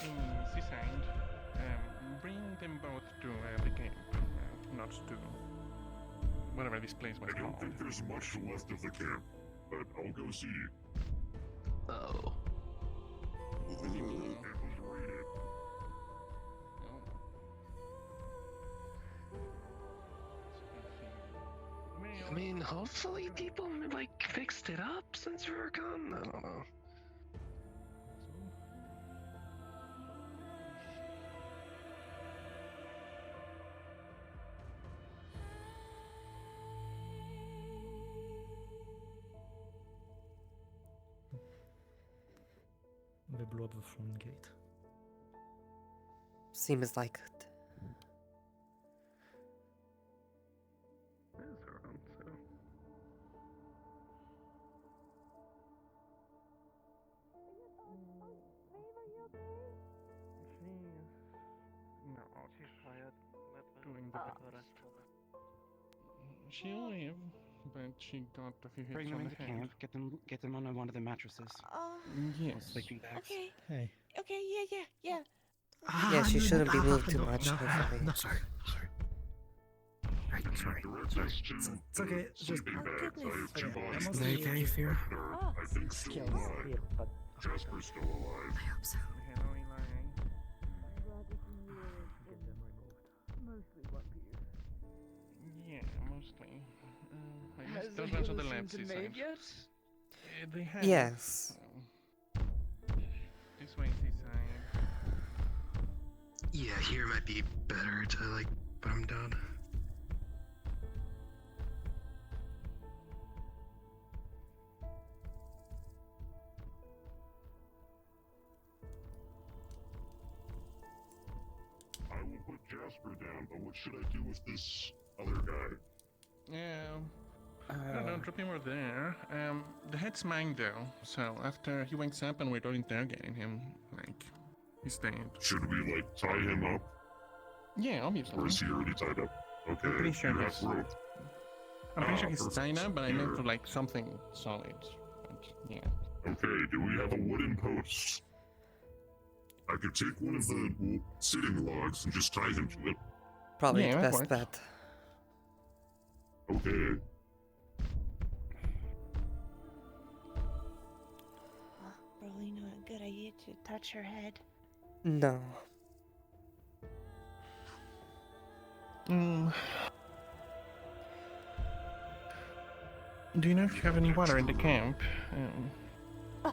She signed. Bring them both to the camp, not to whatever this place was I don't called. think there's much left of the camp, but I'll go see. Oh. What do you mean? It was raided. I mean, hopefully people like fixed it up since we were gone. I don't know. They blew up the front gate. Seems like it. That's around, so. She's quiet. doing the best. She'll live, but she got a few hits Bring them on into the head. camp. Get them on one of the mattresses. Yes. Sleeping bags. Okay. Hey. Okay. Yeah. Yeah, she shouldn't be moved too no, much, No, hopefully. no, sorry. Right, sorry. Direct us to It's okay, just- sleeping Oh, bags. I goodness. have two Okay, bodies. I'm There's okay if you're- Oh. I think still alive. Jasper's still alive. I hope so. Hello, Eli. Yeah, mostly. I missed those ones on the left, she said. They have. Yes. This way, this side. Yeah, here might be better to like put them down. I will put Jasper down, but what should I do with this other guy? Yeah. I don't know, drop him over there. The head's mine though, so after he wakes up and we're done interrogating him, like, he's dead. Should we, like, tie him up? Yeah, obviously. Or is he already tied up? Okay, I'm pretty sure you have he's- rope. I'm pretty sure he's perfect. tied up, but I meant Here. for like something solid. But yeah. Okay, do we have a wooden post? I could take one of the sitting logs and just tie him to it. Probably Yeah, the that best works. bet. Okay. Probably not a good idea to touch her head. No. Do you know if you have any water in the camp? Oh.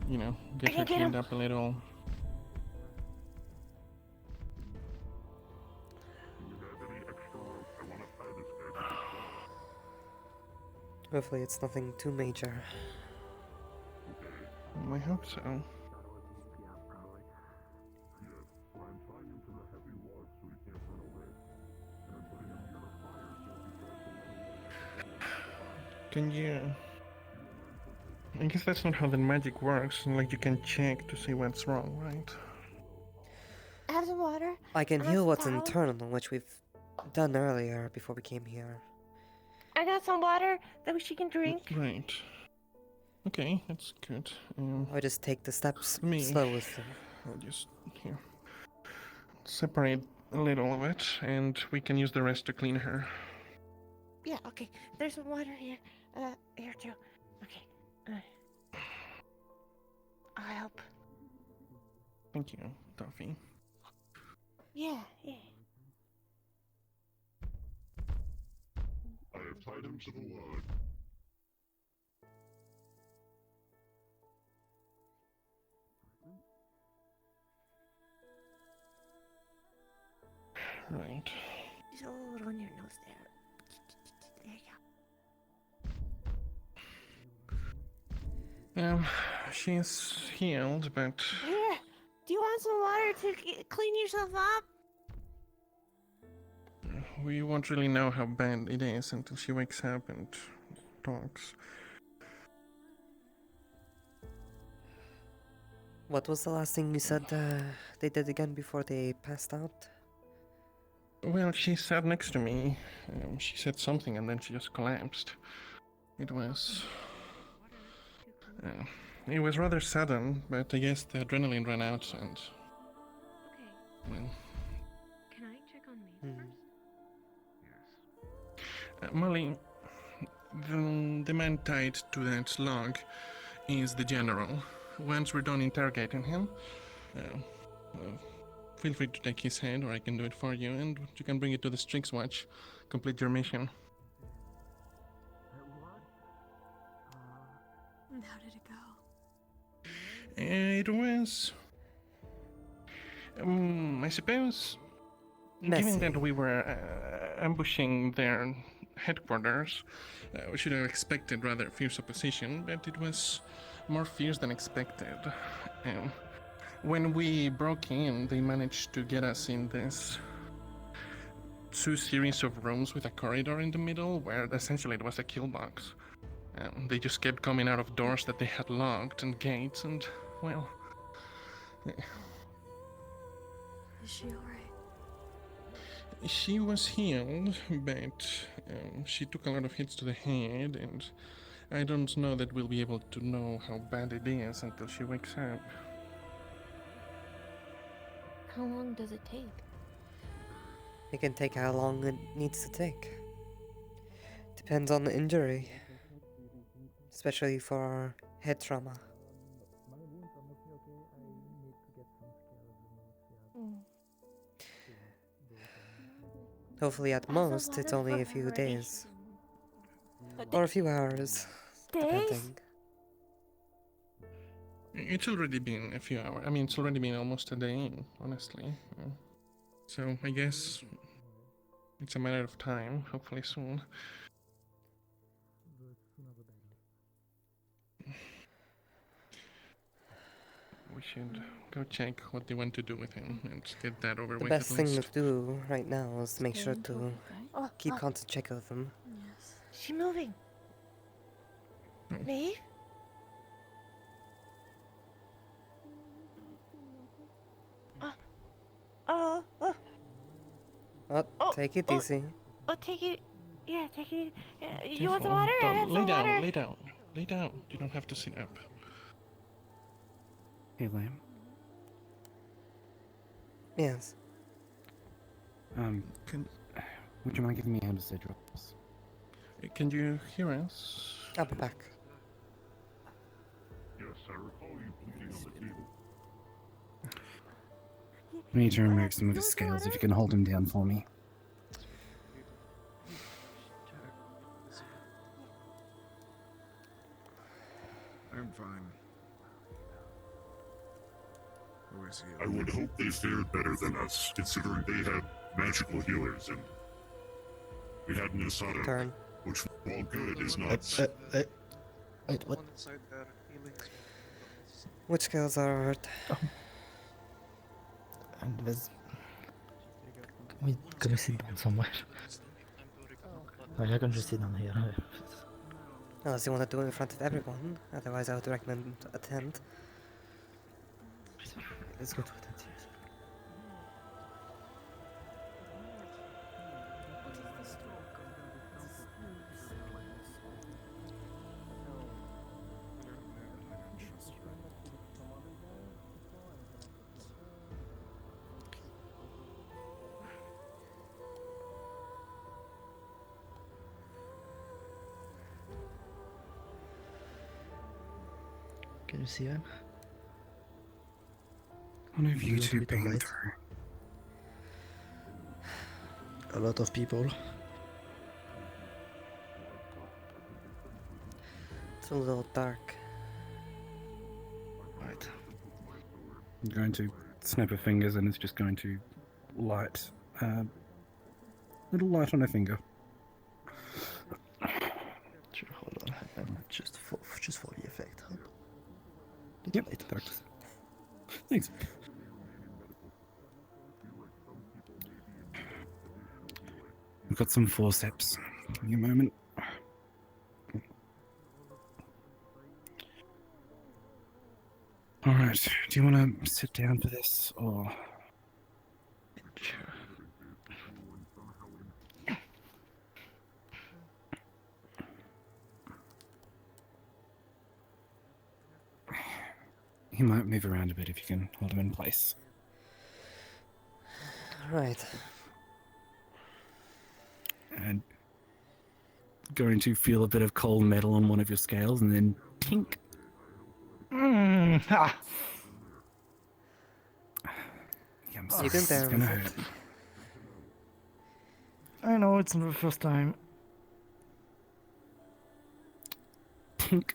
You know, I get can her get cleaned him. up a little. Do you have any extra rope? I want to tie this guy to the Hopefully it's nothing too major. I hope so. Yeah, well, I'm tying him to the heavy log so he can't run away. And I'm putting him near a fire so if he tries to run away, Can you... I guess that's not how the magic works. Like, you can check to see what's wrong, right? Have some water. I can Have heal some what's towel. internal, which we've done earlier before we came here. I got some water that she can drink. Right. Okay, that's good. I'll just take the steps Me. slow with them. I'll just here separate a little of it, and we can use the rest to clean her. Yeah. Okay. There's some water here. Here too. Okay. I'll help. Thank you, Duffy. Yeah. I have tied him to the log. Right. Just a little on your nose there. There you go. She's healed, but Here. Do you want some water to clean yourself up? we won't really know how bad it is until she wakes up and talks. What was the last thing you said they did again before they passed out? Well, she sat next to me. She said something and then she just collapsed. It was It was rather sudden, but I guess the adrenaline ran out and, Okay, well... can I check on Maeve Hmm. first? Molly, the man tied to that log is the general. Once we're done interrogating him, feel free to take his head, or I can do it for you, and you can bring it to the Strix Watch. Complete your mission. And how did it go? It was... I suppose... Messy. Given that we were ambushing their headquarters, we should have expected rather fierce opposition, but it was more fierce than expected. When we broke in, they managed to get us in this 2 series of rooms with a corridor in the middle, where essentially it was a kill box. They just kept coming out of doors that they had locked and gates, and, well... Is she alright? She was healed, but she took a lot of hits to the head, and I don't know that we'll be able to know how bad it is until she wakes up. How long does it take? It can take how long it needs to take. Depends on the injury. Especially for head trauma. Hopefully at most it's only a few days. Or a few hours. Days? Depending. It's already been a few hours. I mean, it's already been almost a day, honestly. So I guess it's a matter of time, hopefully soon. We should go check what they want to do with him and get that over The with best at thing least. to do right now is to make sure to Oh, keep oh, constant check of them. Yes. she moving. Maeve? Oh, Oh, Oh, take it oh. easy. oh, take it. Yeah, take it. You Careful. want some water? I have Lay some down, water. lay down, lay down. You don't have to sit up. Hey, Lamb. Yes. Would you mind giving me a hand to say drops? Can you hear us? I'll be back. Yes, I recall you bleeding on the table. We need to remove some of his scales. If you can hold him down for me. I'm fine. Who is he? I would hope they fared better than us, considering they had magical healers, and we had an Asada, Turn. which, while good, is not... Wait, what? Which skills are hurt? And there's... Wait, can we sit down somewhere? Well, I can just sit down here. Unless you want to do it in front of everyone. Otherwise, I would recommend a tent. Let's go to a tent. Can you see him? What have you Look a two bit been light. through? A lot of people. It's a little dark. Right. I'm going to snap her fingers and it's just going to light, little light on her finger. Sure, hold on. Just for the effect. Huh? Yep, Wait. thanks. Thanks. We've got some forceps. Give me a moment. Alright, do you want to sit down for this, or...? Sure. he might move around a bit if you can hold him in place. Right. And going to feel a bit of cold metal on one of your scales, and then tink. Ah. Yeah, I'm You sorry. can It's bear gonna with hurt. it. I know it's not the first time. Tink.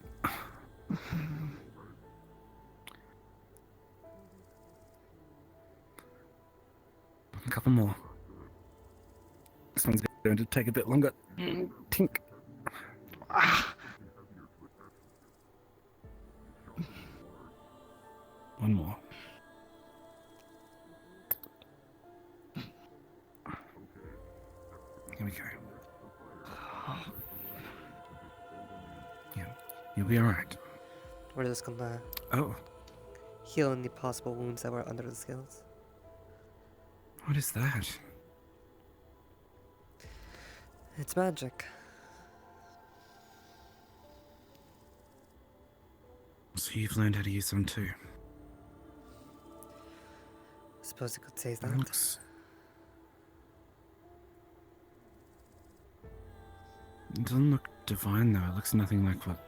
A couple more. This one's going to take a bit longer. Tink. Ah. One more. Here we go. Yeah, you'll be alright. We're just gonna Oh, heal any possible wounds that were under the scales. what is that? It's magic. So you've learned how to use them too. Suppose you could say It that. looks... It doesn't look divine though. It looks nothing like what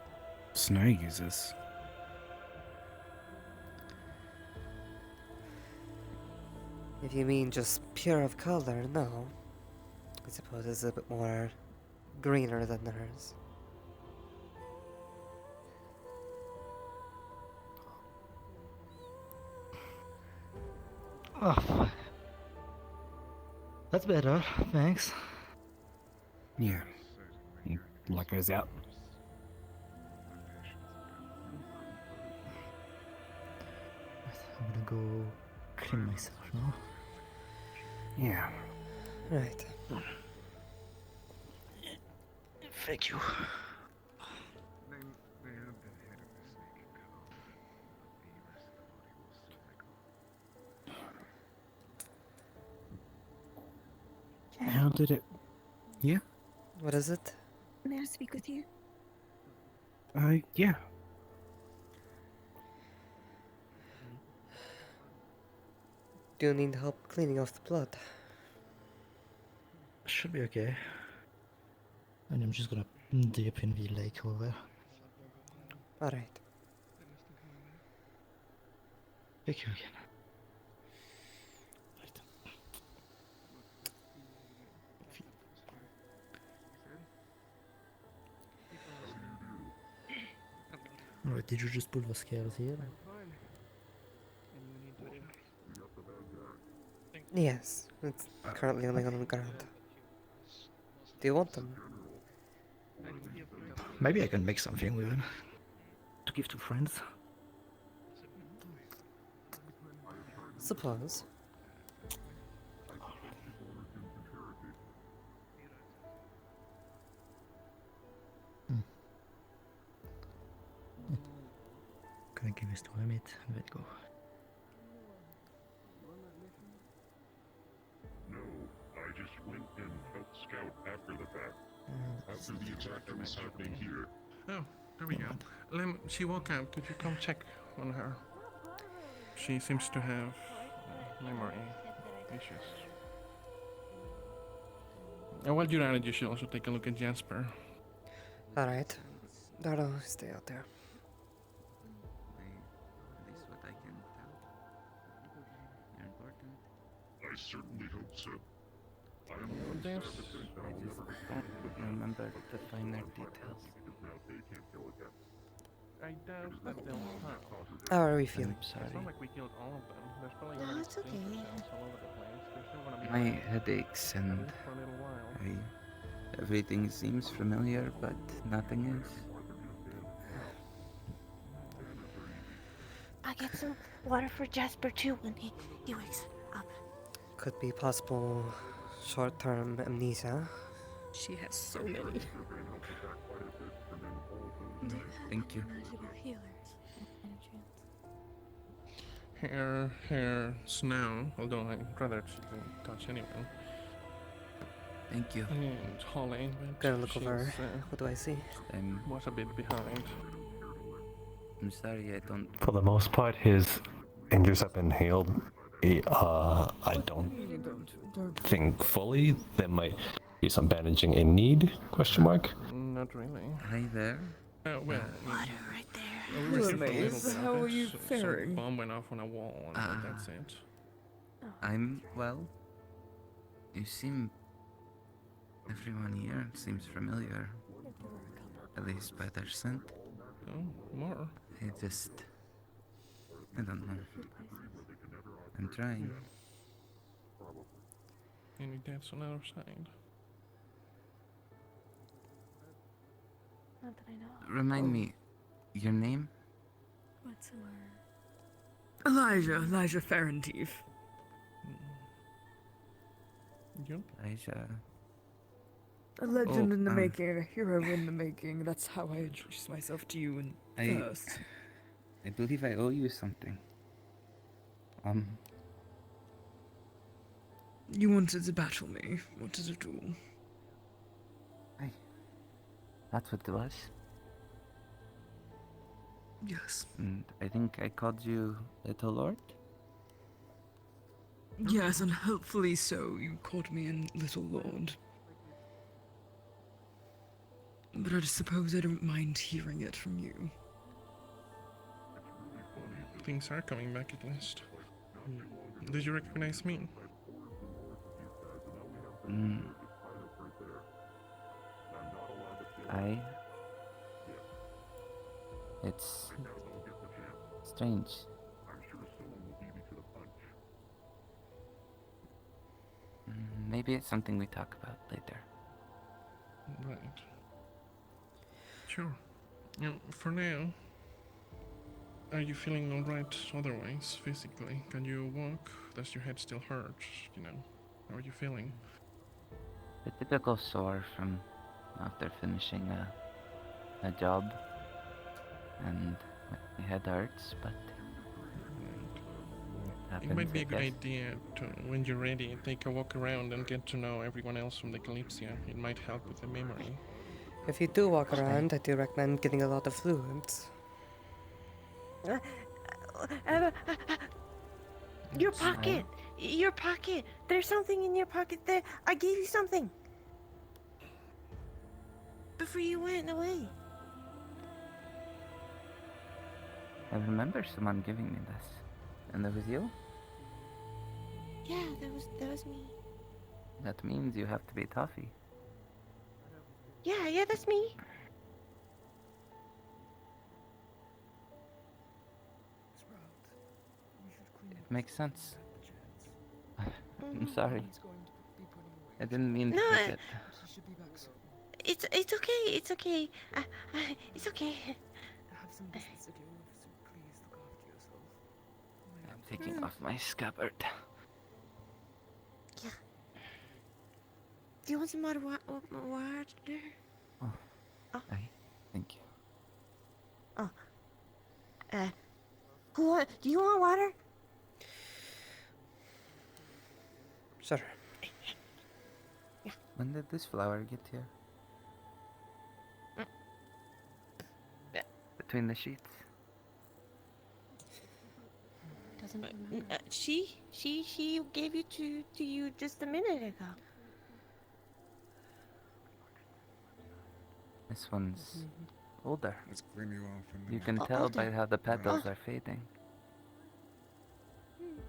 Snow uses. If you mean just pure of color, no. I suppose it's a bit more greener than hers. Oh. That's better, thanks. Yeah. Light goes out. I'm gonna go clean myself now. Yeah. Right. Thank you. They have been hit in this naked cow. The rest of the body will still make How did it... Yeah? What is it? May I speak with you? Yeah. Do you need help cleaning off the blood? Should be okay. And I'm just gonna dip in the lake over there. Alright. Thank you again. Alright, did you just pull the scales here? Yes, it's currently laying on the ground. Do you want them? Maybe I can make something with them. To give to friends. Suppose. Gonna give this to Emmett and let go. No, I just went and helped scout after the fact. After the attack that was happening here. Oh, there we go. She woke up. Could you come check on her? She seems to have memory issues. And while you're at it, you should also take a look at Jasper. Alright. Dardo, stay out there. At least what I can tell. You're important. I certainly hope so. I am There's... Don't remember the finer details. now they can't kill again. I doubt that they'll harm. How are we feeling? I'm It's sorry. not like we killed all of them. There's probably No, gonna it's be okay. cells all over the place. They're still gonna be My alive, head aches at and least for a little while. everything seems familiar, but nothing is. I'll get some water for Jasper too when he wakes up. Could be possible short-term amnesia. She has so many. Thank you. Magical healers. Hair, snow, although I'd rather she didn't touch anyone. Thank you. And Holly, but Gonna look over. she's, What do I see? I'm was a bit behind. I'm sorry, I don't. For the most part, his injuries have been healed. I don't think fully. There might be some bandaging in need? Question mark. Not really. Hi there. Well, Water right there. we received a little Maze, bit how of are it. you Some faring? bomb went off on a wall, and that's it. I'm well. You seem. Everyone here seems familiar. At least by their scent. Oh, more. I don't know. I'm trying. Any deaths on our side? Not that I know. Remind me, your name? What's Elijah Ferentief. You? Elijah. A legend in the um, making, a hero in the making. That's how I introduce myself to you first. I believe I owe you something. You wanted to battle me. Wanted to duel. That's what it was. Yes. And I think I called you Little Lord? Yes, and hopefully so. You called me in Little Lord. But I suppose I don't mind hearing it from you. Things are coming back at last. Did you recognize me? It's strange. Maybe it's something we talk about later. Right. Sure. For now, are you feeling alright otherwise, physically? Can you walk? Does your head still hurt? How are you feeling? The typical sore from after finishing a job. And my head hurts, but It might be a good idea to, when you're ready, take a walk around and get to know everyone else from the Kalypsia. It might help with the memory. If you do walk around, I do recommend getting a lot of fluids. Your pocket! Your pocket! There's something in your pocket there. I gave you something. Before you went away. I remember someone giving me this. And that was you? Yeah, that was me. That means you have to be toughy. Yeah, that's me. It makes sense. I'm sorry. I didn't mean to No, take it. It's okay. It's okay. It's okay. I'm taking off my scabbard. Yeah. Do you want some water? Thank you. Do you want water? Sure. When did this flower get here? Between the sheets? Doesn't she gave you to you just a minute ago. This one's older. Let's clean you off and You can tell by how the petals are fading.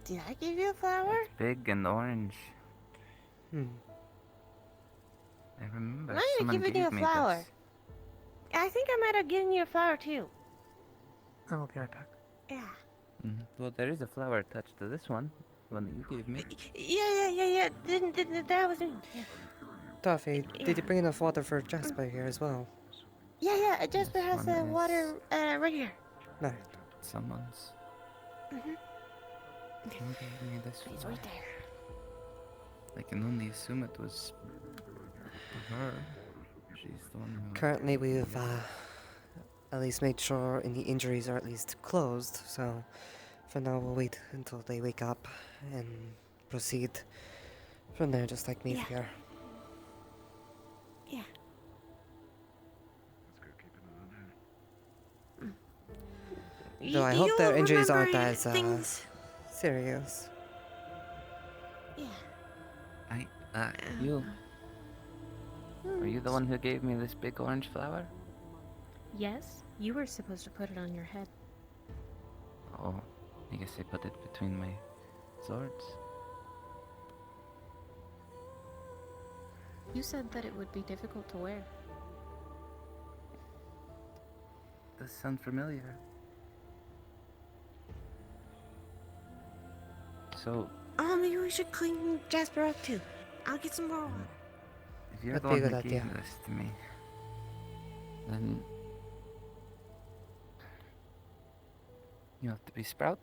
Did I give you a flower? It's big and orange. Hmm. I remember I might have someone given gave you a me flower. this. I think I might have given you a flower too. I'll be right back. Yeah. Well, there is a flower attached to this one. The one that you gave me. Yeah. Didn't that was me. Yeah. Toffee, did you bring enough water for Jasper here as well? Yeah. Jasper This has one the is- water right here. No. Someone's. Mhm. Who gave me this It's flower? right there. I can only assume it was her. She's the one who. Currently, we've at least made sure any injuries are at least closed, so for now we'll wait until they wake up and proceed from there, just like me Yeah. here. Yeah. Let's go keep an eye on her. Though I hope their injuries aren't as things. serious. Yeah. You. Are you the one who gave me this big orange flower? Yes, you were supposed to put it on your head. Oh, I guess I put it between my swords. You said that it would be difficult to wear. Does sound familiar. So, Oh, maybe we should clean Jasper up too. I'll get some more water. if you're That'd the be a one good who gave idea. this to me, then you have to be Sprout.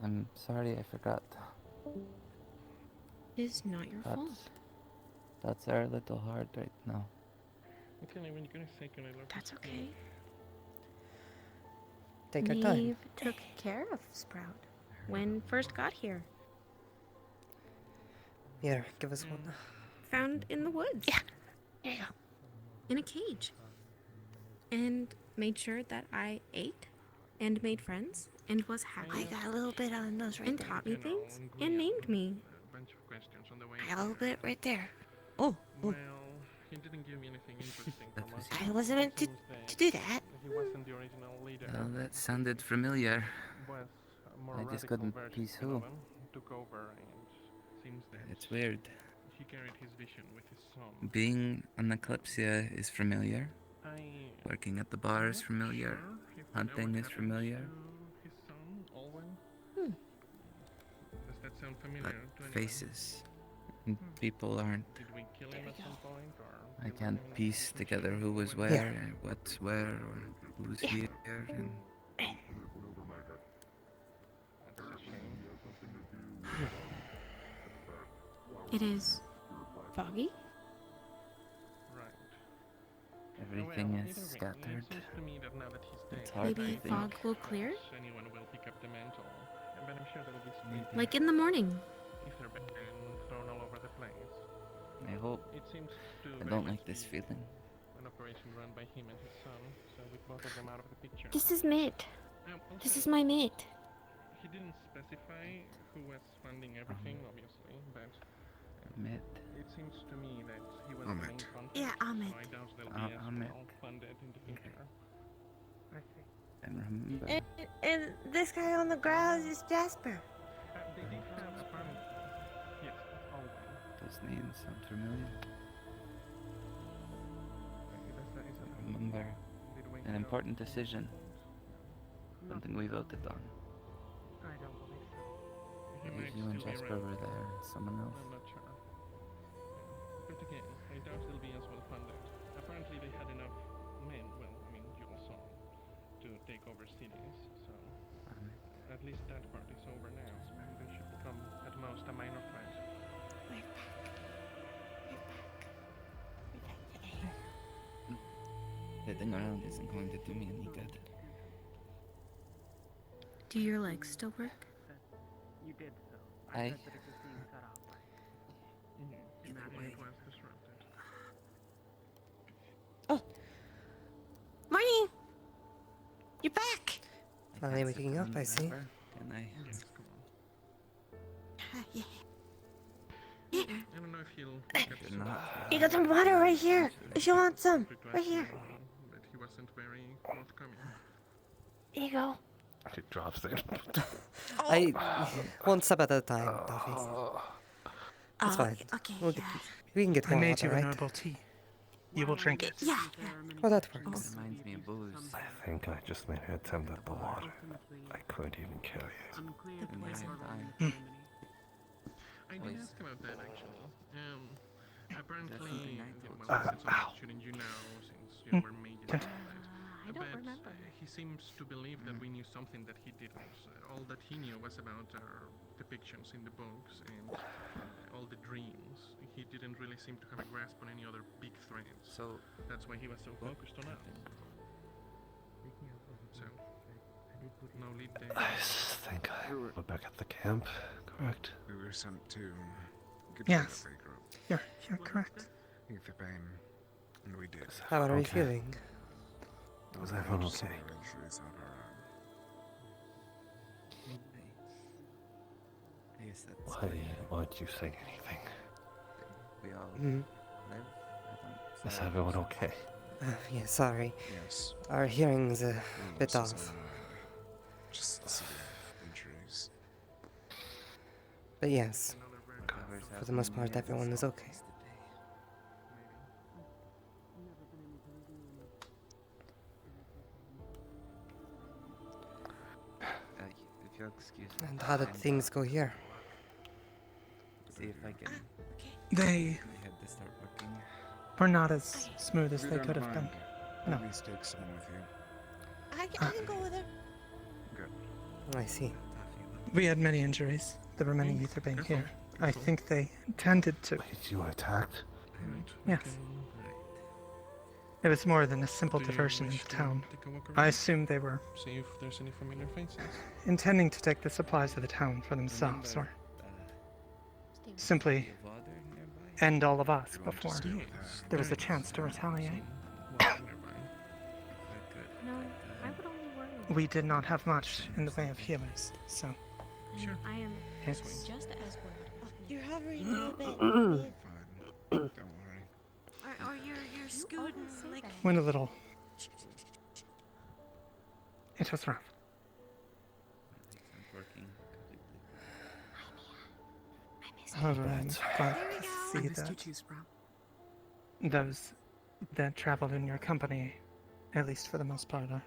I'm sorry I forgot. It's not your fault. That's our little hard right now. Okay, when you're gonna say can I love That's this okay. Take your time. Neve took care of Sprout when first got here. Here, give us one. Found in the woods. Yeah. There you go. In a cage. And made sure that I ate and made friends and was happy. I got a little bit on the nose right and there. taught me things and named me. A bunch of questions on the way. I got a little bit right there. Oh, Well, he didn't give me anything interesting, Thomas. I wasn't meant to do that. He wasn't the original leader. Well, that sounded familiar. Was a more I just radical couldn't version piece of who. Donovan, took over, and seems that It's weird. he carried his vision with his son. Being on the Kalypsia is familiar. I Working at the bar is familiar. sure if Hunting that is was familiar. happened to his son, Alwyn. Does that sound familiar But to anyone? faces and people aren't. Did we kill him at some point, or I there was can't anyone piece who together showed who was Alwyn? where and what's where or who's here and That's a shame. It is foggy. Right. everything Well, is either way, scattered. It seems to me that now that he's dead, It's hard Maybe to fog think. will clear, anyone will pick up the mantle. But I'm sure there'll be split like in the morning. ether been thrown all over the place. I hope. It seems to I very don't much like this be feeling. an operation run by him and his son, so with both of them out of the picture. This is Mitt. This Also, is my Mitt. he didn't specify who was funding everything, obviously, but Mitt. it seems to me that he was I'll the main Mitt. contact, Yeah, I'll so Mitt. I doubt they'll I'll be as Mitt. well funded in the future. And remember, And this guy on the ground is Jasper. They did have a fun... Yes, Alwyn. those names sound familiar. Remember, an important decision. Something we voted on. I don't believe so. He It might was you and still be Jasper around. were there and someone else. I'm not sure. But again, I doubt they'll be as well funded. Apparently they had enough men, well, I mean, you all saw, to take over cities, so at least that part is over now. They should become, at most, a minor threat. We're back. We're back. We're back. Sitting around isn't going to do me any good. Do your legs still work? You did so. I- said that it was being cut off by. In that way. It was disrupted. Morning! You're back! Finally waking up, I see. Can I? Yes, come on. Yeah. I don't know if he'll get You're some not. You got some water right here. If you want some. Right here. but he wasn't very forthcoming. Here you go. She drops it. I one step at a time, Duffy. It's fine. Okay, We'll yeah. We can get I more made water, you a right? noble tea. You will drink it. Yeah. Oh, that works. Reminds me of booze. I think I just made her attempt at the water. I couldn't even carry it. Unclear In my time. I did Please. ask about that actually. Apparently, something I well, thought. since I'm shouldn't you know, since you were major in that. I don't But remember. he seems to believe that we knew something that he didn't. All that he knew was about our depictions in the books and all the dreams. He didn't really seem to have a grasp on any other big threats. So, That's why he was so focused on us. So, no lead there. I think we're back at the camp, correct? We were sent to get Yes. rid of Baker. You're correct. Etherpain, and we did. How are you Okay. feeling? Was everyone Just okay? our injuries on our I guess that's Why'd you say anything? we all Mhm. live. Is everyone okay? Yeah, sorry. Yes. Our hearing's a bit This is off. our mind. Just the severe injuries. But yes, Covers for the most part, happening, everyone is okay. it's the day. If you'll excuse me. And how did things go here? See if I can They head to start working. were not as smooth as We they don't could have been. mind. No. Please take someone with you. I can go with her. Good. I see. We had many injuries. There were many Etherbane here. I think they intended to. Wait, you were attacked? Yes. It was more than a simple diversion into town. I assume they were See if there's any familiar faces. intending to take the supplies of the town for themselves, or simply end all of us before there was a chance to retaliate. No, I would only worry. We did not have much in the way of healers, so Sure. I am it's just as worried. You're hovering a little bit. Fine. Don't worry. Or you're scooting like. went a little. It was rough. Working However, I'm glad to see that those that traveled in your company, at least for the most part, are.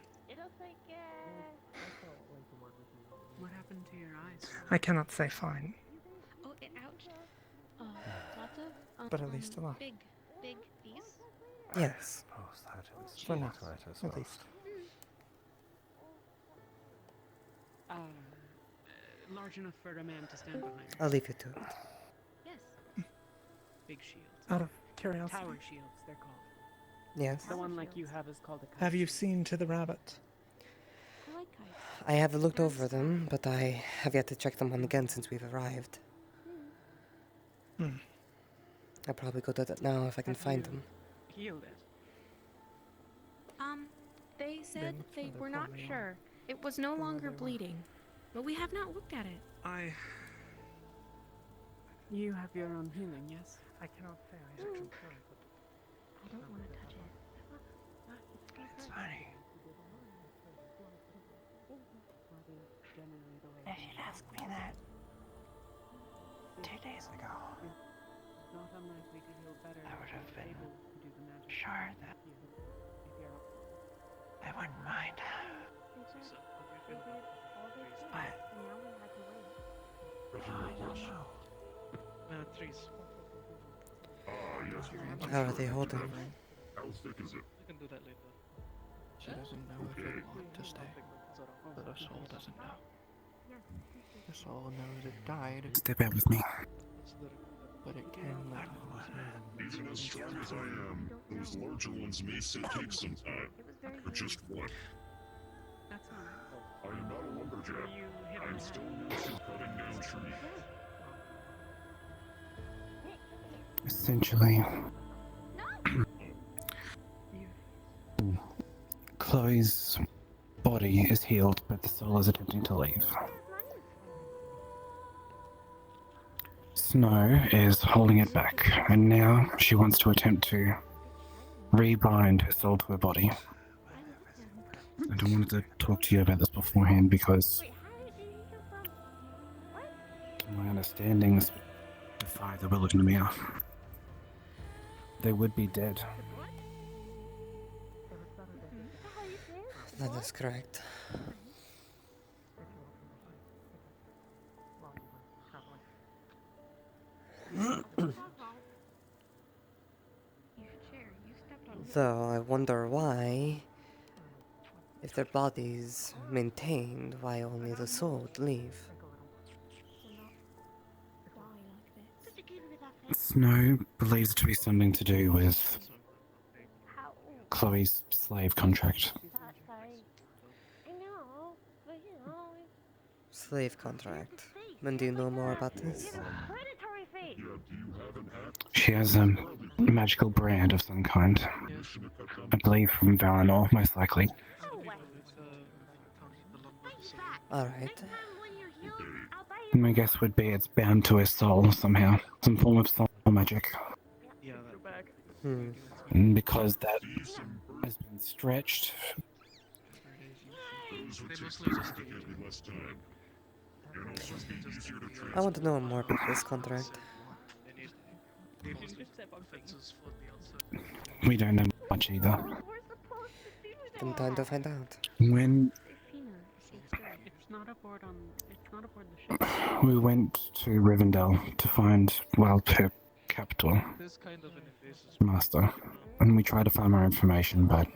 What happened to your eyes? I cannot say fine, Oh, it ouch. Lots of. but at least alive. Big bees. Yes. Suppose that is For now, right as at well. least. Large enough for a man to stand behind. I'll leave you to it. Yes. Big shields. Out of curiosity, Tower shields, they're called. Yes. The one like you have is called a kite have you shield. seen to the rabbit? I like kites. I have looked over them, but I have yet to check them on again since we've arrived. Hmm. I'll probably go do that now if I can Have find you them. Healed it. They said Then they further were not probably sure. It was no where longer they were. bleeding, but we have not looked at it. You have your own healing, yes? I cannot say I actually tried, but I don't want to touch it. it's funny. They should ask me that 2 days ago. Not unlikely to heal better. I would have if been able to do the magic. sure that I wouldn't mind. But I don't know. Yes, ma'am. How are they holding? How thick is it? You can do that later. She doesn't know if it want to stay, but her soul doesn't know. The soul knows it died, Step out with me. but it can let go. Even as strong as I am, those larger ones may take some time. But just what? That's all right. I am not a lumberjack. You hit I am on still that. used to cutting down trees. Essentially, Chloe's body is healed, but the soul is attempting to leave. Snow is holding it back, and now she wants to attempt to rebind her soul to her body. I don't wanted to talk to you about this beforehand because my understandings defy the will of Namia. They would be dead. That is correct. Though I wonder why, if their bodies maintained, why only the soul would leave. Snow believes it to be something to do with Chloe's slave contract. Slave contract. And do you know more about this? She has magical brand of some kind. I believe from Valinor, most likely. Alright. My guess would be it's bound to his soul somehow. Some form of soul magic. And because that has been stretched. I want to know more about this contract. We don't know much either. Then time to find out. When It's not aboard the ship. we went to Rivendell to find, well, her capital, master, and we tried to find more information, but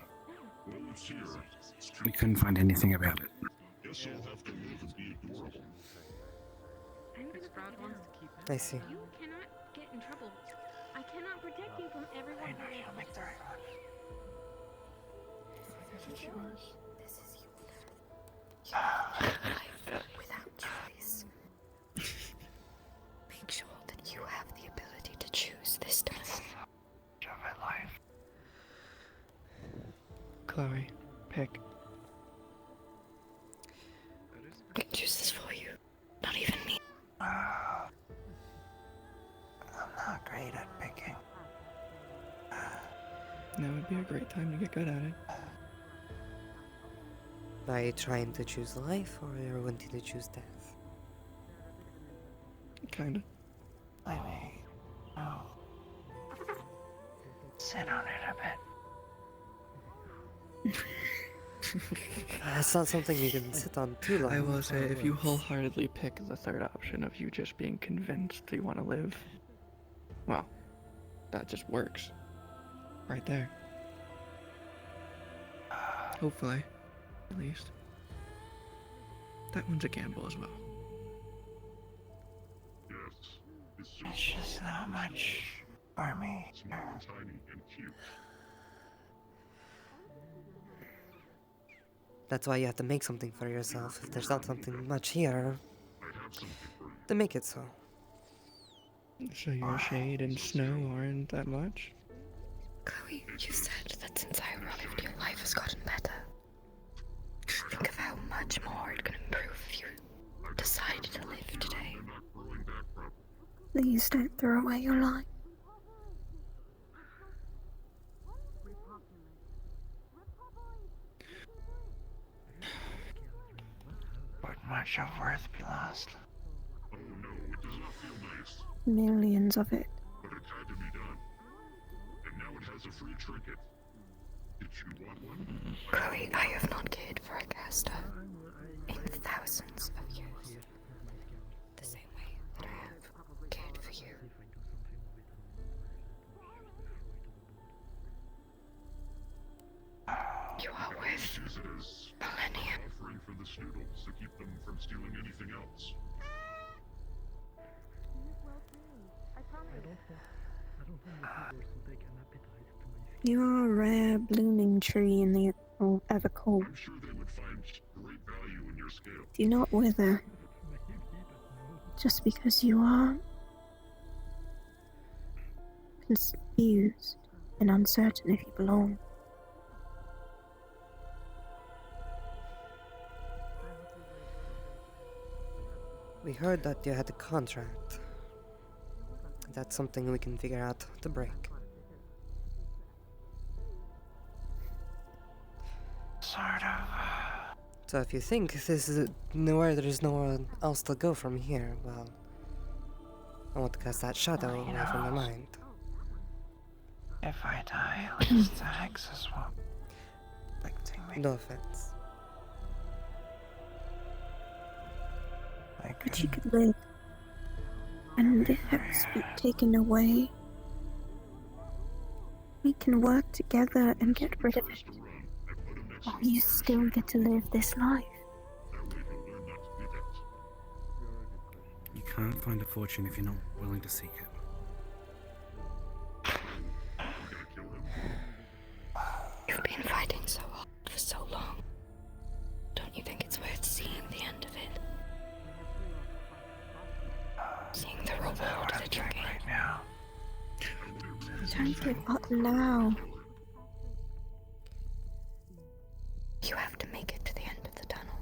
we couldn't find anything about it. I see. You cannot get in trouble. I cannot protect you from everyone. I know you'll make the right one. This is yours. This is yours. You have life without choice. Make sure that you have the ability to choose this time. Chloe, pick. I can choose this for you. Not even me. I'm not great at picking. Now would be a great time to get good at it. Are you trying to choose life, or are you wanting to choose death? Kinda. I may. Oh. Sit on it a bit. That's not something you can sit on too long. I will say, if you wholeheartedly pick the third option of you just being convinced you want to live, well, that just works. Right there. Hopefully, at least. That one's a gamble as well. It's just not much for me. That's why you have to make something for yourself. If there's not something much here, then make it so. So your shade and snow aren't that much? Chloe, you said that since I arrived, your life has gotten better. Think of how much more it can improve if you decide to live today. Please don't throw away your life. Would much of worth be lost? Oh no, it does not feel nice. Millions of it. But it had to be done. And now it has a free trinket. Did you want one? Chloe, I have not cared for a caster in thousands of years. The same way that I have cared for you. You are worth millennium. Offering for the Snoodles to keep them from stealing anything else. You are a rare blooming tree in the Evercold. I'm sure they would find great value in your scale. Do not wither just because you are confused and uncertain if you belong. We heard that you had a contract. That's something we can figure out to break. Sort of. So if you think this is nowhere, there's nowhere else to go from here, well, I want to cast that shadow away from my mind. If I die, at least the hexes won't affect me. No offense. But you could live, and the hex be taken away. We can work together and get rid of it. While you still get to live this life. You can't find a fortune if you're not willing to seek it. You've been fighting so hard for so long. Don't you think it's worth seeing the end of it? Seeing the reward that you gain. Right now. Time for What now? You have to make it to the end of the tunnel.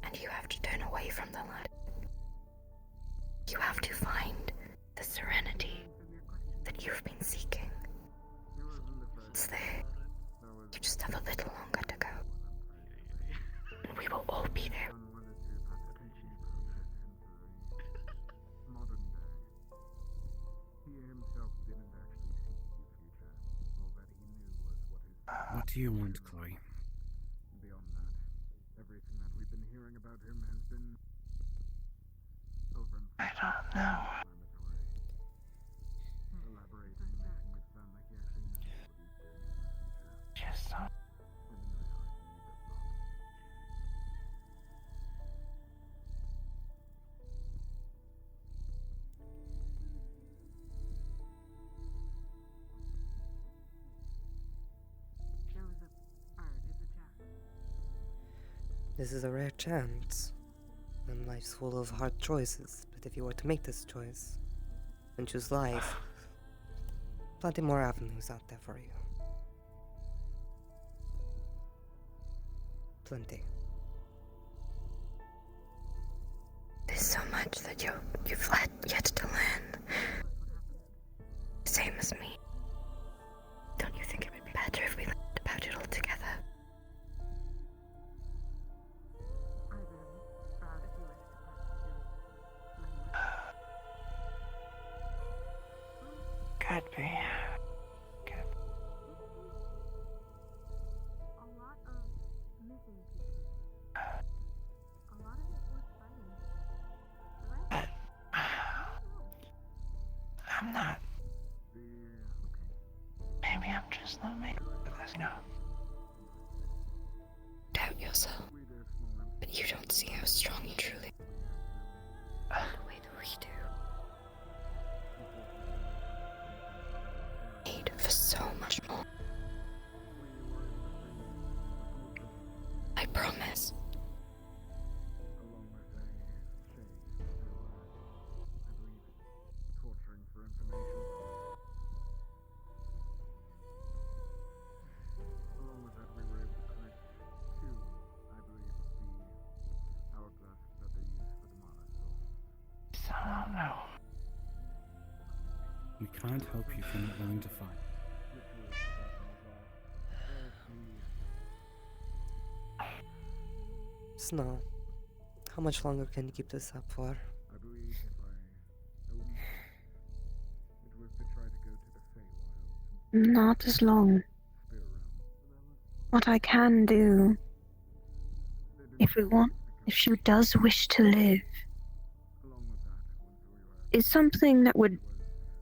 And you have to turn away from the light. You have to find the serenity that you've been seeking. It's there. You just have a little longer to go. And we will all be there. Modern day. He himself didn't actually seek the future. All that he knew was what his... What do you want, Chloe? Beyond that, everything that we've been hearing about him has been over. I don't know. Elaborating, making it sound like he actually knows what he's doing in the future. Just don't. When in reality, he does not. This is a rare chance, and life's full of hard choices. But if you were to make this choice and choose life, plenty more avenues out there for you. Plenty. There's so much that you've yet to learn. Same as me. Don't you think it would be better if we learned about it all together? Could be. I'm not. Maybe I'm just not made for this, you know. Doubt yourself, but you don't see how strong you truly are the way that we do. Need for so much more. I promise. Torturing for information. Along with that, we were able to connect two, I believe, of the hourglass that they use for the mana. So I don't know. We can't help you if you're not willing to fight. Snow, how much longer can you keep this up for? I believe if I owned it was to try to go to the Feywild. Not as long. What I can do, if she does wish to live, is something that would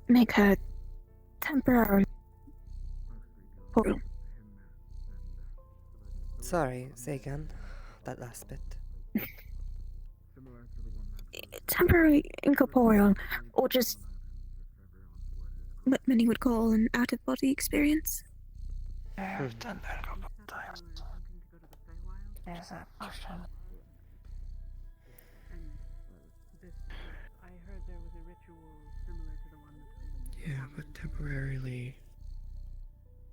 make her temporarily portal. Sorry, say again. That last bit. Temporary incorporeal, or just what many would call an out-of-body experience. I've done that a couple of times. There's that question. I heard there was a ritual similar to the one between... Yeah, but temporarily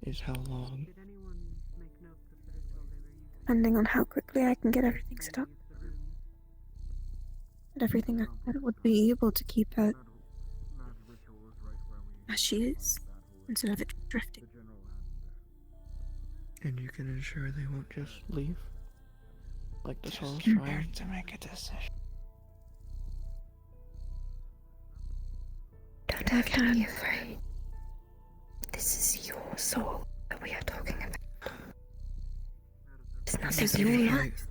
is how long? Did anyone make notes of the ritual they were using? Depending on how quickly I can get everything set up. And everything that would be able to keep her as she is, instead of it drifting. And you can ensure they won't just leave? Like the Soul Just Shrine? prepared to make a decision. Don't have to be afraid. This is your soul that we are talking about. It's nothing to your fear. life.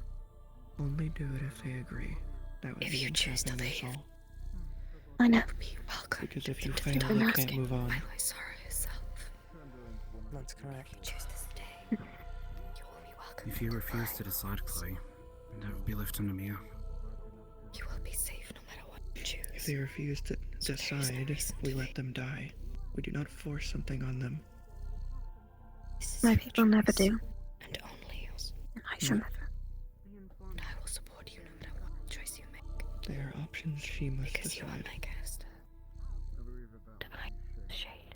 Only do it if they agree. That would If be you choose to their leave. soul. I know. Be welcome. Because if you into fail, the they dark can't state move on. by Lysara herself. That's If you correct. choose to stay, you will be welcome. If you refuse to decide, Chloe, then it will be left on Amir. You will be safe no matter what you choose. If they refuse to decide, we let them die. We do not force something on them. This is My your people never choice, do. and only yours. And I shall never. And I will support you no matter what choice you make. They are options she must Because you are decide. my caster. I believe about Divine shade.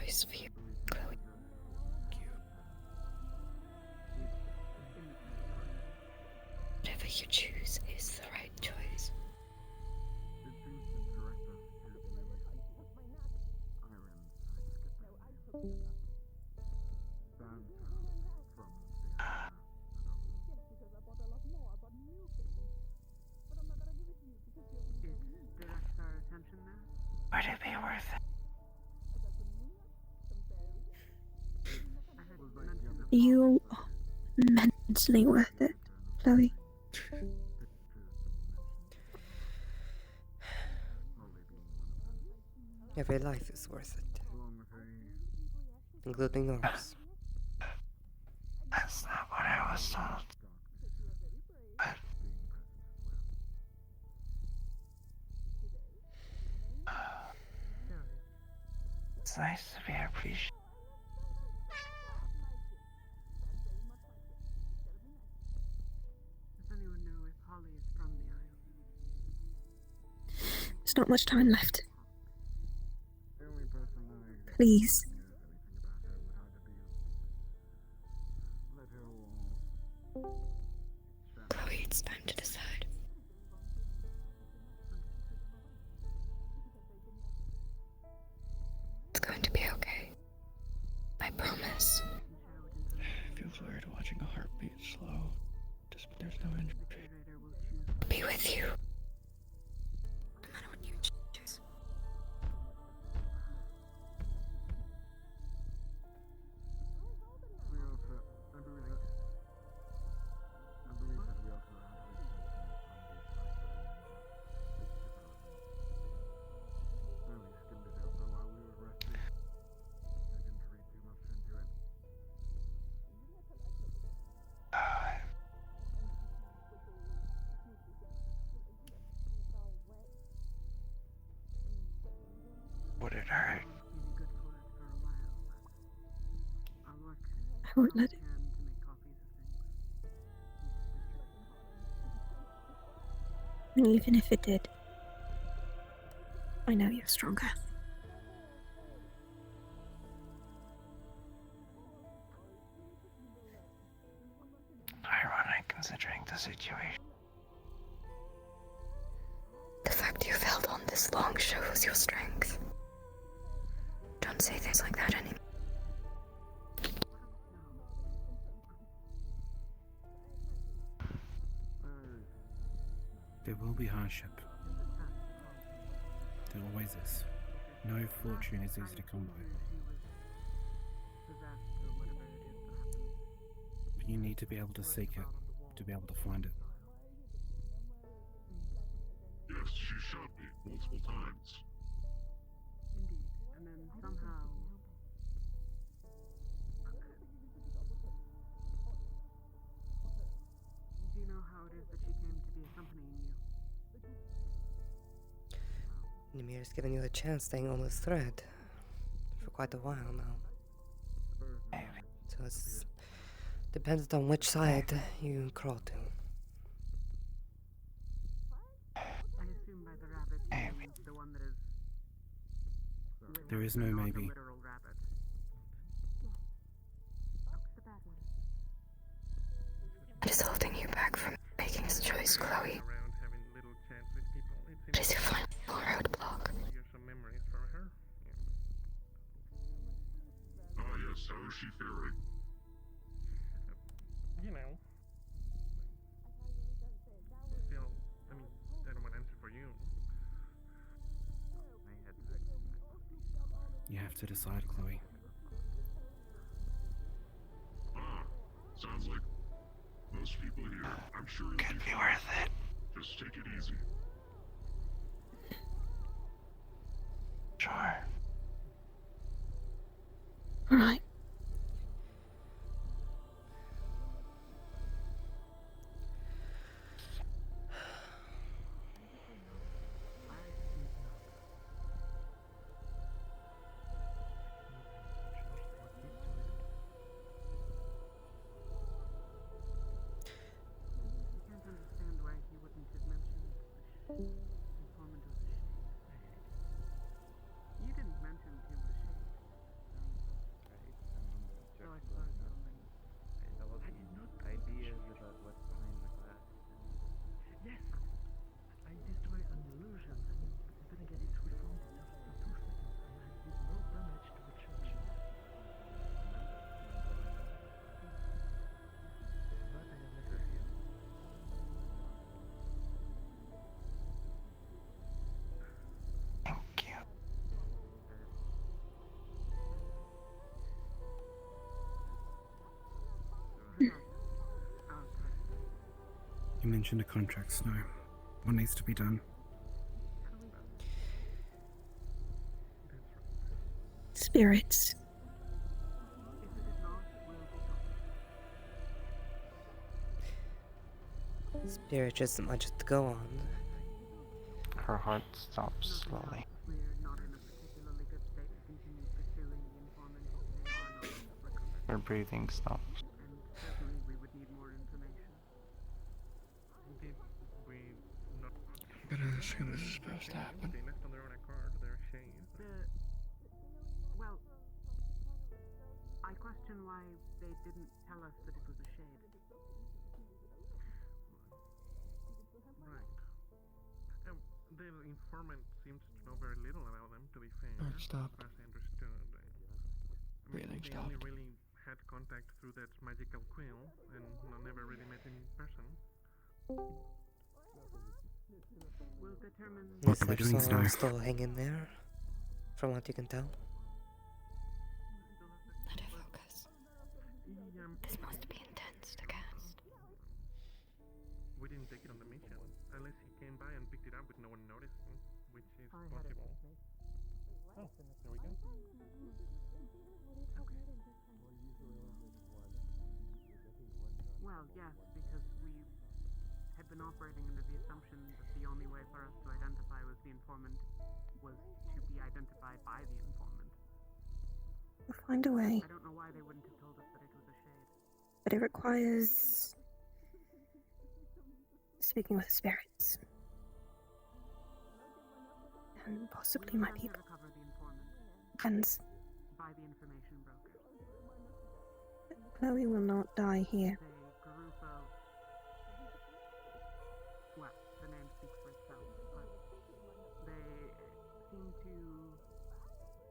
choice for you, Chloe. Whatever you choose is the right choice. It seems the director appears to be Iron Santa from It directs our attention there. Would it be worth it? You are immensely worth it, Chloe. Every life is worth it, including yours. That's not what I was told. But it's nice to be appreciated. Does anyone know if Holly is from the Isle? There's not much time left. The only person I Please. knows anything about her would either be let her or Chloe, it's time to decide. It's going to be okay. I promise. It feels weird watching a heartbeat slow. Just there's no injury. I'll be with you. No matter what you choose. we also, I believe that we also had research on we skimmed it over while we were resting. I didn't read too much into it. Would it hurt? I won't let it. And even if it did, I know you're stronger. Ironic considering the situation. The fact you've held on this long shows your strength. Don't say things like that anymore. There will be hardship. There always is. No fortune is easy to come by. But you need to be able to seek it, to be able to find it. Yes, she shot me multiple times. Indeed. And then somehow... Do you know how it is that she came to be accompanying you? Nimir's given you a chance staying on this thread for quite a while now. So it's dependent on which side you crawl to. I assume by the rabbit you mean the one that is... There is no not a maybe. literal rabbit. I'm just holding you back from making this choice, Chloe. Around having little chats with people. It What is your final roadblock? Here's some memories from her. Ah, yes, how is she faring? You know. Still, I mean, I don't want to answer for you. You have to decide, Chloe. Ah, sounds like most people here, I'm sure you'll Could be fine. worth it. Just take it easy. Sure. Alright. I can't understand why he wouldn't have mentioned the informant of the shade. You didn't mention him the shade. You mentioned a contract, Snow. What needs to be done? Spirits. Spirit isn't much to go on. Her heart stops slowly. We're not in a particularly good state to continue pursuing the informant if they are not recovered. Her breathing stops. And certainly we would need more information. Did we not... I'm gonna assume this is supposed to happen. They left on their own accord, their shade. Well, I question why they didn't tell us that it was a shade. Right. The informant seems to know very little about them, to be fair. Heart stopped. As I understood. Breathing they stopped. only really had contact through that magical quill, and never really met in person. We'll determine... Is are we their doing, soul Snow? still hanging there? From what you can tell? Let her focus. This must be intense to cast. We didn't take it on the mission, unless he came by and picked it up with no one noticing, which is possible. Oh, there we go. Well, yes, because we had been operating under the assumption that the only way for us to identify was the informant was to be identified by the informant. We'll find a way, I don't know why they wouldn't have told us that it was a shade. but it requires speaking with spirits. And possibly my people. Recover the informant Depends. by the information broker. Chloe will not die here. A group of... Well, the name speaks for itself, but they seem to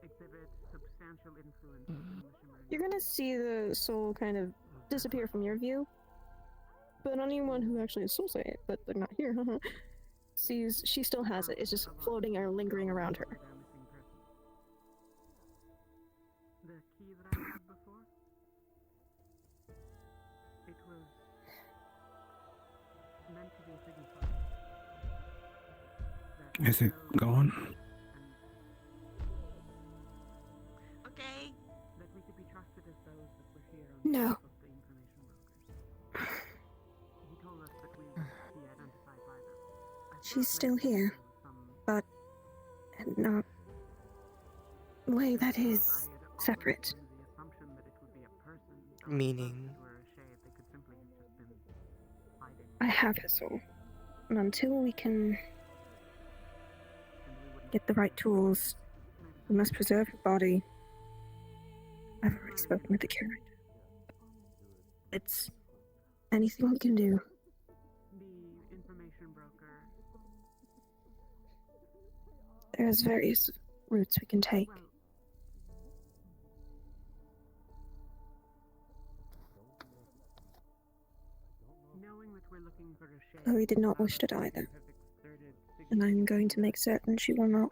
exhibit substantial influence in the Shimmering. You're gonna see the soul kind of disappear from your view, but anyone who actually has soul sight, but they're not here, sees she still has it. It's just floating or lingering around her. The key that I had before, it was meant to be a signifier. Is it gone? Okay. That we could be trusted as those that were here on No. behalf of the information brokers. He told us that we would be identified by them. She's still here, but in a way that is separate. Meaning? I have her soul, and until we can get the right tools, we must preserve her body. I've already spoken with the curator. It's anything we can do. The information broker. There's various routes we can take. Knowing that we're looking for a shade, Chloe did not wish to die though, and I'm going to make certain she will not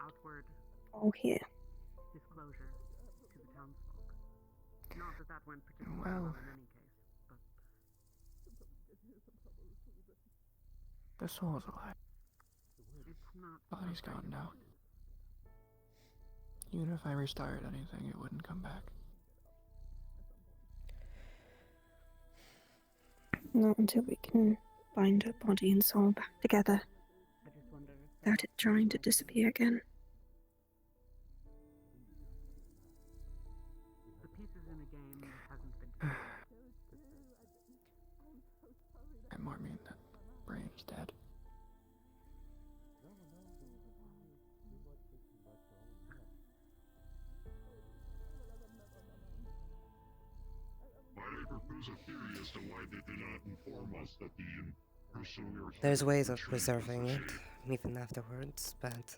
fall here. disclosure to the townsfolk. Not that that went particularly Well. well in any case, but The soul's alive. it's not. Body's gone now. Even if I restarted anything, it wouldn't come back. Not until we can bind her body and soul back together, I just wonder if without it trying to disappear again. the pieces in a game that hasn't been. I more mean that brain's dead. I propose a theory as to why they did not inform us that the person we were There's ways of preserving it, even afterwards, but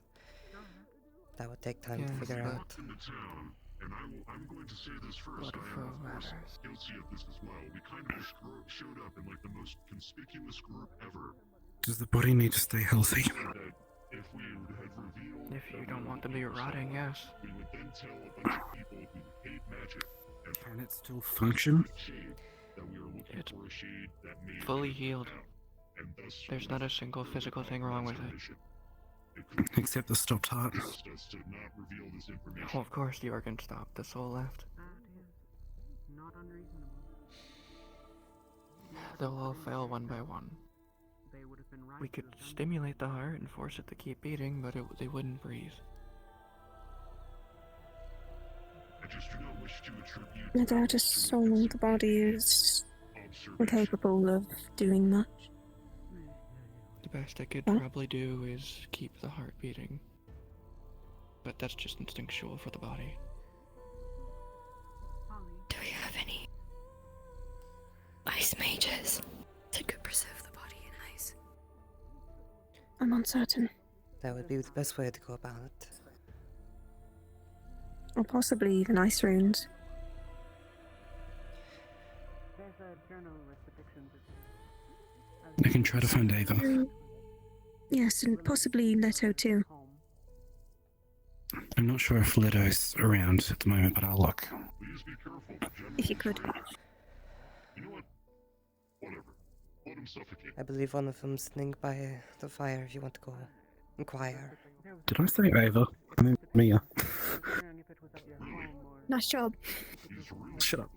that would take time to Yes, figure but- out. in the town, and I'm going to say this first. What I if am, it of course, matters? guilty of this as well. We kind of just showed up in like the most conspicuous group ever. Does the body need to stay healthy? That if we had revealed If you that don't we want were to be looking for rotting, someone, yes. we would then tell a bunch of people who hate magic and Can it still function? shade that we were looking It's for a shade that made fully it healed. out. and thus There's not a single physical thing wrong with it. Except the stopped heart. trust us to not reveal this information. Oh, of course the organ stopped. The soul left. That is not unreasonable. They'll all fail one by one. They would have been right. We could stimulate the heart and force it to keep beating, but they wouldn't breathe. I just do not wish to attribute Without a soul, the body is incapable of doing much. The best I could Huh? probably do is keep the heart beating. But that's just instinctual for the body. Do we have any ice mages that could preserve the body in ice? I'm uncertain. That would be the best way to go about it. Or possibly even ice runes. There's a journal with depictions of I can try to find Ava. Yes, and possibly Leto too. I'm not sure if Leto's around at the moment, but I'll look. Please be careful. If you could. You know what? Whatever. Let him suffocate. I believe one of them's sitting by the fire if you want to go inquire. Did I say Ava? I meant Mia. Nice job. Shut up.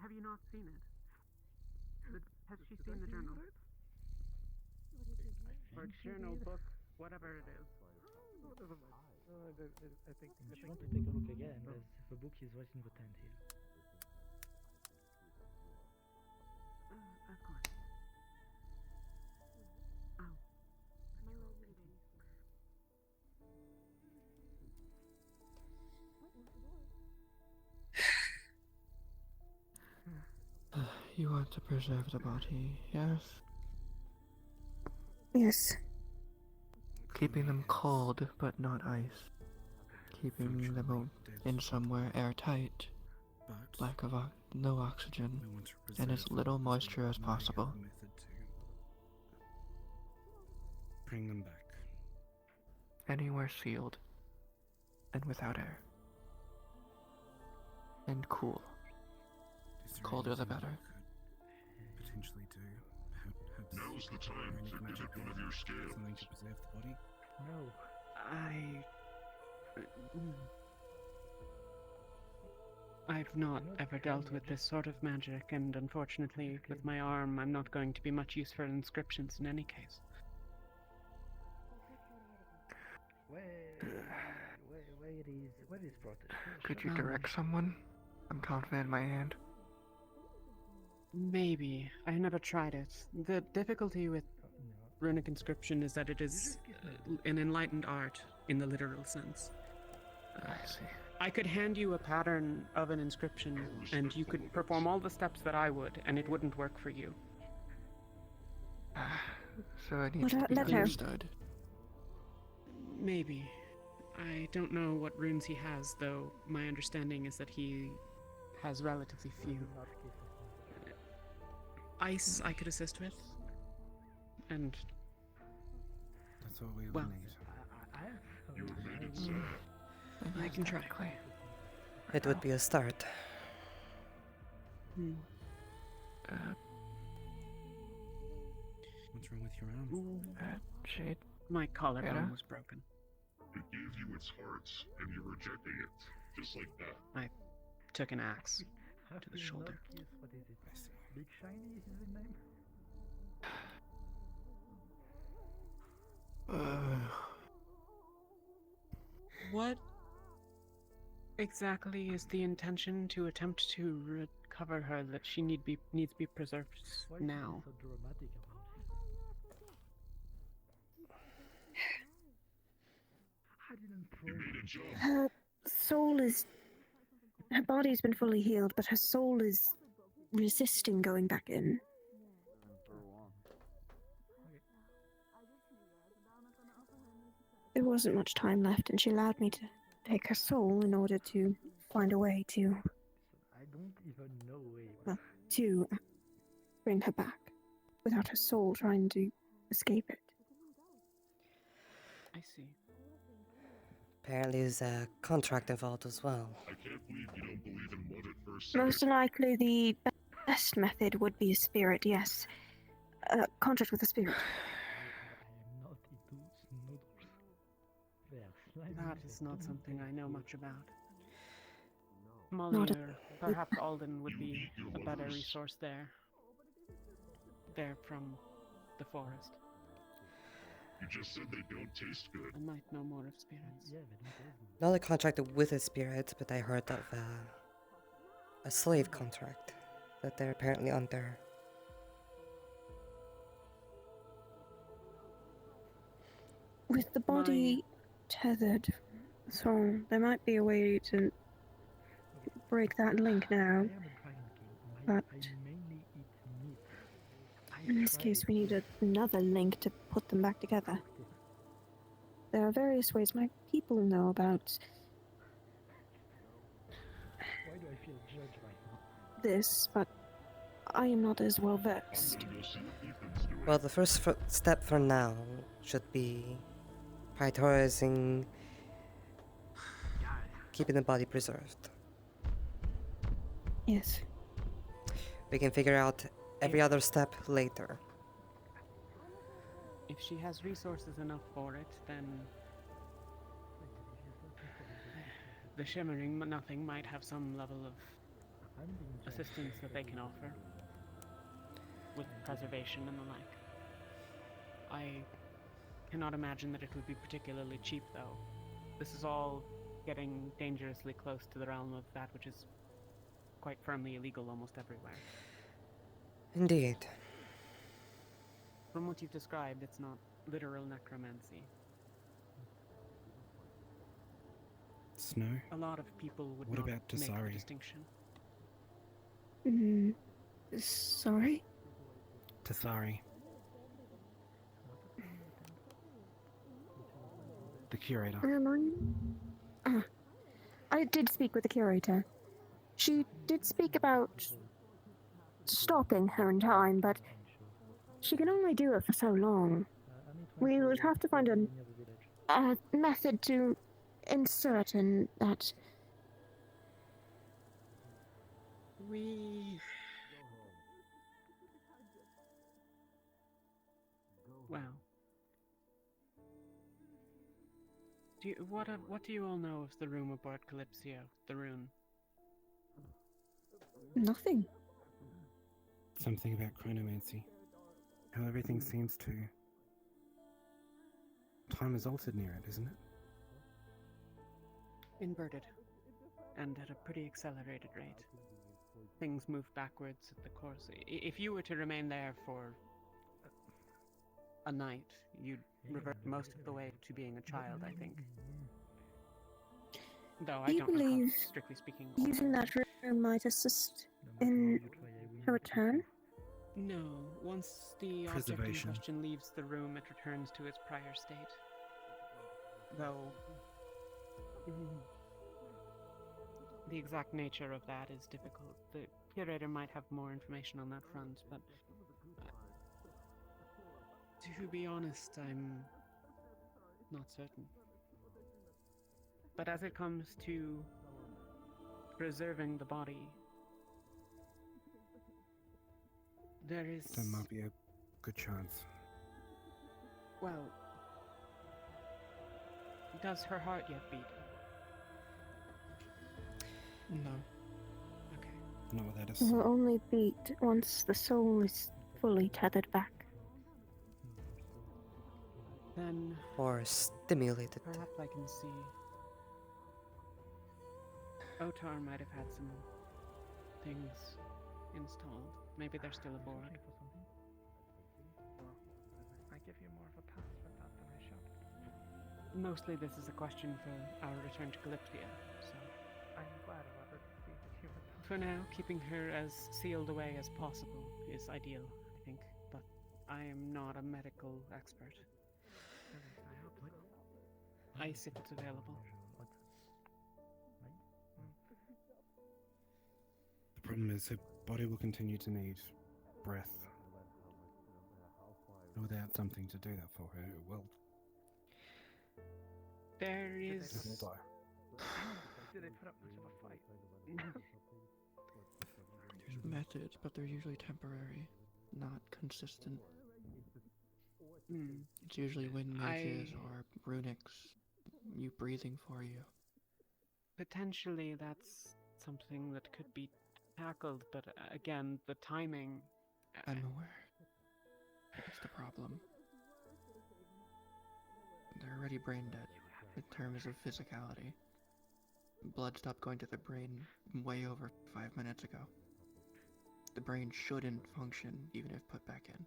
Have you not seen it? Has she seen the journal? Or journal, book, whatever it is. I think if you want to take a look again, the book is right in the tent here. Of course. Oh. You want to preserve the body, yes? Yes. Keeping them cold, but not ice. Keeping them in somewhere airtight. Lack of no oxygen, and as little moisture as possible. Bring them back. Anywhere sealed, and without air. And cool. Colder the better. Potentially do. Perhaps Now's the time to dip one of your scales. Something to preserve the body. No. I've not ever dealt with this sort of magic, and unfortunately, with my arm, I'm not going to be much use for inscriptions in any case. Where is protection? Could you direct someone? I'm confident in my hand. Maybe. I never tried it. The difficulty with runic inscription is that it is an enlightened art in the literal sense. I see. I could hand you a pattern of an inscription, and you could perform all the steps that I would, and it wouldn't work for you. So it needs What to be about Leto? understood. Maybe. I don't know what runes he has, though my understanding is that he has relatively few. Ice I could assist with. And... That's what we well, need. I can try. It would be a start. What's wrong with your arm? Shade. My collarbone was broken. It gave you its hearts, and you're rejecting it, just like that. I took an axe to the shoulder. What is it? Big Shiny is his name? What exactly is the intention to attempt to recover her that she needs to be preserved now? So dramatic I didn't Her soul is... Her body's been fully healed, but her soul is resisting going back in. There wasn't much time left, and she allowed me to take her soul in order to find a way to... I don't even know way. Well, to bring her back, without her soul trying to escape it. I see. Apparently, there's a contract involved as well. I can't believe you don't believe in love at first sight. Most likely, the best method would be a spirit, yes. Contract with a spirit. That is not something I know much about. Not Molly a- or perhaps Alden would be a better resource there. They're from the forest. You just said they don't taste good. I might know more of spirits. Not a contract with a spirit, but I heard of a slave contract that they're apparently under. With the body tethered, so there might be a way to break that link now. But in this case, we need another link to put them back together. There are various ways my people know about this, but I am not as well versed. Well, the first step for now should be prioritizing keeping the body preserved. Yes. We can figure out every other step later. If she has resources enough for it, then the Shimmering Nothing might have some level of assistance that they can offer with preservation and the like. I cannot imagine that it would be particularly cheap, though. This is all getting dangerously close to the realm of that which is quite firmly illegal almost everywhere. Indeed. From what you've described, it's not literal necromancy. Snow? A lot of people would What not about make the Tasari? distinction. Sorry? Tasari. The curator. I did speak with the curator. She did speak about stopping her in time, but she can only do it for so long. We would have to find a method to insert in that. Well. What do you all know of the room aboard Kalypsia, the rune? Nothing. Something about chronomancy. How everything seems to... Time is altered near it, isn't it? Inverted. And at a pretty accelerated rate. Things move backwards at the course. If you were to remain there for a night, you'd revert most of the way to being a child, I think. Though I Do you don't recall, believe strictly speaking, using that room might assist in her return? No. Once the object in Preservation. question leaves the room, it returns to its prior state. Though the exact nature of that is difficult. The curator might have more information on that front, but to be honest, I'm not certain. But as it comes to preserving the body, there is... There might be a good chance. Well, does her heart yet beat? No. Okay. Not without It us. will only beat once the soul is fully tethered back. Then... Or stimulated. Perhaps I can see... Otar might have had some things installed. Maybe they're still aboard. I give you more of a pass for that than I should. Mostly this is a question for our return to Kalypsia, so... I'm glad rather to see the human. For now, keeping her as sealed away as possible is ideal, I think, but I am not a medical expert. Ice if it's available. The problem is her body will continue to need breath. Without something to do that for her, it will. There They is. will die. Did they put up much of a fight? There's methods, but they're usually temporary, not consistent. It's usually wind mages or runics, you breathing for you. Potentially that's something that could be tackled, but again, the timing. I'm aware. That's the problem. They're already brain dead in terms of physicality. Blood stopped going to the brain way over 5 minutes ago. The brain shouldn't function even if put back in.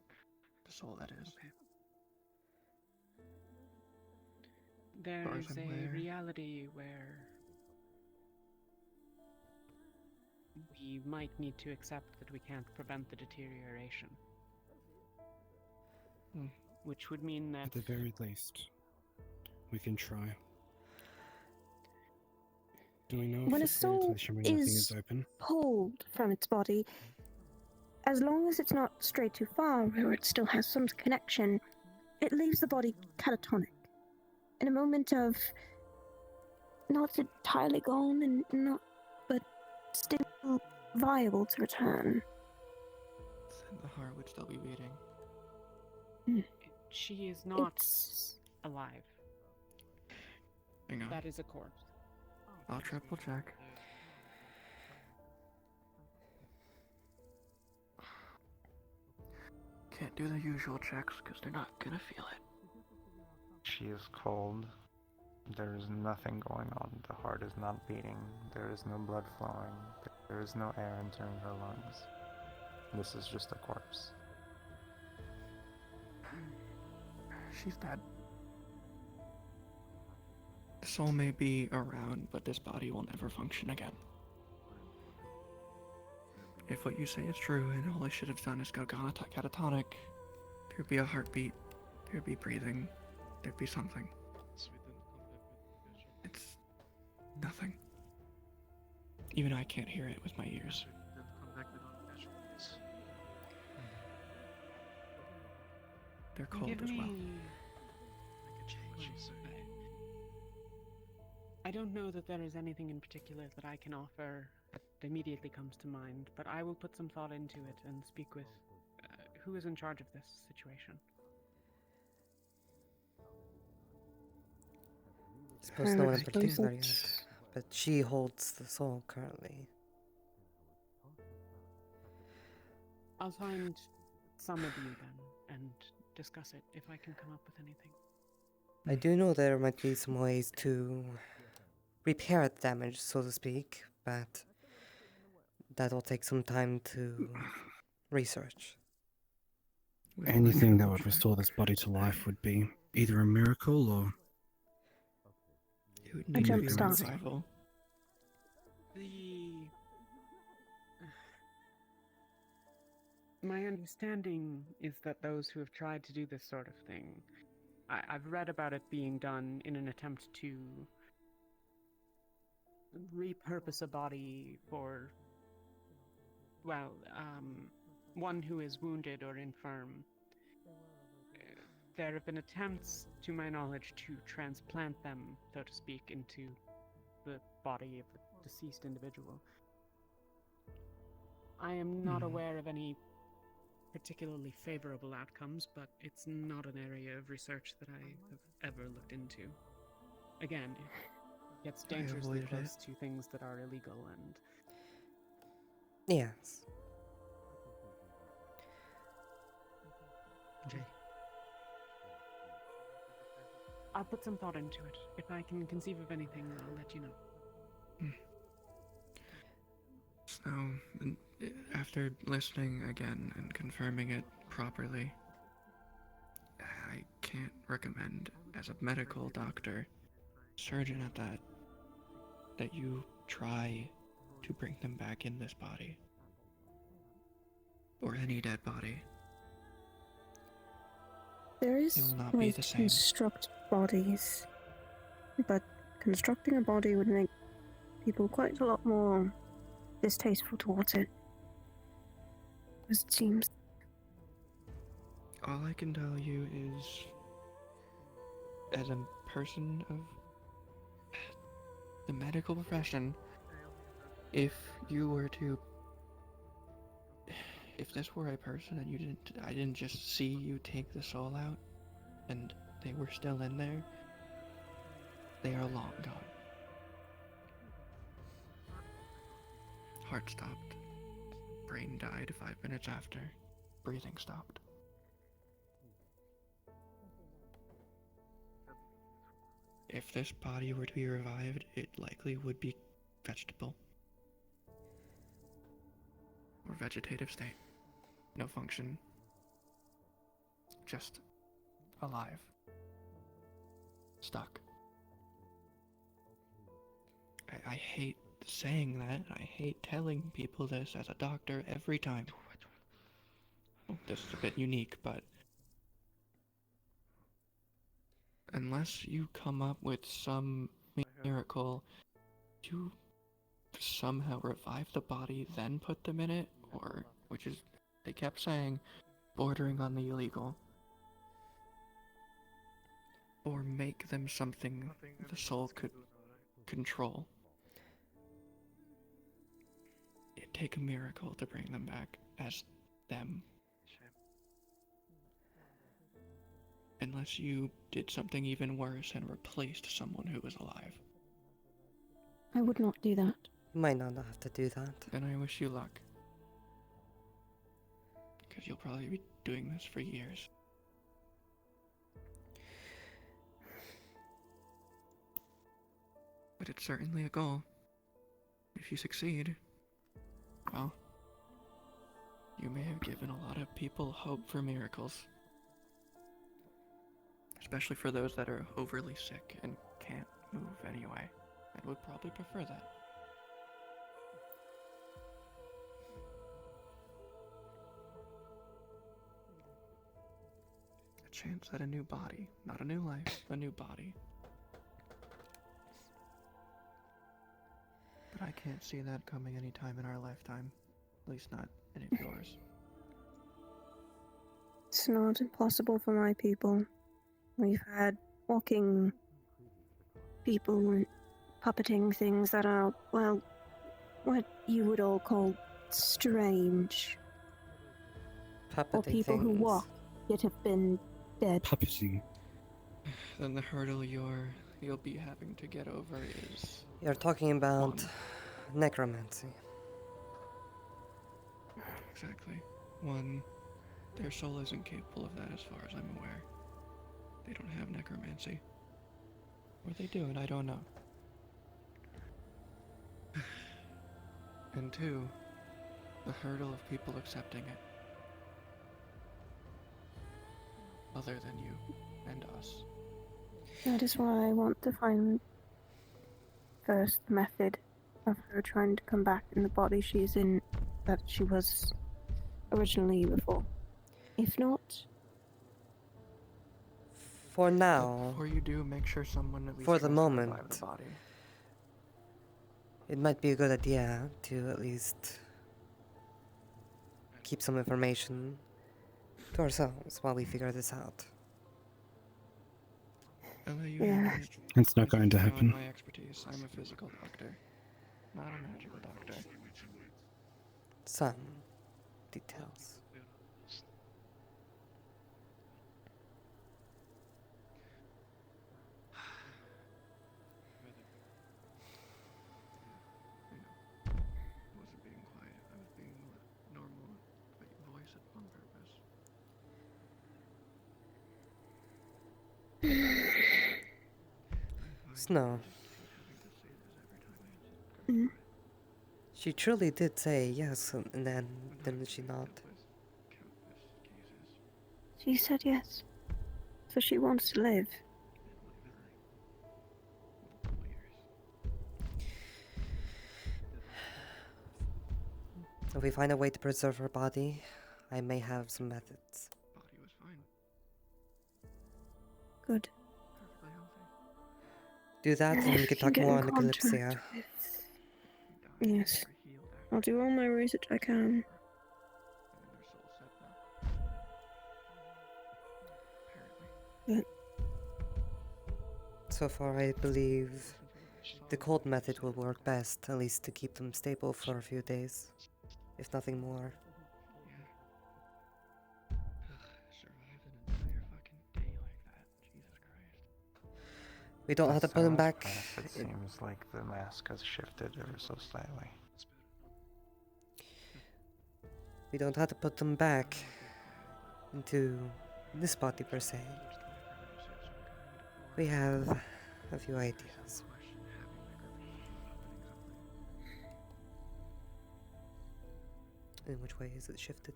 The soul, that is. Okay. There Far as is I'm a aware. reality where we might need to accept that we can't prevent the deterioration. Which would mean that At the very least, we can try. Do we know When a if the door to soul the shimmering nothing is is open? pulled from its body, as long as it's not strayed too far or it still has some connection, it leaves the body catatonic. In a moment of not entirely gone and not, but still viable to return. Then the heart would still be beating. she is not It's alive. Hang on. That is a corpse. I'll triple check. Can't do the usual checks because they're not gonna feel it. She is cold. There is nothing going on. The heart is not beating. There is no blood flowing. There is no air entering her lungs. This is just a corpse. She's dead. The soul may be around, but this body will never function again. If what you say is true and all I should have done is go catatonic, there'd be a heartbeat, there'd be breathing, there'd be something. It's nothing. Even I can't hear it with my ears. They're cold Give as well. me- I don't know that there is anything in particular that I can offer that immediately comes to mind, but I will put some thought into it and speak with who is in charge of this situation. I suppose no one in I particular think- yet, but she holds the soul currently. I'll find some of you then and discuss it if I can come up with anything. I do know there might be some ways to repair the damage, so to speak, but that will take some time to research. Anything that would restore this body to life would be either a miracle or It would A need to jump be a start. revival. My understanding is that those who have tried to do this sort of thing, I've read about it being done in an attempt to repurpose a body for, well, one who is wounded or infirm. There have been attempts, to my knowledge, to transplant them, so to speak, into the body of the deceased individual. I am not aware of any particularly favorable outcomes, but it's not an area of research that I have ever looked into. Again, it gets I dangerously avoided close to things that are illegal, and Yes. I'll put some thought into it. If I can conceive of anything, I'll let you know. So, after listening again and confirming it properly, I can't recommend, as a medical doctor, surgeon at that you try to bring them back in this body. Or any dead body. There It is will not be ways the to same. construct bodies, but constructing a body would make people quite a lot more distasteful towards it, as it seems. All I can tell you is, as a person of the medical profession, if you were to, if this were a person and I didn't just see you take the soul out, and they were still in there, they are long gone. Heart stopped. Brain died 5 minutes after. Breathing stopped. If this body were to be revived, it likely would be vegetable. Or vegetative state. No function. Just alive. Stuck. I hate saying that. I hate telling people this as a doctor every time. This is a bit unique, but unless you come up with some miracle to somehow revive the body, then put them in it, or, which is, they kept saying, bordering on the illegal, or make them something the soul could control. It'd take a miracle to bring them back as them. Unless you did something even worse and replaced someone who was alive. I would not do that. You might not have to do that. Then I wish you luck. Because you'll probably be doing this for years. But it's certainly a goal. If you succeed, well, you may have given a lot of people hope for miracles. Especially for those that are overly sick and can't move anyway, and would probably prefer that. A chance at a new body, not a new life, a new body. But I can't see that coming anytime in our lifetime, at least not any of yours. It's not impossible for my people. We've had walking people and puppeting things that are, well, what you would all call strange. Puppeting or people who things. walk yet have been dead. Puppeting. Then the hurdle you'll be having to get over is... You're talking about necromancy. Exactly. One, their soul isn't capable of that as far as I'm aware. They don't have necromancy. Or they do, and I don't know. And two, the hurdle of people accepting it. Other than you and us. That is why I want to find first the method of her trying to come back in the body she's in, that she was originally before. If not... For now... But before you do, make sure someone at least for the tries to revive moment, the body. it might be a good idea to at least keep some information to ourselves while we figure this out. Yeah. It's not going to happen. My expertise. I'm a physical doctor, not a magical doctor. Some details. I wasn't being quiet. I was being normal, but you voice it on purpose. Snow. Mm. She truly did say yes, and then didn't she not? She said yes. So she wants to live. If we find a way to preserve her body, I may have some methods. Body was fine. Good. Perfectly healthy. Do that, and we can talk Get more in on the contact Kalypsia. Yes. I'll do all my research I can. So far, I believe The cold method will work best, at least to keep them stable for a few days, if nothing more. Survive an entire fucking day like that. Jesus Christ. We don't have to put them back. It seems like the mask has shifted ever so slightly. We don't have to put them back into this body per se. We have a few ideas. In which way is it shifted?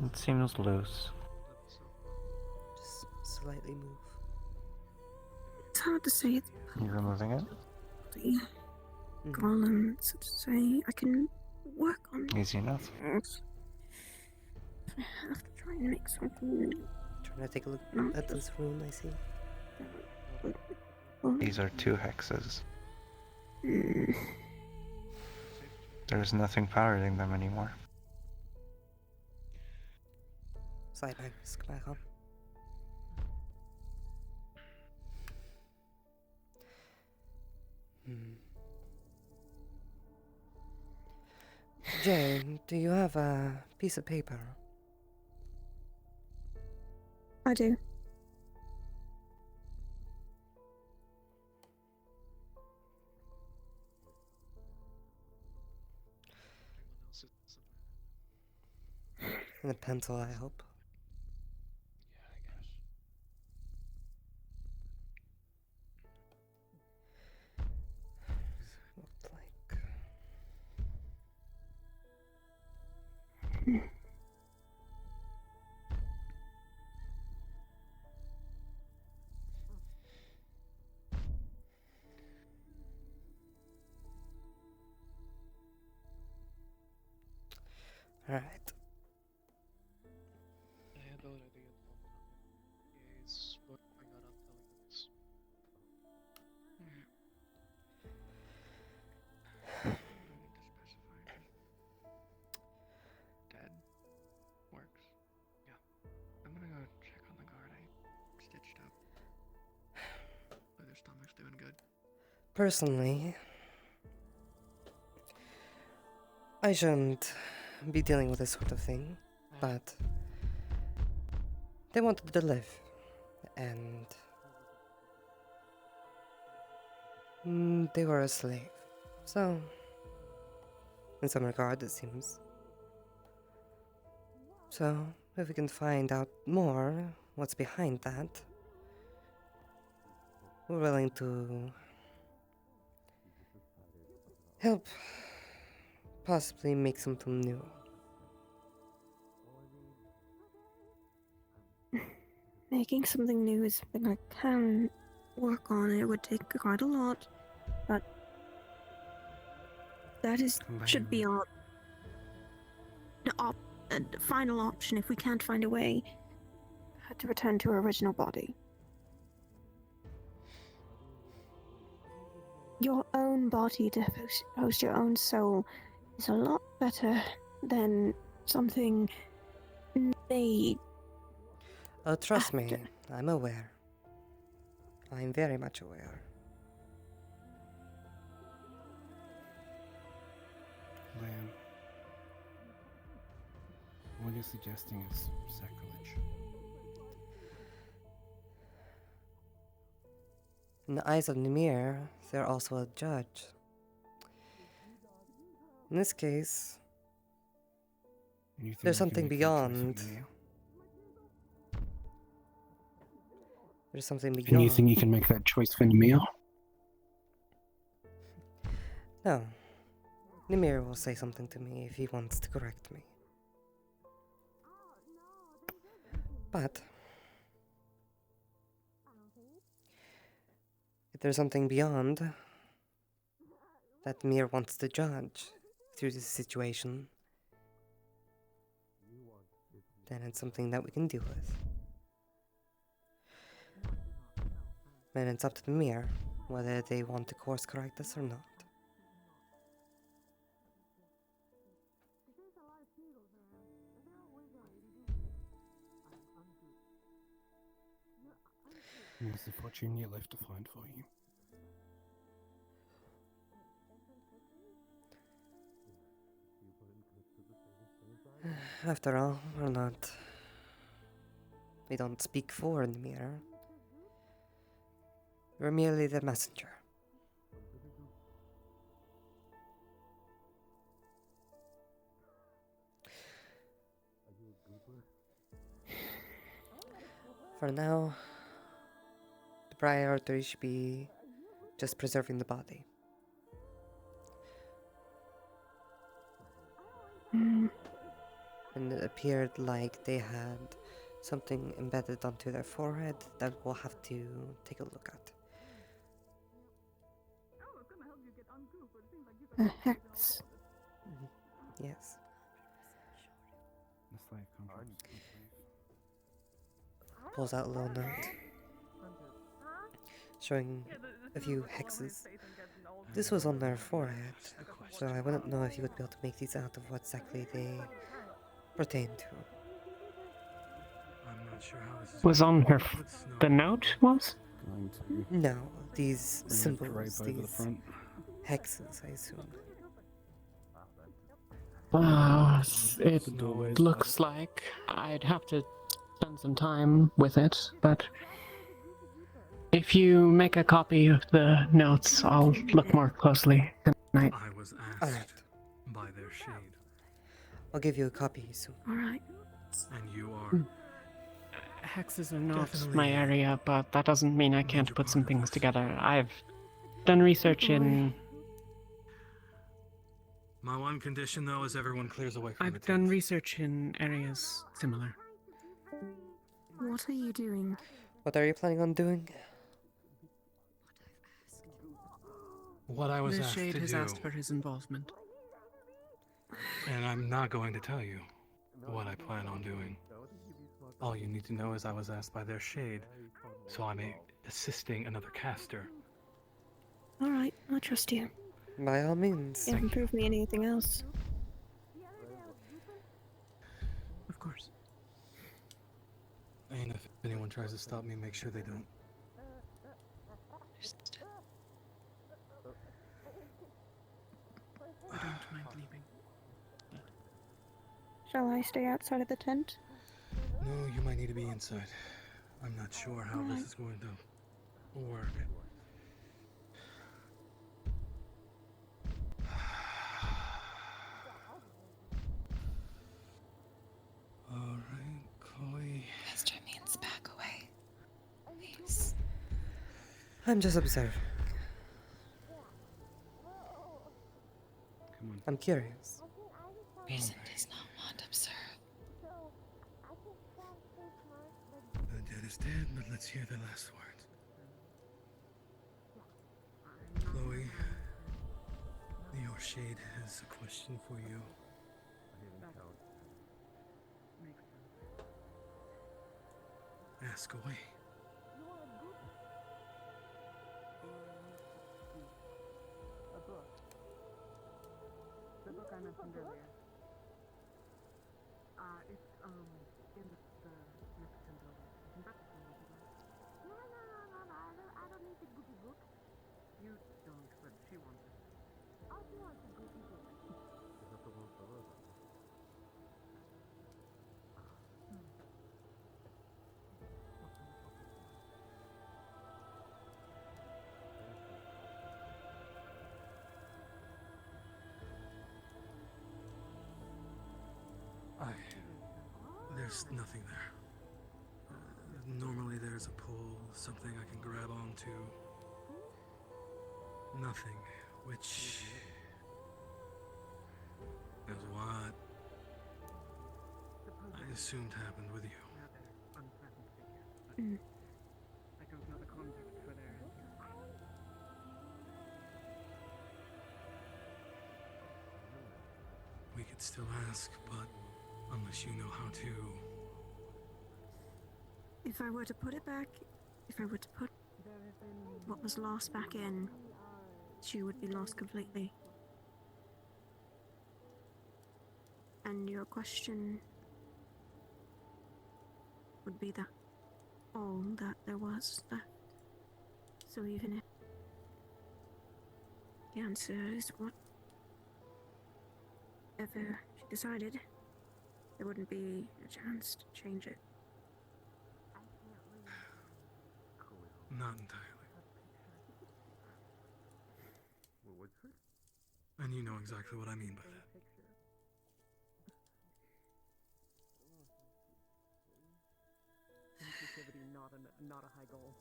It seems loose. Just slightly move. It's hard to say. You removing it? The golem, so to say. I can work on Easy enough. it. I have to try and make something. Trying to take a look at this rune, I see. These are 2 hexes. Mm. There's nothing powering them anymore. Sidebanks, come back on. Jane, do you have a piece of paper? I do. And a pencil, I hope. Looked like. All right. Dead. Works. Yeah. I'm gonna go check on the guard. I stitched up. But their stomach's doing good. Personally, I shouldn't be dealing with this sort of thing, but they wanted to live, and they were a slave. So, in some regard, it seems. So, if we can find out more what's behind that, we're willing to help possibly make something new. Making something new is something I can work on. It would take quite a lot, but that should be our final option if we can't find a way to return to our original body. Your own body to host your own soul is a lot better than something made. Oh, trust me, I'm aware. I'm very much aware. Lamb, what you're suggesting is sacrilege. In the eyes of Nimir, they're also a judge. In this case, there's something beyond. There's something beyond. And you think you can make that choice for Nimir? No. Nimir will say something to me if he wants to correct me. But if there's something beyond that Nimir wants to judge through this situation, then it's something that we can deal with. And it's up to the Nimir whether they want to course correct us or not. What's the fortune yet left to find for you? After all, we're not. We don't speak for the mirror. We're merely the messenger. For now, the priority should be just preserving the body. And it appeared like they had something embedded onto their forehead that we'll have to take a look at. A hex. Yes. Pulls out a little note showing a few hexes. This was on their forehead, so I wouldn't know if you would be able to make these out of what exactly they pertain to. I'm not sure how this is Was on her. Let's know. The note was? No, these Bring a symbols, drape over the these front. hexes, I assume. It looks like I'd have to spend some time with it, but if you make a copy of the notes, I'll look more closely tonight. I was asked Alright. by their shade, I'll give you a copy soon. Alright. and you are Hexes are not Definitely my area, but that doesn't mean I can't put some things together. I've done research in. My one condition, though, is everyone clears away from the I've done research in areas similar. What are you doing? What are you planning on doing? What I was The asked Shade to has do, asked for his involvement. and I'm not going to tell you what I plan on doing. All you need to know is I was asked by their shade, so I'm assisting another caster. Alright, I trust you. By all means. You haven't proved me anything else. Of course. And if anyone tries to stop me, make sure they don't. I don't mind leaving. Shall I stay outside of the tent? No, you might need to be inside. I'm not sure how this is going to work. Alright, Chloe. Mr. means back away. Please. I'm just observing. Come on. I'm curious. Reason does not want observe. The dead is dead, but let's hear the last words. Chloe, your shade has a question for you. Ask away. A book. The book I mentioned earlier. It's in the Mexican building. In fact, no, I don't need the goofy book. You don't, but she wants it. Oh, she wants the goofy book. There's nothing there. Normally there's a pull, something I can grab onto. Nothing, which is what I assumed happened with you. I don't know the context for their answer. We could still ask, but unless you know how to. If I were to put it back, if I were to put what was lost back in, she would be lost completely. And your question would be that all that there was left. So even if the answer is whatever she decided, there wouldn't be a chance to change it. Not entirely. What's it? And you know exactly what I mean by that. Inclusivity, not a high goal.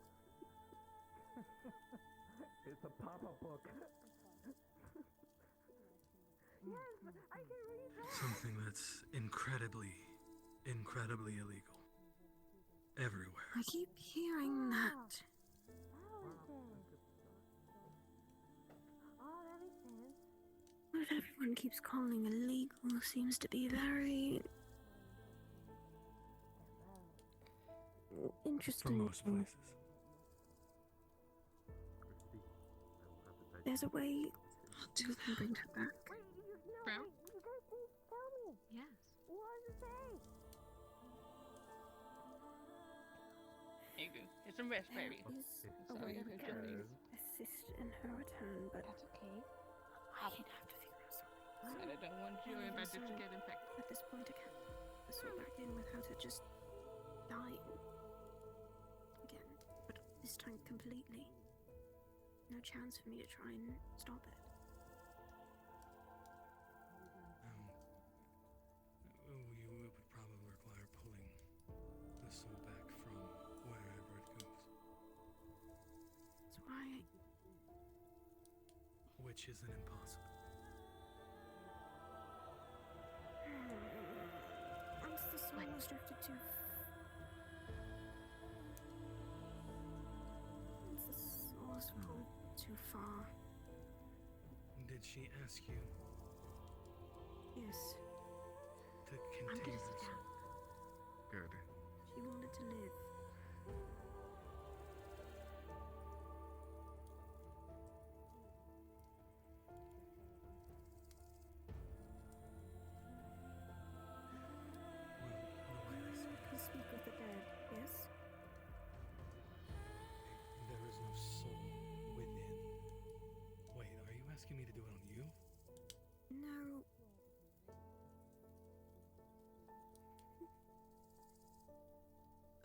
It's a pop-up book. Yes, I can read that. Something that's incredibly illegal. Everywhere. I keep hearing that. What everyone keeps calling illegal seems to be very interesting. For most places. There's a way to bring that back. Brown? You guys need to tell me. Yes. What does it say? Here you go. Here's some raspberry. There is a Sorry, way I we heard can you. assist in her return, but That's okay. I can have to figure out something. I don't want you and Badger to get infected. At this point, I can't sort back in without her just dying again, but this time completely. No chance for me to try and stop it. You would probably require pulling the soul back from wherever it goes. That's why. Which isn't impossible. Once the soul was drifted too. Once the soul was pulled too far. Did she ask you Yes, to I'm contain gonna sit her down. soul? Good. She wanted to live. You can speak with the dead, yes? There is no soul within. Wait, are you asking me to do it on you? No.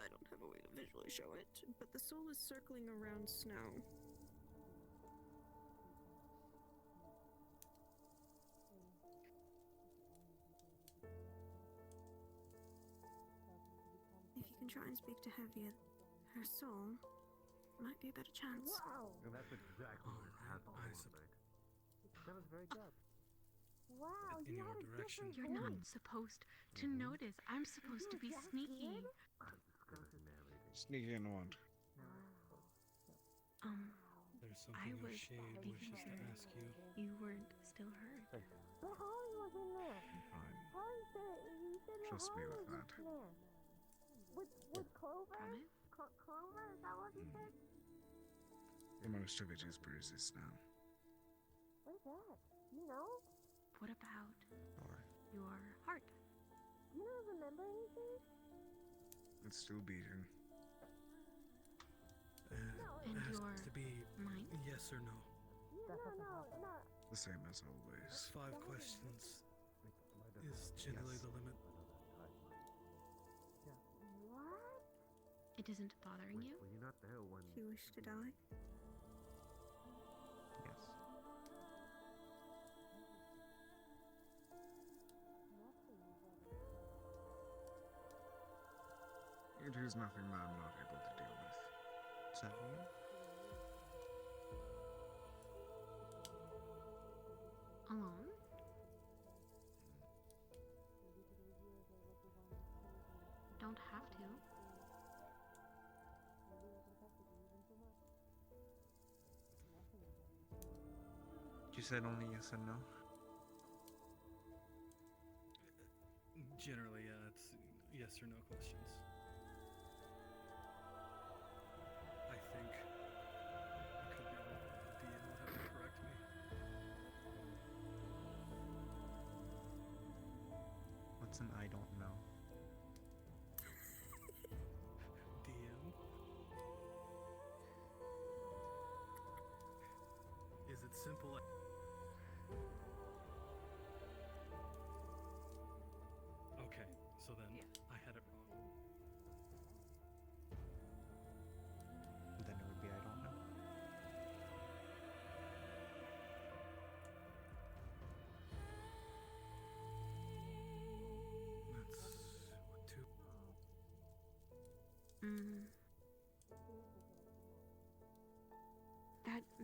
I don't have a way to visually show it, but the soul is circling around Snow. If you can try and speak to her via her soul, might be a better chance. Wow! And that's exactly what happened. That was very good. Wow, In your direction. You're not supposed to notice. I'm supposed to be sneaky. Sneaky and what? There's something I your was shade wishes to ask you. You weren't still hurt. But Holly was in there. Fine. Holly said, you said that Trust me Holly with was that. in there. With Clover? Promise? Clover, is that what you said? Most of it is bruises now. What is that? You know? What about Or your heart? You don't remember anything? it's still beating. And Has your to be mind? yes or no. No. The same as always. 5 questions is generally the limit. What? It isn't bothering you? Were you not there when... She wished to die? Yes. It is nothing that I'm not able to deal with. So you? Alone? Don't have to. You said only yes and no? Generally, it's yes or no questions. I think I could be wrong. The DM would have to correct me. What's an I don't know? DM? Is it simple? Okay,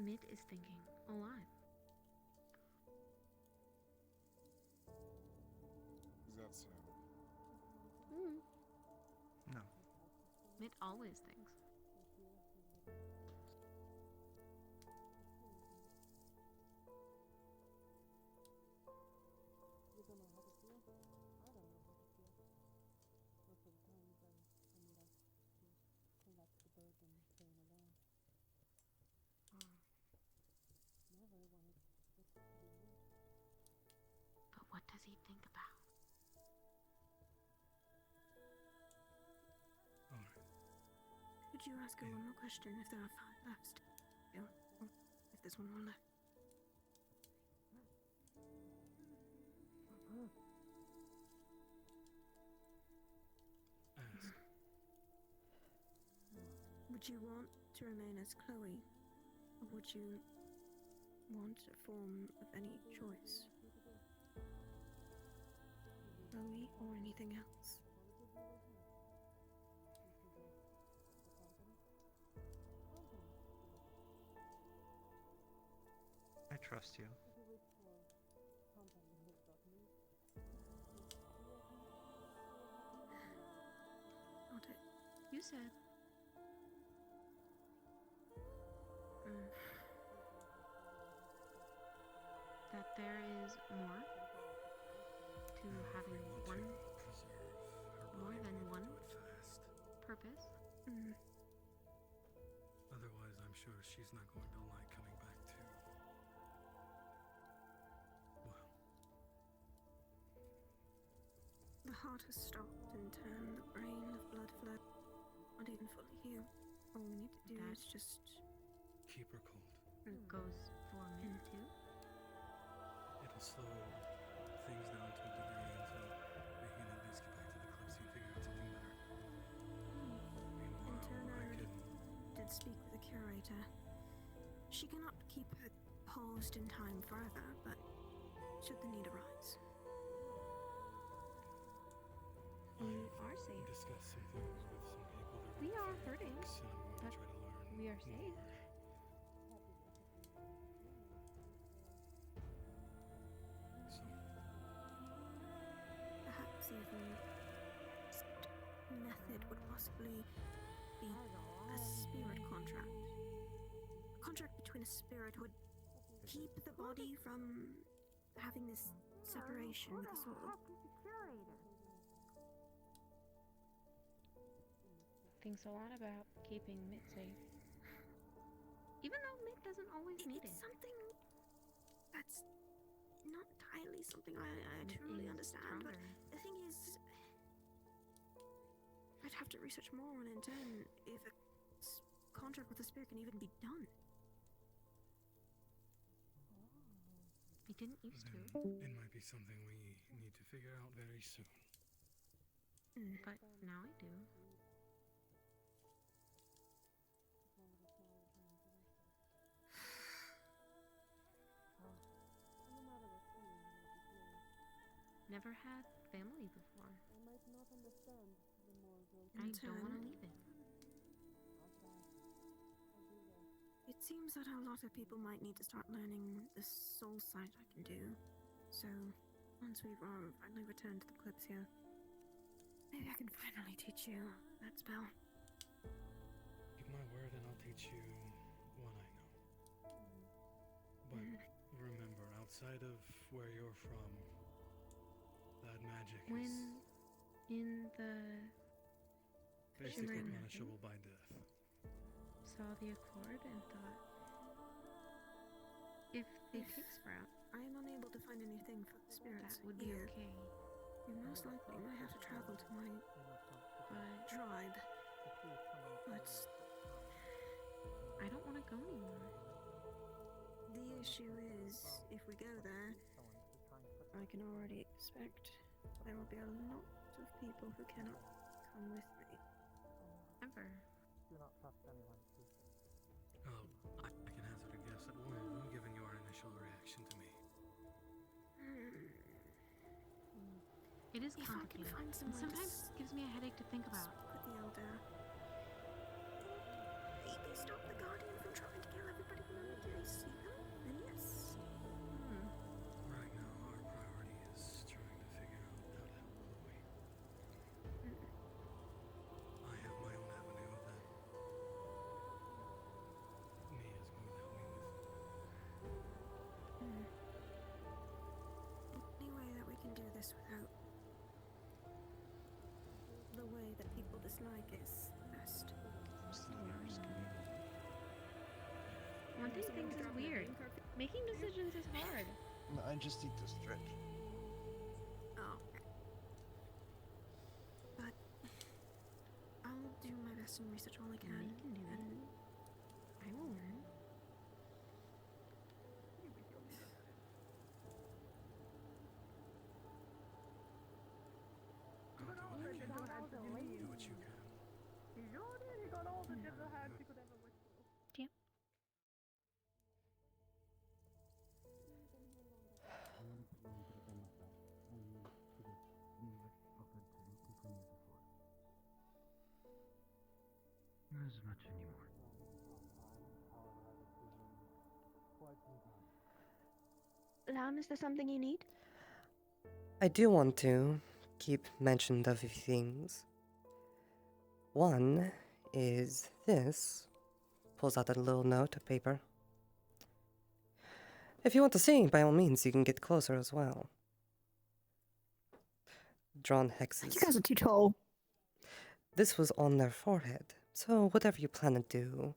Mitt is thinking a lot. Is that so? No. Mitt always thinks. But what does he think about? Could you ask her one more question if there are 5 left still? Or if there's one more left? Ask. Would you want to remain as Chloe? Or would you want a form of any choice? Chloe or anything else? I trust you. Not it. You said. That there is more to having one, more than one purpose. Otherwise, I'm sure she's not going to like coming back to. Well. The heart has stopped and turned, the brain of blood flow, not even fully healed. All we need to do is just Keep her cold. It goes for a minute too. It'll slow things down to a degree until we can at least get back to the Kalypsia and figure out something better. In turn, Meanwhile, I did speak with the curator. She cannot keep her paused in time forever, but should the need arise. We are safe. Discuss some things with some people that We are hurting, and I'm going but to try to learn we are safe. more. So, Perhaps even method would possibly be a spirit contract. A contract between a spirit who would keep the body from having this separation with the soul. Thinks a lot about keeping Mitt safe. Even though Mitt doesn't always need it. It's something that's not entirely something I truly understand, but the thing is, I'd have to research more, and in turn, if a contract with the spirit can even be done. He didn't used to. it might be something we need to figure out very soon. But now I do. Never had family before. I don't want to leave it. It seems that a lot of people might need to start learning the soul sight I can do. So, once we finally return to the Kalypsia, maybe I can finally teach you that spell. Keep my word and I'll teach you what I know. But remember, outside of where you're from, that magic is When in the basically shimmering punishable nothing, by death. saw the accord and thought, if they take Sprout, I am unable to find anything for the spirits that would be here. okay. You most likely might have to travel to my But tribe. But I don't want to go anymore. the issue is, if we go there, I can already expect there will be a lot of people who cannot come with me. Ever. Do not trust anyone. Oh, I can hazard a guess at one of them, given your initial reaction to me. It is If I can complicated. find And someone to sometimes gives me a headache to think about. Speak with the elder. Maybe stop the Guardian from trying to kill everybody in the this like is best. One thing thinks is weird. Making decisions is hard. I just need to stretch. Oh. But I'll do my best and research all I can. And I will learn. Do what you can. Yeah. Not as much anymore. Lam, is there something you need? I do want to keep mention of a few things. One is this. Pulls out a little note of paper. If you want to see, by all means, you can get closer as well. Drawn hexes. You guys are too tall. This was on their forehead, so whatever you plan to do,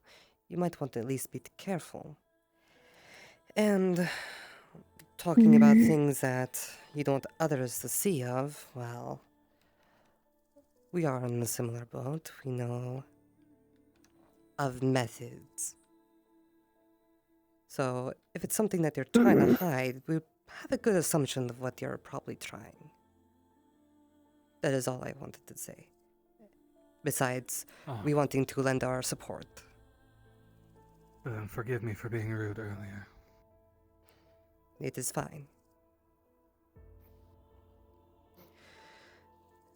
you might want to at least be careful. And talking about things that you don't want others to see of, well, we are in a similar boat. We know of methods. So if it's something that you're trying to hide, we have a good assumption of what you're probably trying. That is all I wanted to say. Besides, we wanting to lend our support. Forgive me for being rude earlier. It is fine.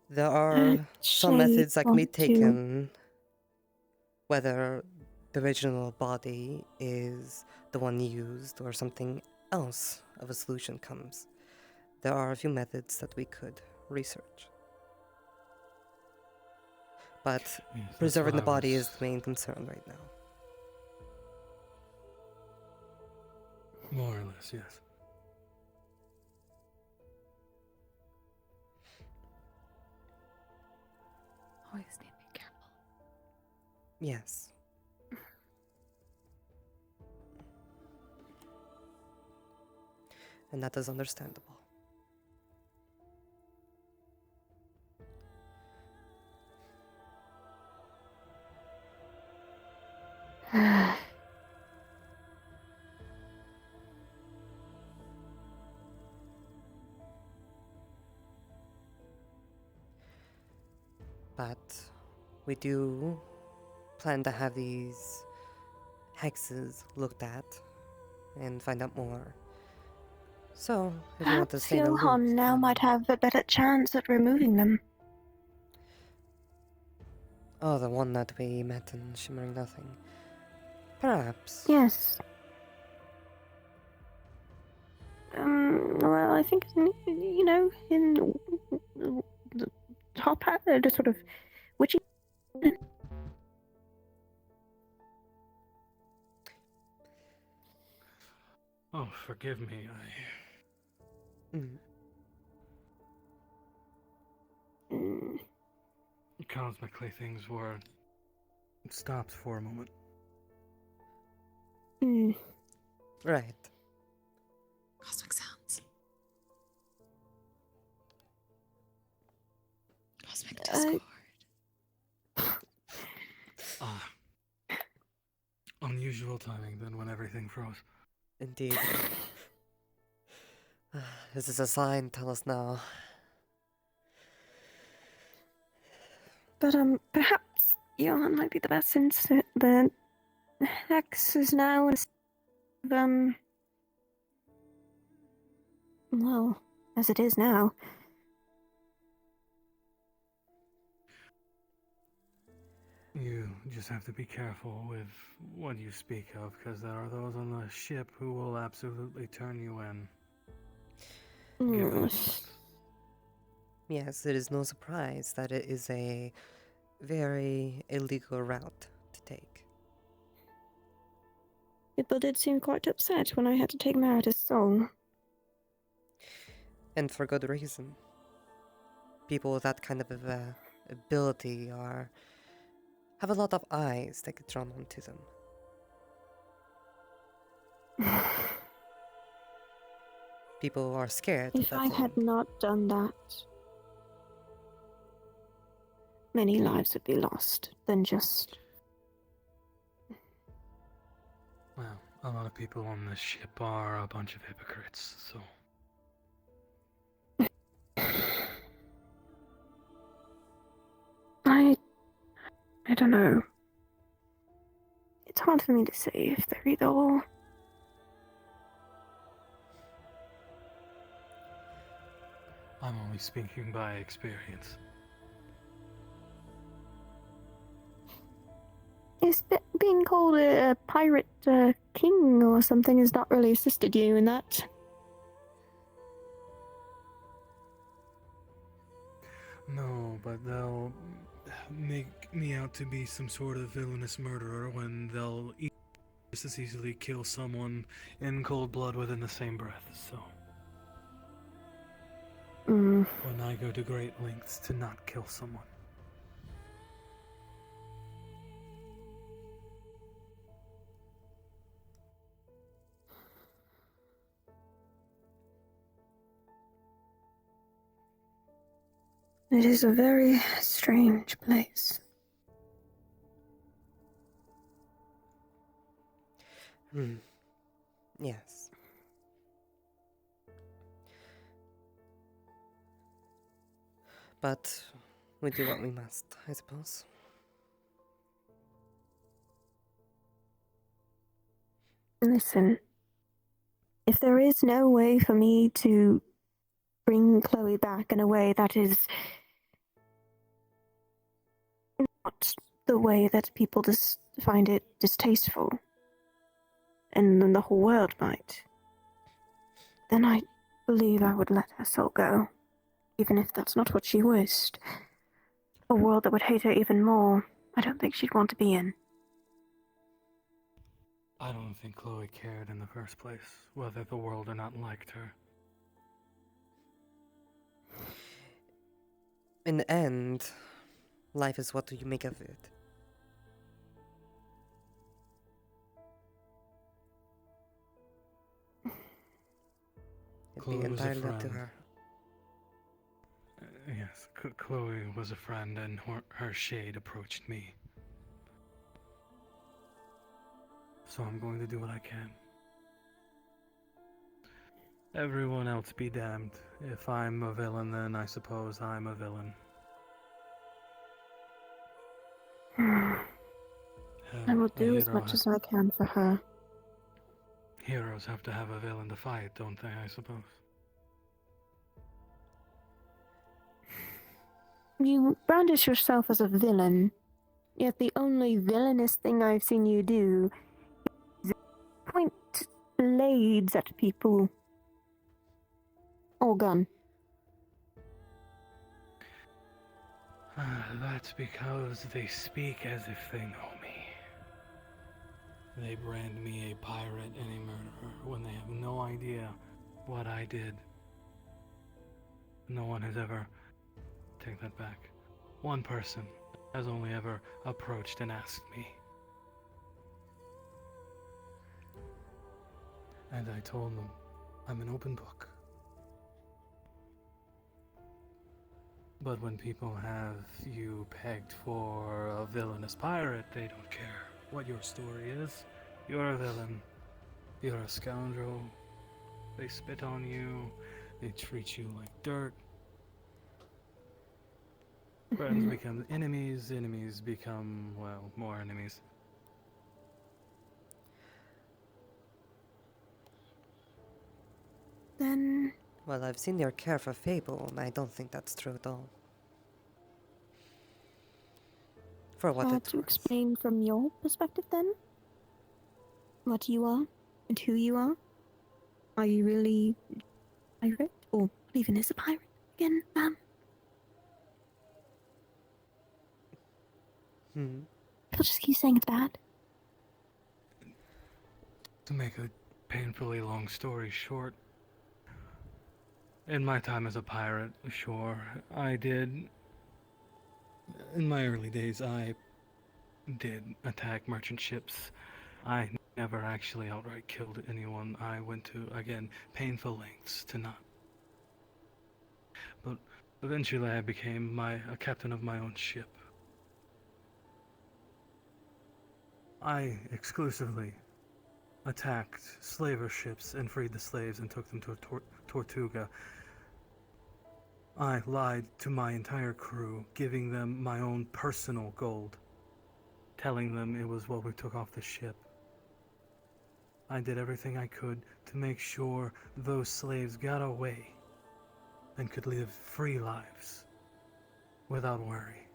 There are some methods that can be taken, whether the original body is the one used or something else of a solution comes. There are a few methods that we could research. But Yes, preserving the that's what I body was- is the main concern right now. More or less, yes. Always need to be careful. Yes. And that is understandable. But we do plan to have these hexes looked at and find out more. So, if you want to Perhaps stay in the loop, Johan now might have a better chance at removing them. oh, the one that we met in Shimmering Nothing. Perhaps. Yes. Well, I think, you know, in the top hat, just sort of witchy. Oh, forgive me. Cosmically, things were stopped for a moment. Right. Cosmic sounds. Cosmic discord. Unusual timing then when everything froze. Indeed. This is a sign, tell us now. But, perhaps Johan might be the best since the hex is now, well, as it is now. You just have to be careful with what you speak of, because there are those on the ship who will absolutely turn you in. Given it. Yes, it is no surprise that it is a very illegal route to take. People did seem quite upset when I had to take Meredith's soul. And for good reason. People with that kind of ability are have a lot of eyes that get drawn onto them. People are scared of If that I thing. had not done that, many lives would be lost than just. Well, a lot of people on this ship are a bunch of hypocrites, so. I don't know. It's hard for me to say if they're either or. I'm only speaking by experience. Is being called a pirate king or something has not really assisted you in that? No, but they'll make me out to be some sort of villainous murderer when they'll just as easily kill someone in cold blood within the same breath, so. When I go to great lengths to not kill someone. It is a very strange place. Yes. But we do what we must, I suppose. Listen, if there is no way for me to bring Chloe back in a way that is not the way that people just find it distasteful, and then the whole world might, then I believe I would let her soul go, even if that's not what she wished. A world that would hate her even more, I don't think she'd want to be in. I don't think Chloe cared in the first place, whether the world or not liked her. In the end, life is what do you make of it. It'd be Chloe was a entirely up to friend. her. Yes, Chloe was a friend, and her shade approached me. So I'm going to do what I can. Everyone else be damned. If I'm a villain, then I suppose I'm a villain. I will A do as hero much as I can for her. Heroes have to have a villain to fight, don't they, I suppose? You brandish yourself as a villain, yet the only villainous thing I've seen you do is point blades at people. Or gun. That's because they speak as if they know me. They brand me a pirate and a murderer when they have no idea what I did. No one has ever... Take that back. One person has only ever approached and asked me. And I told them, I'm an open book. But when people have you pegged for a villainous pirate, they don't care what your story is. You're a villain. You're a scoundrel. They spit on you. They treat you like dirt. Friends become enemies. Enemies become, well, more enemies. Then... Well, I've seen your care for Fable, and I don't think that's true at all. For what Hard it's to worth. explain from your perspective then? What you are, and who you are? Are you really a pirate? Or what even is a pirate again, People just keep saying it's bad. To make a painfully long story short, in my time as a pirate, sure, I did in my early days, I did attack merchant ships. I never actually outright killed anyone. I went to, again, painful lengths to not. But eventually I became a captain of my own ship. I exclusively attacked slaver ships and freed the slaves and took them to a Tortuga. I lied to my entire crew, giving them my own personal gold, telling them it was what we took off the ship. I did everything I could to make sure those slaves got away and could live free lives without worry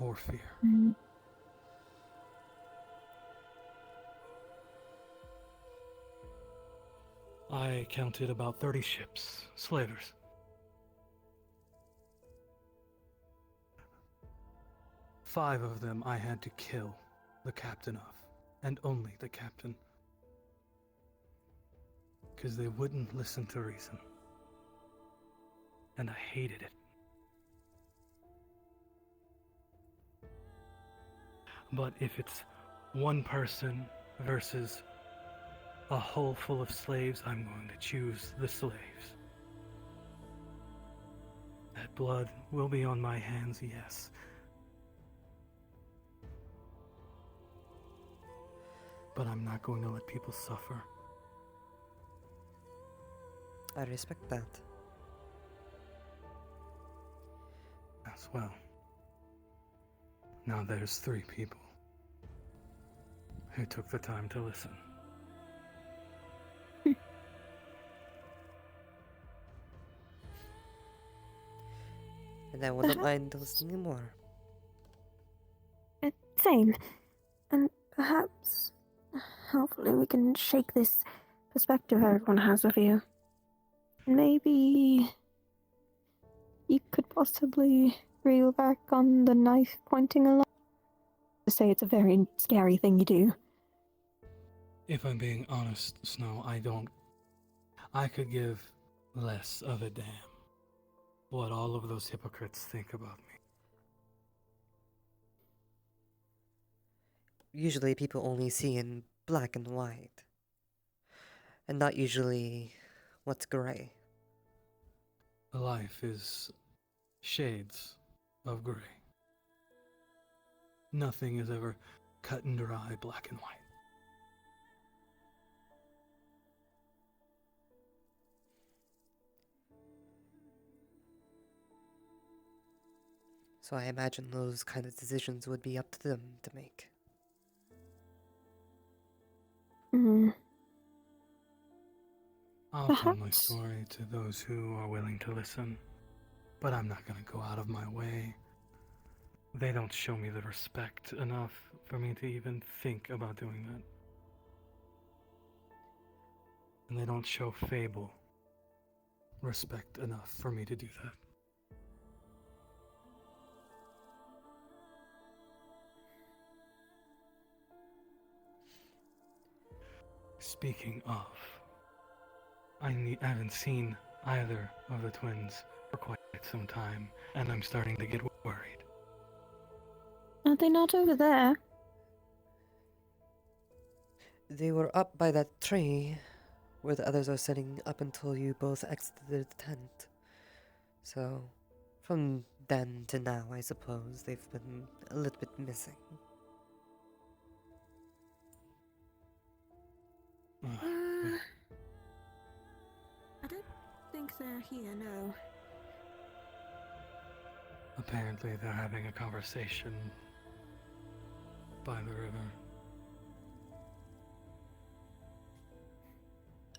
or fear. I counted about 30 ships, slavers. Five of them I had to kill the captain of, and only the captain. Because they wouldn't listen to reason. And I hated it. But if it's one person versus a hull full of slaves, I'm going to choose the slaves. That blood will be on my hands, yes. But I'm not going to let people suffer. I respect that. As well. Now there's 3 people who took the time to listen. And I wouldn't mind listening more. Same. And perhaps, hopefully we can shake this perspective everyone has of you. Maybe you could possibly reel back on the knife pointing along. To say it's a very scary thing you do. If I'm being honest, Snow, I could give less of a damn what all of those hypocrites think about me. Usually people only see in black and white. And not usually what's gray. Life is shades of gray. Nothing is ever cut and dry, black and white. So I imagine those kind of decisions would be up to them to make. I'll tell my story to those who are willing to listen, but I'm not going to go out of my way. They don't show me the respect enough for me to even think about doing that. And they don't show Fable respect enough for me to do that. Speaking of, I haven't seen either of the twins for quite some time, and I'm starting to get worried. Are they not over there? They were up by that tree where the others are sitting up until you both exited the tent. So, from then to now, I suppose, they've been a little bit missing. I don't think they're here, no. Apparently they're having a conversation by the river.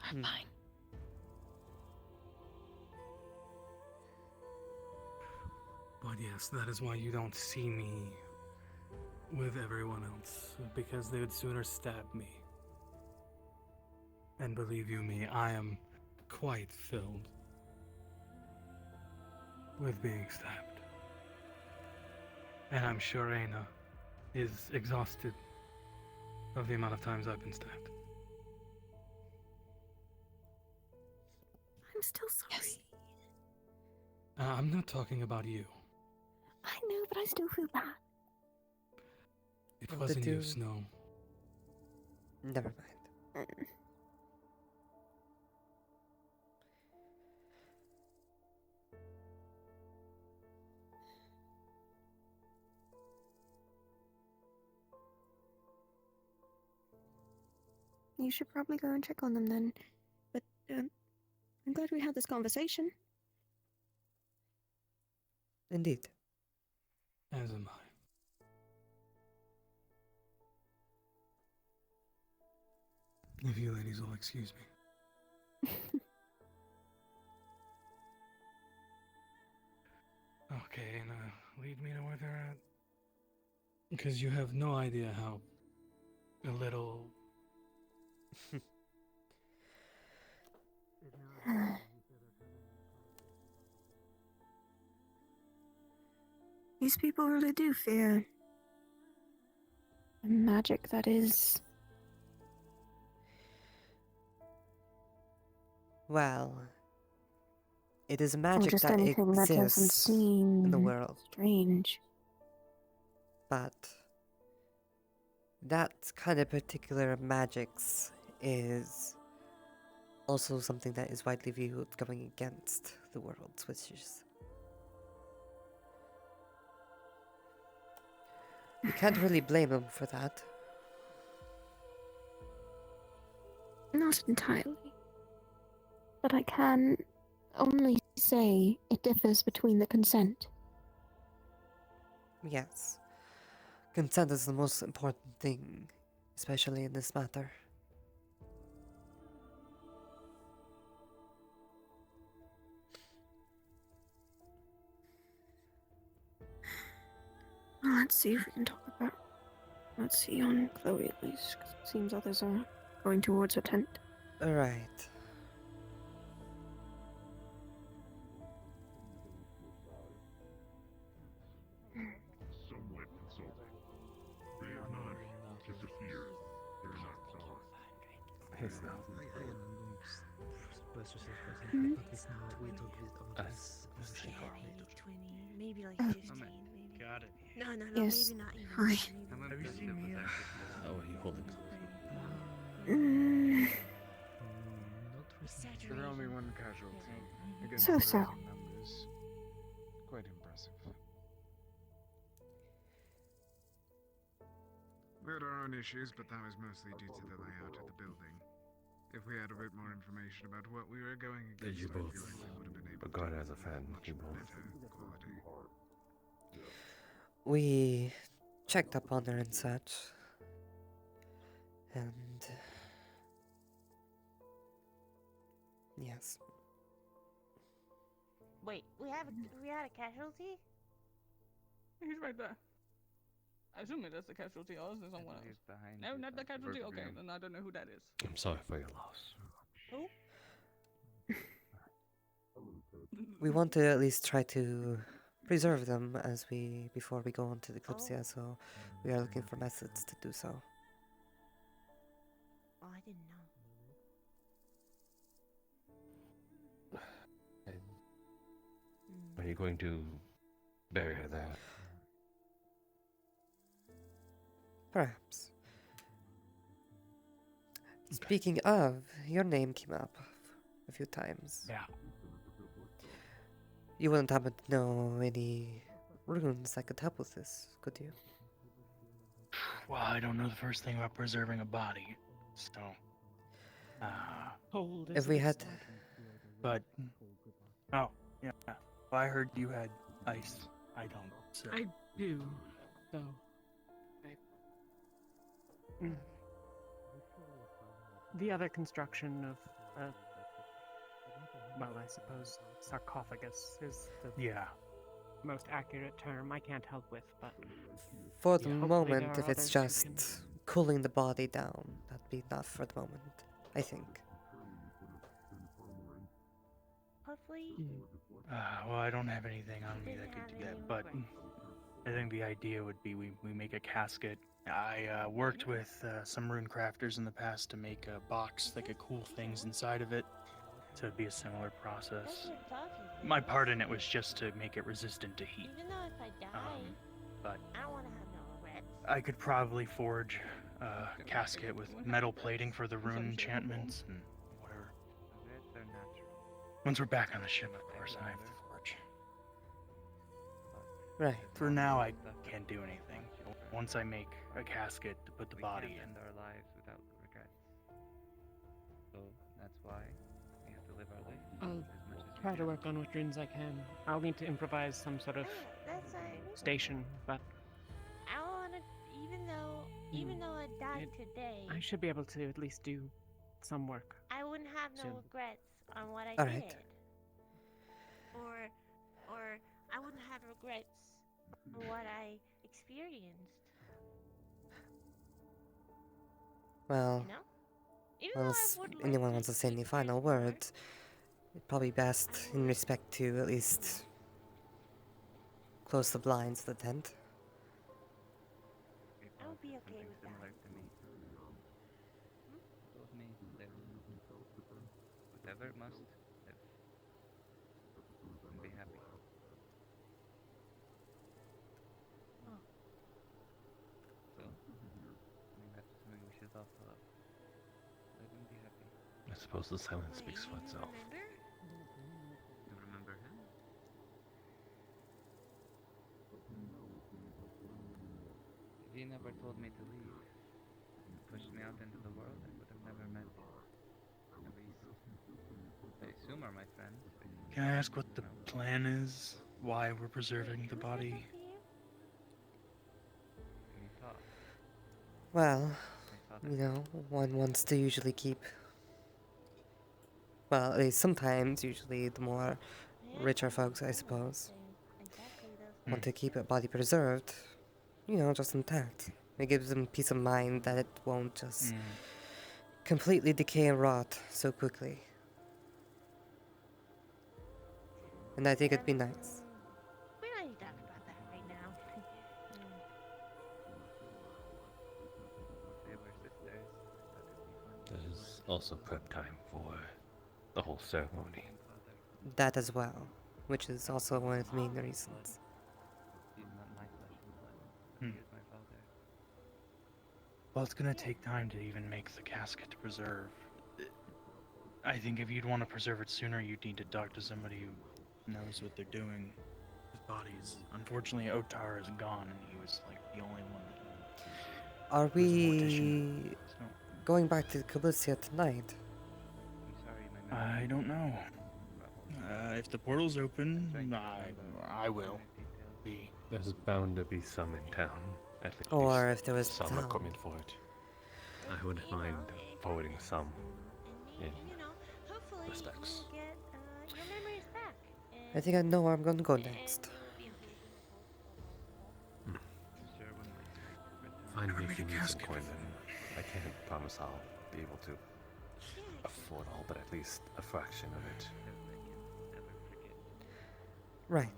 I'm fine. But yes, that is why you don't see me with everyone else, because they would sooner stab me. And believe you me, I am quite filled with being stabbed. And I'm sure Aina is exhausted of the amount of times I've been stabbed. I'm still sorry. Yes. I'm not talking about you. I know, but I still feel bad. It Did wasn't you- you, Snow. Never mind. You should probably go and check on them then. But I'm glad we had this conversation. Indeed. As am I. If you ladies will excuse me. Okay, and lead me to where they're at. Because you have no idea how a little. These people really do fear the magic that is. Well, it is Or magic just that anything that doesn't exists seem in the world, strange. but that kind of particular magics is also something that is widely viewed going against the world's wishes. You can't really blame them for that. Not entirely. But I can only say it differs between the consent. Yes. Consent is the most important thing, especially in this matter. Well, let's see if we can talk about. Let's see on Chloe at least, 'cause it seems others are going towards her tent. Alright. Somewhat insulting. They have not disappeared. They're not gone. Hey, Snow. Maybe like Oh. 15. Maybe. Got it. No, Yes. maybe not even. Hi. Maybe Have you seen me yet? Oh, are you holding There are only one casualty. Against So-so. rising numbers. Quite impressive. We had our own issues, but that was mostly due to the layout of the building. If we had a bit more information about what we were going against, You I both, feel like we would have been able regard to as a fan, much you both. better quality. We checked up on her and such. And yes. Wait, we had a casualty? He's right there. I assume that's the casualty, or is there someone else? No, not the casualty? Okay, then I don't know who that is. I'm sorry for your loss. Who? We want to at least try to preserve them before we go on to the Kalypsia, so we are looking for methods to do so. Oh, I didn't know. Are you going to bury her there? Perhaps. Speaking of, your name came up a few times. Yeah. You wouldn't happen to know any runes that could help with this, could you? Well, I don't know the first thing about preserving a body, so. Cold If we had. But. Oh, yeah. Well, I heard you had ice. I don't, so. I do, so. The other construction of, well, I suppose sarcophagus is the most accurate term I can't help with, but For the hopefully there moment, are if it's others who just cooling the body down, that'd be enough for the moment, I think. Hopefully. Well, I don't have anything on me that could do that, but I think the idea would be we make a casket. I worked with some rune crafters in the past to make a box that could cool things inside of it. So it'd be a similar process. That's what Toffee said. My part in it was just to make it resistant to heat. Even though if I die, But I don't want to have no regrets. I could probably forge a casket with metal plating for the rune enchantments and whatever. Once we're back on the ship, of course, I have to forge. Right. For now, I can't do anything. Once I make a casket to put the body in. Our lives without regrets. So that's why we have to live our life I'll as much as we try to can. work on what runes I can. I'll need to improvise some sort of That's station, but I want to, even though I died today, I should be able to at least do some work. I wouldn't have no soon. regrets on what I All did. right. Or I wouldn't have regrets on what I experienced. Well, You know? Even though I unless would like anyone to wants to say any final words, it's probably best in respect to at least close the blinds of the tent. I would be okay with that. Similar to me. Told me live. Whatever it must, live. And be happy. Oh. So, I think that's something we should all follow. Live and be happy. I suppose the silence speaks for itself. You remember him? If he never told me to leave, and pushed me out into the world, I would have never met you. At least, I assume are my friends. But Can I ask what the plan is? Why we're preserving the body? we thought. Well, you know, one wants to usually keep. Well, at least sometimes, usually the more richer folks, I suppose, want to keep a body preserved, you know, just intact. It gives them peace of mind that it won't just completely decay and rot so quickly. And I think it'd be nice. We don't need to talk about that right now. They were sisters. There's also prep time for the whole ceremony. That as well, which is also one of the main reasons. He's not my flesh and blood. Hmm. He is my father. Well, it's gonna take time to even make the casket to preserve. I think if you'd want to preserve it sooner, you'd need to talk to somebody who knows what they're doing with bodies. Unfortunately, Otar is gone, and he was like the only one that Are was a mortician. we going back to Kalypsia tonight? I don't know. If the portal's open, I will be. There's bound to be some in town. At least Or if there was some town. equipment for it. I wouldn't mind forwarding some in respects. Your memories back. I think I know where I'm going to go next. Find me if you need some coin, then I can't promise I'll be able to afford all, but at least a fraction of it. Right.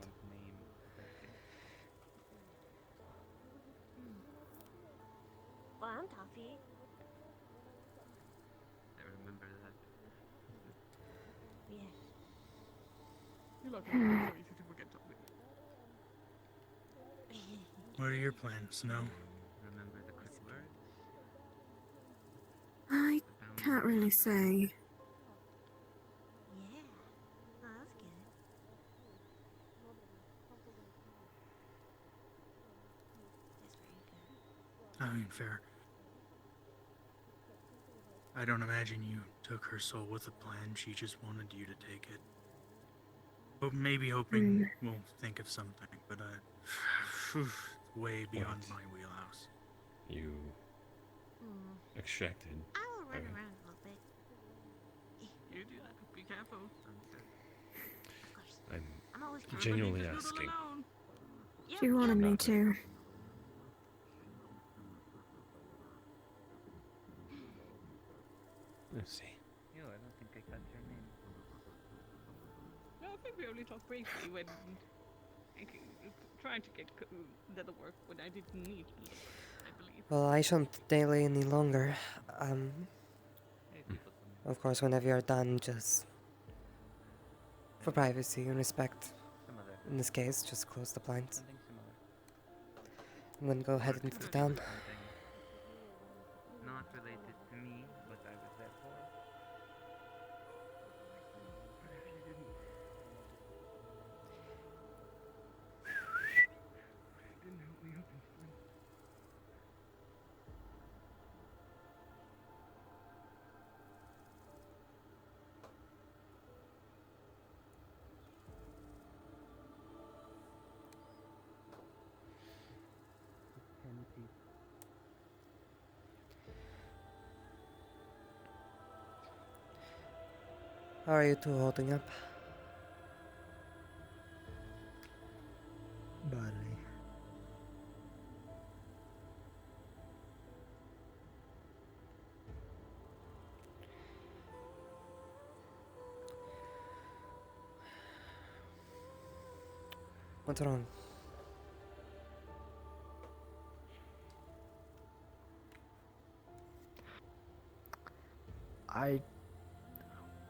Well, I'm Toffee. I remember that. Yeah. You're lucky. It's so easy to forget something. What are your plans, Snow? Remember the quick words? I can't really say. Yeah. Oh, that's good. I mean, fair. I don't imagine you took her soul with a plan. She just wanted you to take it. But maybe hoping we'll think of something, but way beyond my wheelhouse. You extracted. I will run Okay. around a little bit. You do that. Be careful. I'm always I'm genuinely Everybody just asking. alone. She wanted me to. Let's see. Yo, I don't think I got your name. No, I think we only talked briefly when trying to get leather work when I didn't need leather work, I believe. Well, I shan't delay any longer. Of course, whenever you're done, just For privacy and respect. Similar. In this case, just close the blinds. Something similar. And then go head into the town. Something not related to me, but I was there for. What if you didn't? Didn't help me up in front. How are you two holding up? Badly. What's wrong?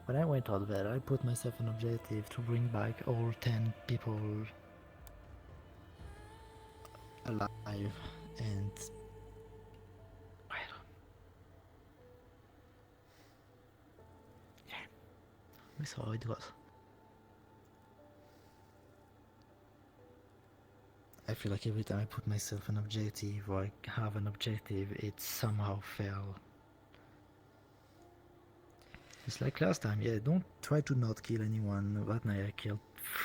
When I went out there, I put myself an objective to bring back all 10 people alive, and well, yeah, we saw how it was. I feel like every time I put myself an objective or I have an objective, it somehow fails. It's like last time, yeah, don't try to not kill anyone. That night I killed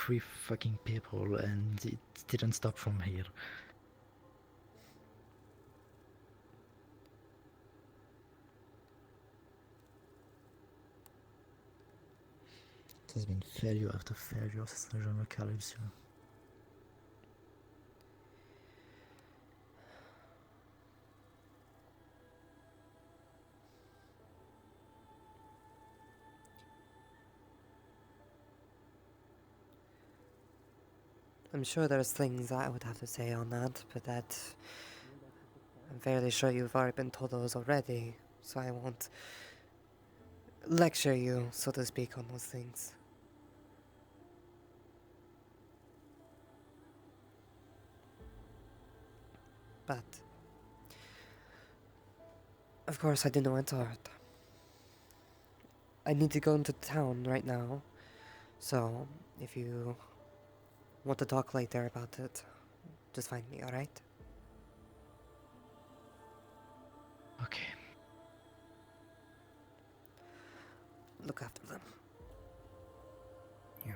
3 fucking people and it didn't stop from here. It has been failure after failure since the genre Kalypsia. I'm sure there's things I would have to say on that, but I'm fairly sure you've already been told those already, so I won't lecture you, so to speak, on those things. But, of course, I do know it's hard. I need to go into town right now, so if you want to talk later about it, just find me, alright? Okay. Look after them. Yeah.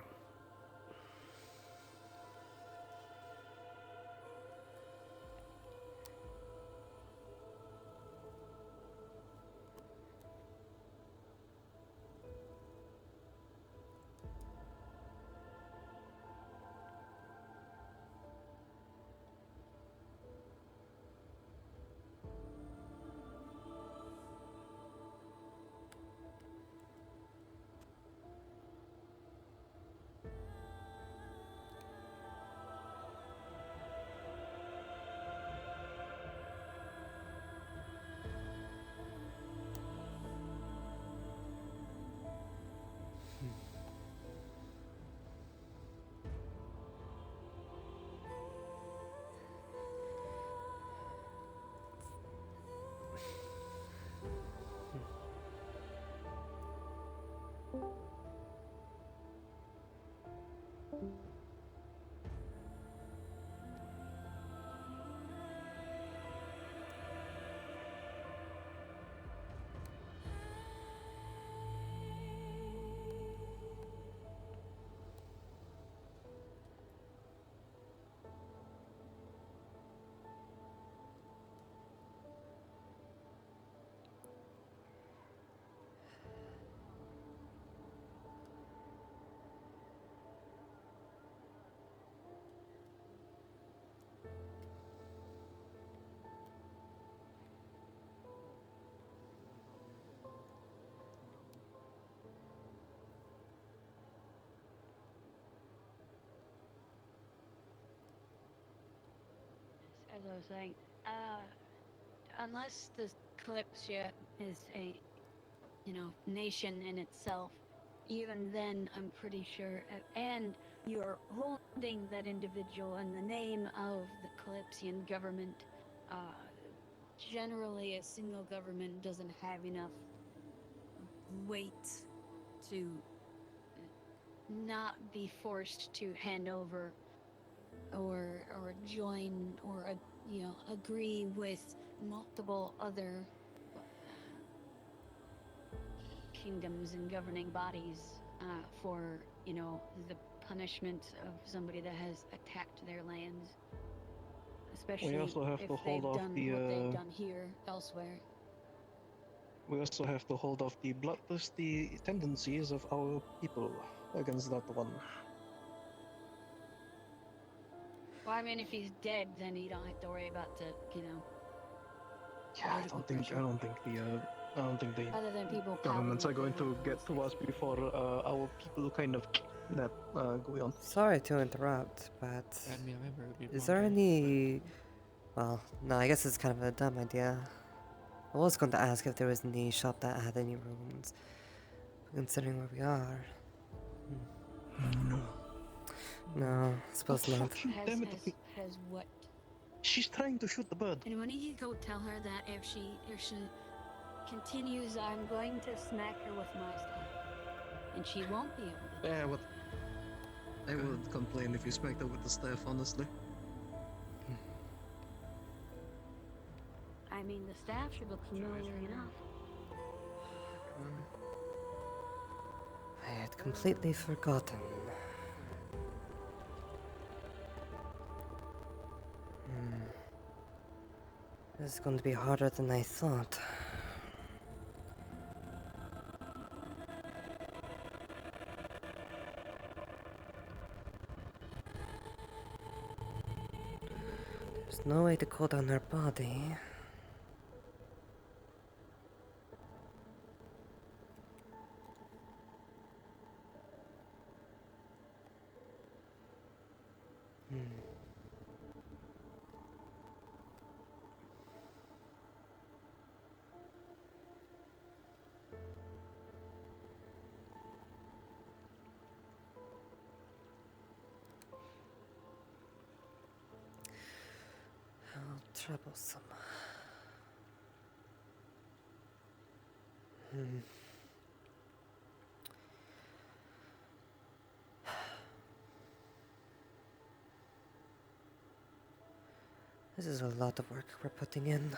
As I was saying, unless the Kalypsia is a, nation in itself, even then, I'm pretty sure. And you're holding that individual in the name of the Kalypsian government. Generally, a single government doesn't have enough weight to not be forced to hand over or join or agree with multiple other kingdoms and governing bodies for the punishment of somebody that has attacked their lands, especially also have if to they've hold off done the, what they've done here elsewhere. We also have to hold off the bloodthirsty tendencies of our people against that one. Well, I mean, if he's dead, then you don't have to worry about the Yeah, I don't think the other than people governments are going pouting to get to us before our people kind of that going on. Sorry to interrupt, but Add me a member, it would be is there wonderful. any... Well, no, I guess it's kind of a dumb idea. I was going to ask if there was any shop that had any rooms, considering where we are. No. No, I suppose not. Has what? She's trying to shoot the bird. And when you go tell her that if she continues, I'm going to smack her with my staff, and she won't be able to. Yeah, what? I would complain if you smacked her with the staff, honestly. I mean, the staff should look familiar enough. I had completely forgotten. This is going to be harder than I thought. There's no way to cool down her body. How troublesome. This is a lot of work we're putting in.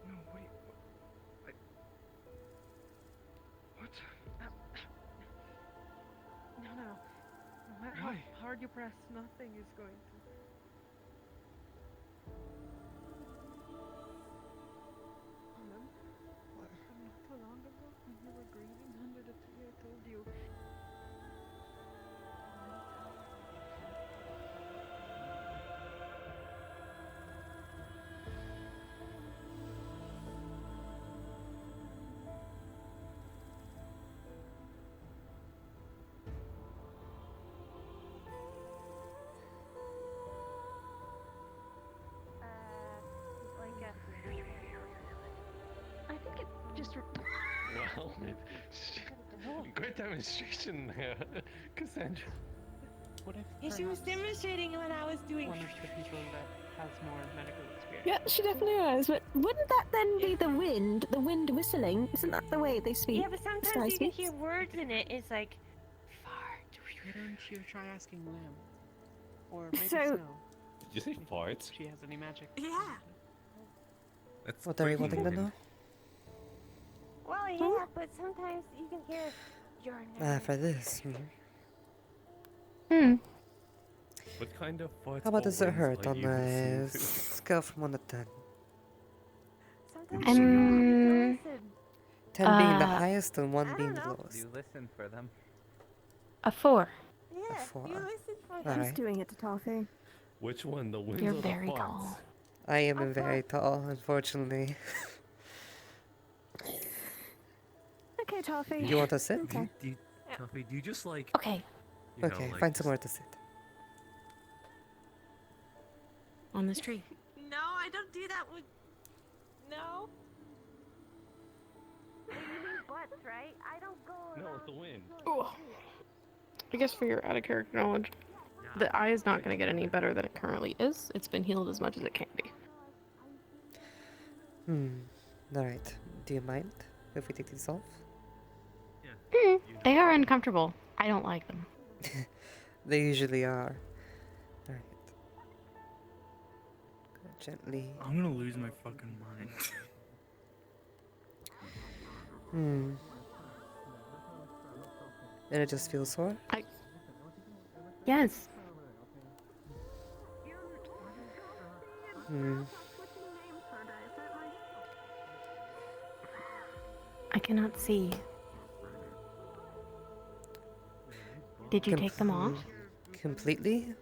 No, wait. What? No. No matter how hard you press, nothing is going to. Remember? Not so long ago when you were grieving under the tree, I told you. I think it just. Well, great demonstration there, Cassandra. What if Yeah, she was demonstrating when I was doing. one of the people that has more medical experience. Yeah, she definitely has. But wouldn't that then be the wind whistling? Isn't that the way they speak? Yeah, but sometimes Sky you can speaks? hear words in it. It's like Why don't you try asking Lim? Or maybe So- Snow. Did you say farts? If she has any magic. Yeah. That's What are you freaking wanting to weird. know? Well, yeah, but sometimes you can hear your name. For this. What kind of farts How about or does it winds hurt are on you a listening to? scale from 1 to 10? Sometimes Um, you listen. 10 being the highest and 1 being the Do lowest. you listen for them? A 4. Yeah, four. you listen for All them. She's right. doing it to Toffee. Which one, the winds You're or the very farts? tall. I am very tall, unfortunately. Okay, Toffee. You want to sit? Okay. Tuffy, do you just like... Okay. you know, Okay, like, find somewhere to sit. On this tree. No, I don't do that with. No. You mean butts, right? I don't go. No, it's the wind. Oh. I guess for your out of character knowledge, the eye is not going to get any better than it currently is. It's been healed as much as it can be. Alright. Do you mind if we take these off? They are uncomfortable. I don't like them. They usually are. Alright. Gently. I'm gonna lose my fucking mind. And it just feels sore? Yes. I cannot see. Did you take them off? Completely?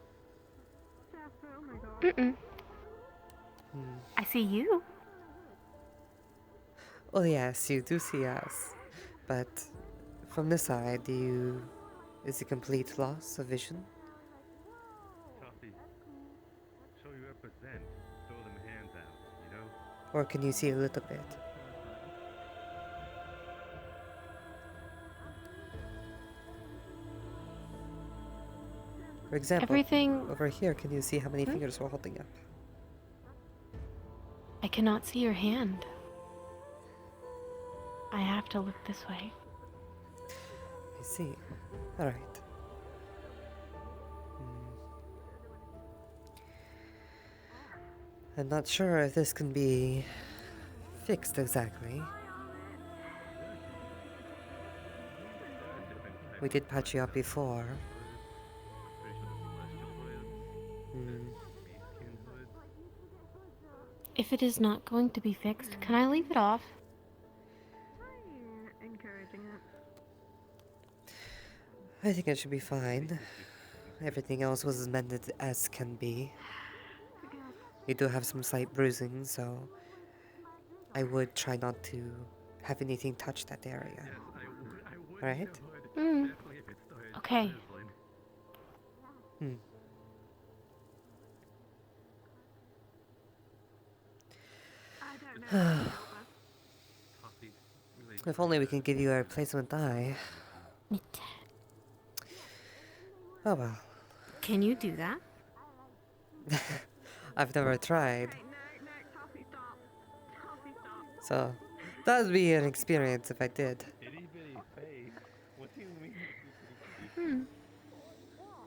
Mm-mm. I see you. Oh yes, you do see us. But from this side, is a complete loss of vision? Tuffy, show you represent. Throw them hands out, you know? Or can you see a little bit? For example, Everything- over here, can you see how many fingers we're holding up? I cannot see your hand. I have to look this way. I see. Alright. I'm not sure if this can be fixed exactly. We did patch you up before. If it is not going to be fixed, can I leave it off? Encouraging it. I think it should be fine. Everything else was as mended as can be. You do have some slight bruising, so I would try not to have anything touch that area. Alright? Okay. If only we can give you a replacement eye. Oh well. Can you do that? I've never tried. So, that would be an experience if I did. Itty bitty face? What do you mean?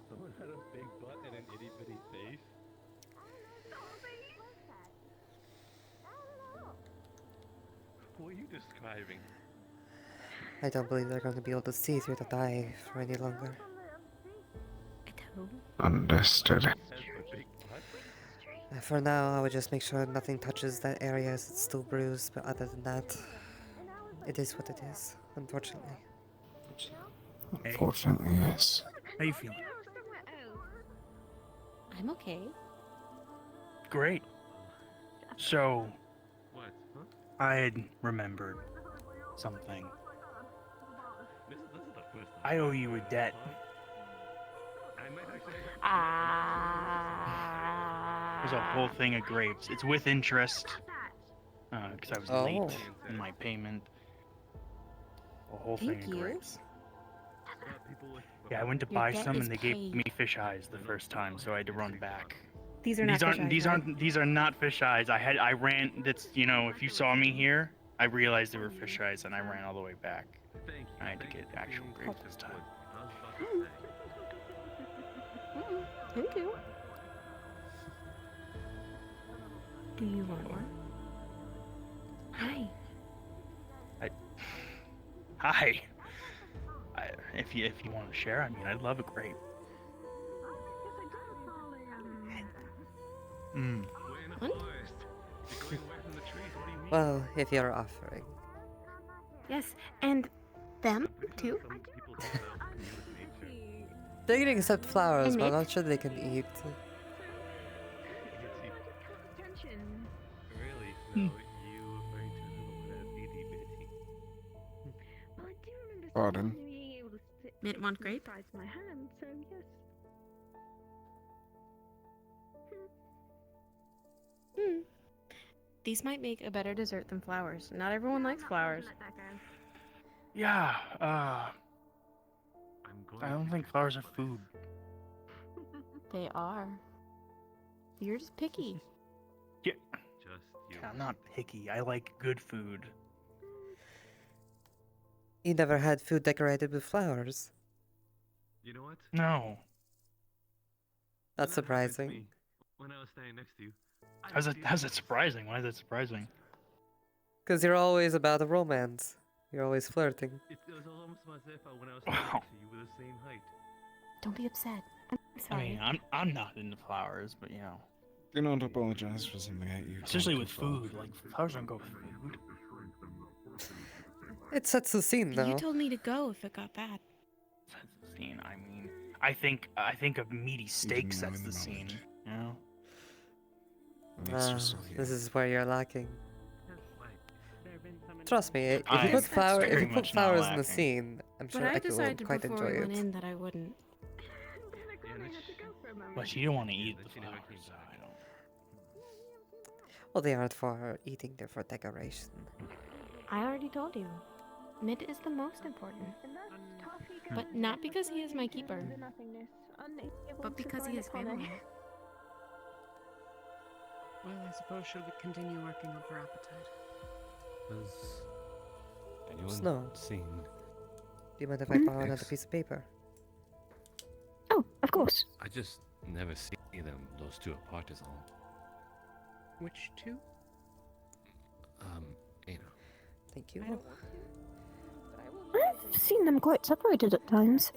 Someone had a big butt and an itty bitty face? What are you describing? I don't believe they're going to be able to see through the dye for any longer. Understood. For now, I would just make sure nothing touches that area as it's still bruised, but other than that, it is what it is, unfortunately. Unfortunately, yes. How you feeling? I'm okay. Great. So, What? Huh? I had remembered something. This is the first time. I owe you a debt. I might actually... There's a whole thing of grapes. It's with interest. Because I was late in my payment. A whole thing Thank of you. grapes. People with... Yeah, I went to Your buy debt some is and they gave paid. me fish eyes the first time, so I had to run back. These are not fish eyes, right? These are not fish eyes. I ran. That's if you saw me here, I realized they were fish eyes, and I ran all the way back. I had to get actual grapes this time. Thank you. Do you want one? Hi. Hi. If you want to share, I mean, I'd love a grape. Well, if you're offering. Yes, and them too. They can accept flowers, And but I'm it? not sure they can eat. Really? Hmm. No, you referring to her as itty bitty? Well, I do remember Pardon? being able to sit Mint want grape? besides my hand, so yes. These might make a better dessert than flowers. Not everyone likes flowers. Yeah. I don't think flowers are food. They are. You're just picky. Yeah. Just you. I'm not picky. I like good food. You never had food decorated with flowers. You know what? No. That's That happened to surprising. me when I was standing next to you. How's that surprising? Why is that surprising? Because you're always about a romance. You're always flirting. It was almost as if when I was standing next to you, we were the same height. Don't be upset. I'm I sorry. mean, I'm not into flowers, but Do not apologize for something that you especially can't with control. food. Like flowers don't go with food. It sets the scene, though. You told me to go if it got bad. Sets the scene. I mean, I think a meaty steak sets the scene. You know. This is where you're lacking. There have been some Trust me, if I- you put That's if very you put much not flowers in the lacking. scene, I'm But sure I Echo will decided quite before enjoy we went it. in that I wouldn't. But she didn't want to eat the flowers. So I don't. Well, they aren't for eating; they're for decoration. I already told you. Mid is the most important. But not because he is my keeper. But because he is family. Well, I suppose she'll continue working up her appetite. Has anyone Snow. seen? Do you mind if I borrow another X? piece of paper? Oh, of course. I just never see them, those two apart is all. Which two? You know. Thank you. I've seen them quite separated at times.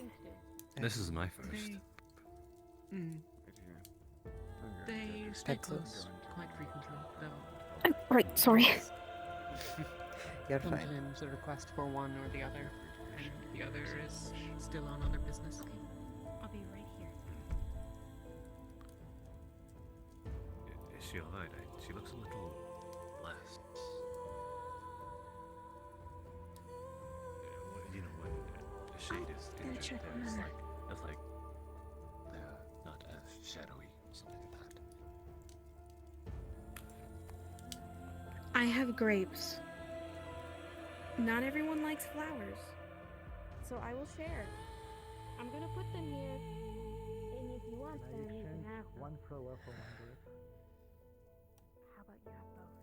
This is my first. They stay Pencils. close quite frequently, though. Oh, right, sorry. You're fine. Sometimes a request for one or the other, and the other is still on other business. I'll be right here. Is she alright? She looks a little less. You know when a shade is injured, check on it's her. like they're not as shadowy or something like that. I have grapes. Not everyone likes flowers. So I will share. I'm gonna put them here. And if you want them, you can have them. One flower for one grape. How about you have both?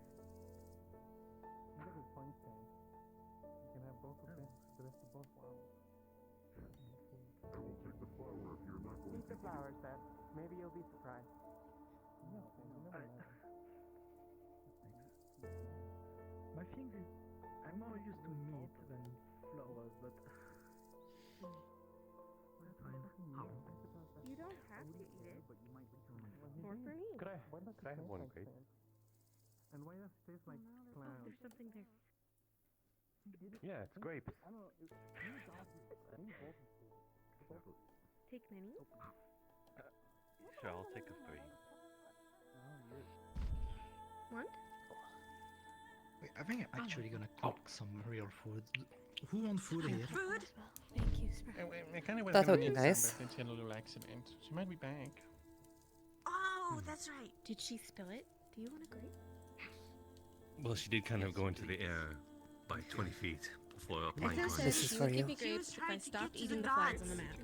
That's a good point, Sam. You can have both of them. The rest of both flowers. Eat the flowers, Beth. Maybe you'll be surprised. No, Sam, you never know. My thing is, I'm more used to meat than flowers, but that's fine. You don't have to eat it. Or for me. Could I have one grape? And why does it taste like cloud? There's something there. Yeah, it's grapes. Take many? Sure, I'll take a 3. What? Wait, I think I'm actually gonna cook some real food. Who wants food here? Food? Thank you, sir. That would be nice. She had a little accident. She might be back. Oh, that's right. Did she spill it? Do you want a grape? Well, she did kind of go into the air by 20 feet before applying Ethan caution. said This is she for would you. give me grapes if I stopped eating the flags on the map.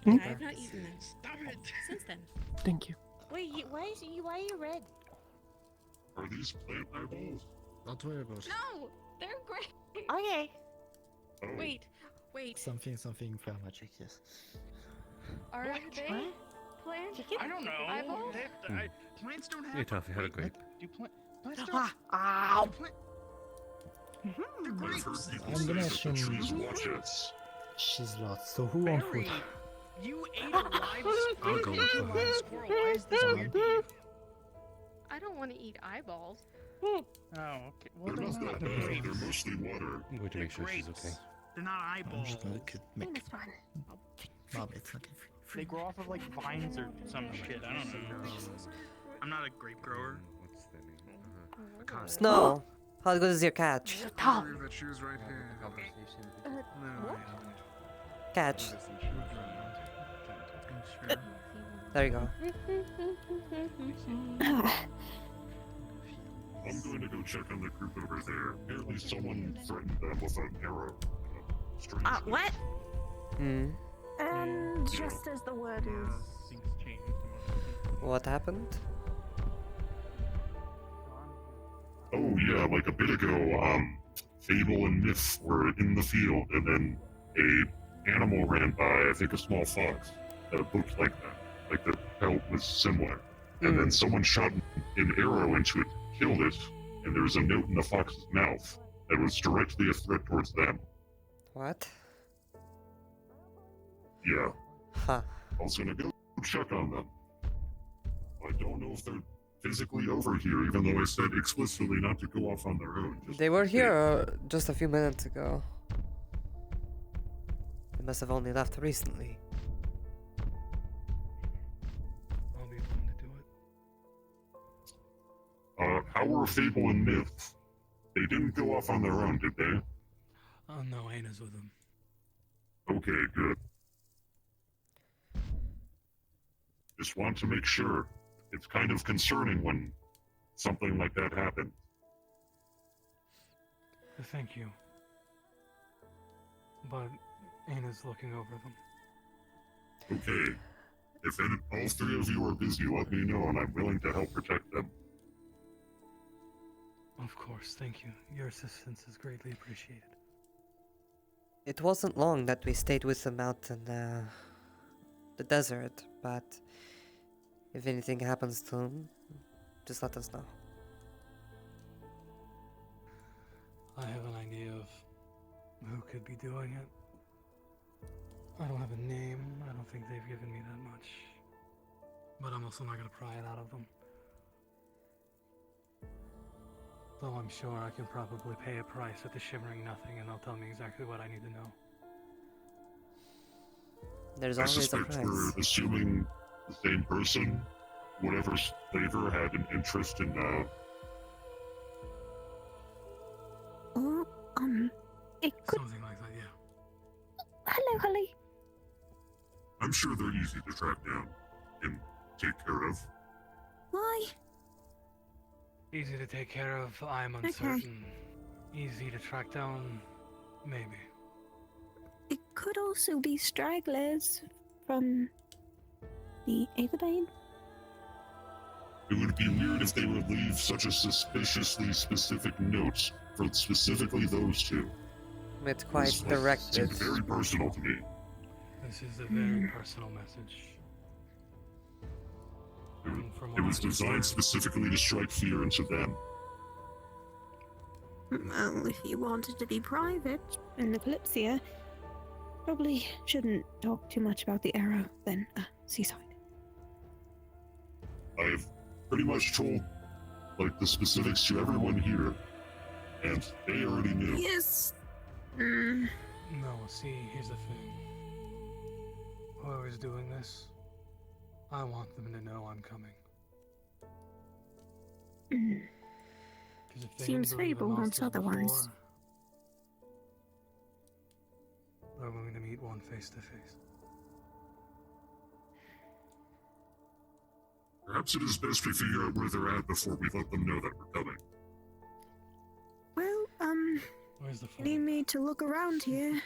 Hmm? I have not eaten them. Stop it! Since then. Thank you. Wait, why are you red? Are these plant eyeballs? Don't worry about it. No, they're great. Okay. Oh. Wait. Something fair magic, yes. Are they What? plants? I don't know. Eyeballs? Plants don't have. Hey, Toffee, had a grape. Do plants don't? Ah! Do plant- They're I've grapes. heard people I'm say gonna that the assume trees watch us. she's lost. So who on foot? Barry, you ate a live I'll go with a the- live squirrel. Why is this weird to you? I don't want to eat eyeballs. Oh, okay. Well, They're not then that bad. They're mostly water. I'm going to make sure she's okay. They're not I'm eyeballs. just gonna make It's fine. vomit. Okay. they grow off of like vines or some shit. I don't know. I'm not a grape grower. What's the name? I can't. Snow, how good is your catch? I believe that she was right here. Conversation. No, wait. Catch. Sure. There you go. I'm going to go check on the group over there. Apparently someone threatened them with an arrow. Strange thing. What? Hmm. And just as the word is. Things change. What happened? Oh yeah, like a bit ago, Fable and Myth were in the field, and then a animal ran by, I think a small fox, that looked like that. Like the pelt was similar. And then someone shot an arrow into it, killed it, and there was a note in the fox's mouth that was directly a threat towards them. What? Yeah. Huh. I was gonna go check on them. I don't know if they're physically over here, even though I said explicitly not to go off on their own. Just They were in case. here just a few minutes ago. They must have only left recently. I'll be the one to do it. How were Fable and Myth? They didn't go off on their own, did they? Oh no, Anna's with them. Okay, good. Just want to make sure. It's kind of concerning when something like that happens. Thank you. But Anna's looking over them. Okay. If all three of you are busy, let me know, and I'm willing to help protect them. Of course, thank you. Your assistance is greatly appreciated. It wasn't long that we stayed with them out in the desert, but if anything happens to them, just let us know. I have an idea of who could be doing it. I don't have a name. I don't think they've given me that much. But I'm also not going to pry it out of them. Though I'm sure I can probably pay a price at the Shimmering Nothing and they'll tell me exactly what I need to know. There's I always a suspect price. we're assuming the same person, whatever flavor had an interest in Or, it could. Something like that, yeah. Hello, Holly. I'm sure they're easy to track down and take care of. Why? Easy to take care of, I'm uncertain. Easy to track down, maybe. It could also be stragglers from the Aetherbane. It would be weird if they would leave such a suspiciously specific note for specifically those two. It's quite This directed. seemed very personal to me. This is a very personal message. It was designed specifically to strike fear into them. Well, if you wanted to be private in the Kalypsia, probably shouldn't talk too much about the arrow, then seaside. I've pretty much told, like, the specifics to everyone here, and they already knew. Yes. No, see, here's the thing. Whoever's doing this, I want them to know I'm coming. 'Cause if they Seems didn't believe in Fable wants monsters otherwise. before, they're going to meet one face to face. Perhaps it is best we figure out where they're at before we let them know that we're coming. Well, Where's the phone? need me to look around here?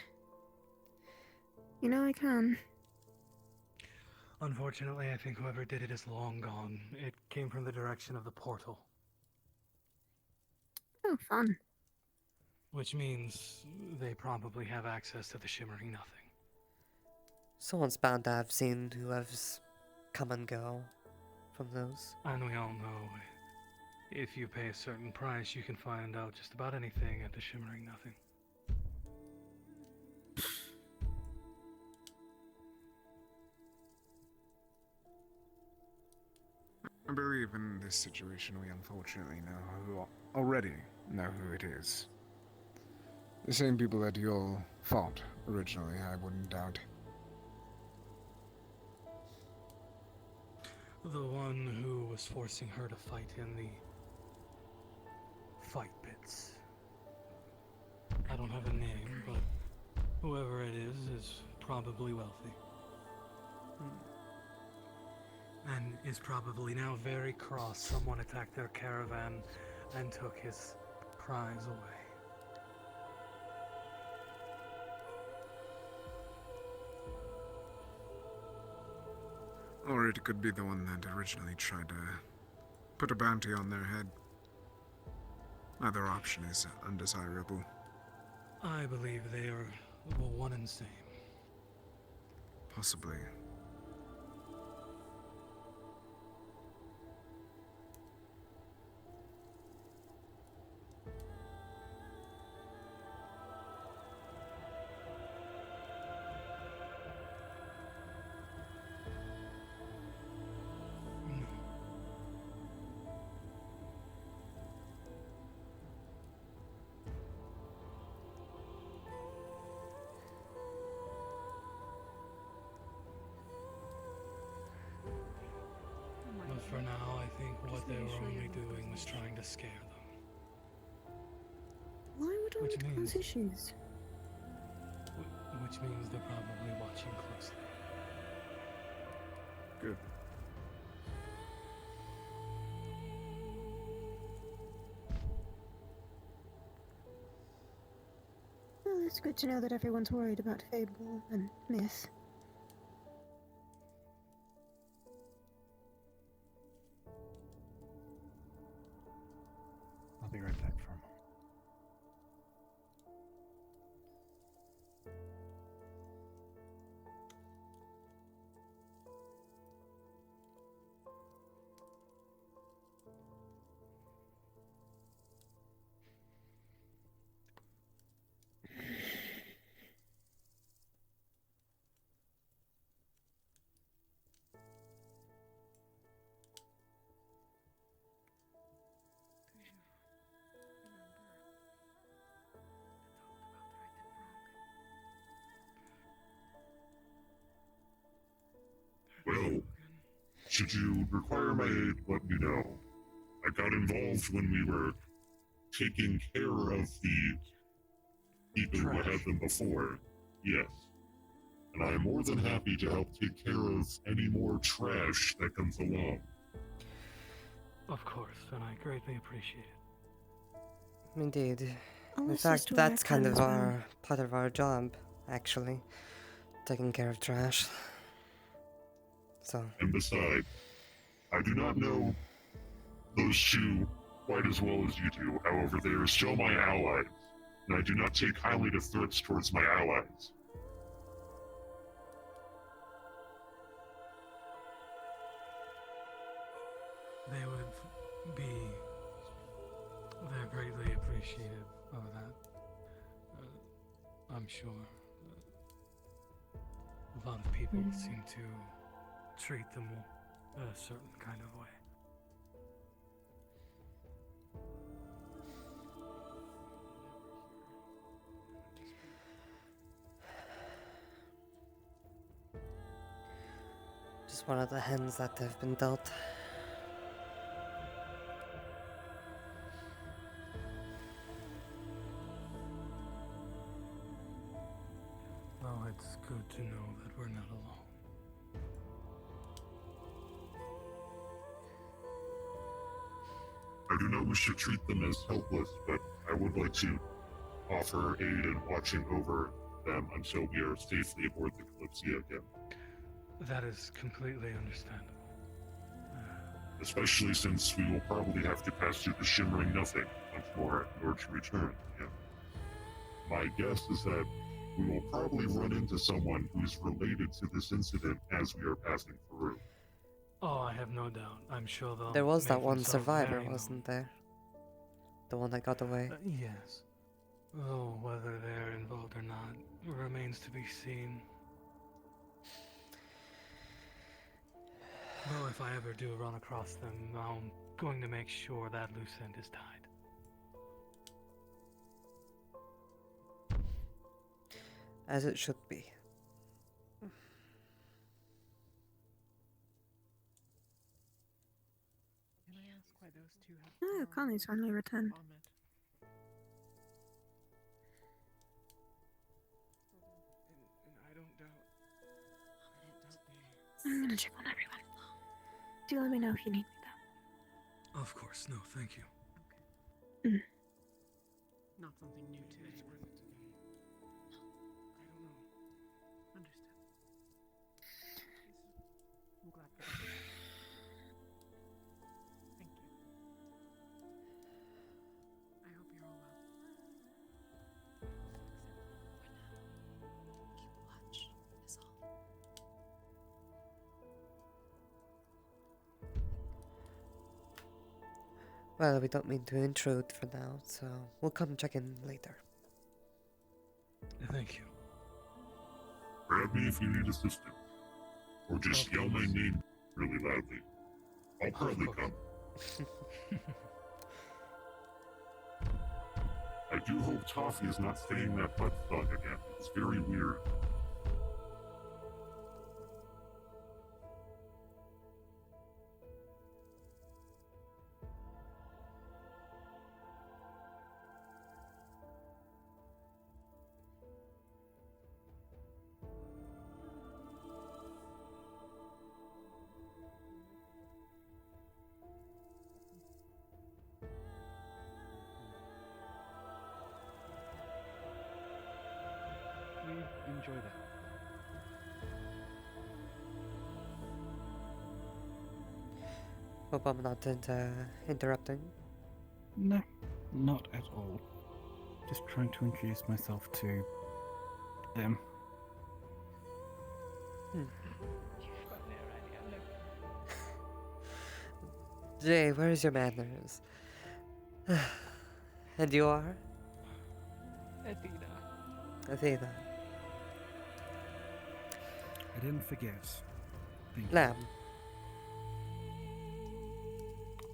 You know I can. Unfortunately, I think whoever did it is long gone. It came from the direction of the portal. Oh, fun. Which means they probably have access to the Shimmering Nothing. Someone's bound to have seen whoever's come and go from those. And we all know, if you pay a certain price, you can find out just about anything at the Shimmering Nothing. I believe in this situation we unfortunately already know who it is. The same people that you all fought originally, I wouldn't doubt. The one who was forcing her to fight in the fight pits. I don't have a name, but whoever it is probably wealthy. And is probably now very cross. Someone attacked their caravan and took his prize away. Or it could be the one that originally tried to put a bounty on their head. Either option is undesirable. I believe they are the one and same. Possibly. But for now, I think what they were only doing was trying to scare them. Why would I Which cause means- issues? Which means they're probably watching closely. Good. Well, it's good to know that everyone's worried about Fable and Myth. I'll be right back for a moment. Well, should you require my aid, let me know. I got involved when we were taking care of the people who had them before. Yes. And I am more than happy to help take care of any more trash that comes along. Of course, and I greatly appreciate it. Indeed. I'll In assist fact, where I that's can kind of as well. our part of our job, actually. Taking care of trash. So. And besides, I do not know those two quite as well as you do. However, they are still my allies, and I do not take kindly to threats towards my allies. They would be... They're greatly appreciative of that. I'm sure. A lot of people seem to treat them a certain kind of way. Just one of the hands that have been dealt. Oh, it's good to know that we're not alone. I do not wish to treat them as helpless, but I would like to offer aid in watching over them until we are safely aboard the Kalypsia again. That is completely understandable. Especially since we will probably have to pass through the Shimmering Nothing once more in order to return. Yeah. My guess is that we will probably run into someone who's related to this incident as we are passing through. Oh, I have no doubt. I'm sure they'll. There was that make one themselves survivor, very wasn't there? The one that got away. Yes. Though whether they're involved or not remains to be seen. Well, if I ever do run across them, I'm going to make sure that loose end is tied. As it should be. Can I ask why those two have No, Connie's finally returned. vomit? And I don't doubt. I'm gonna check on everyone. Do let me know if you need me though. Of course, no, thank you. Not something new to It's anyone. worth it to them. I don't know. Understood. I'm glad for that. Thank you. I hope you're all well. Keep watch, is all. Well, we don't mean to intrude for now, so we'll come check in later. Thank you. Grab me if you need assistance. Or just yell my name really loudly. I'll probably come. I do hope Toffee is not saying that butt thug again. It's very weird. We enjoy that. Hope I'm not interrupting. No, not at all. Just trying to introduce myself to them. Jay, where is your manners? And you are? Athena. I didn't forget. Thank you. Lamb.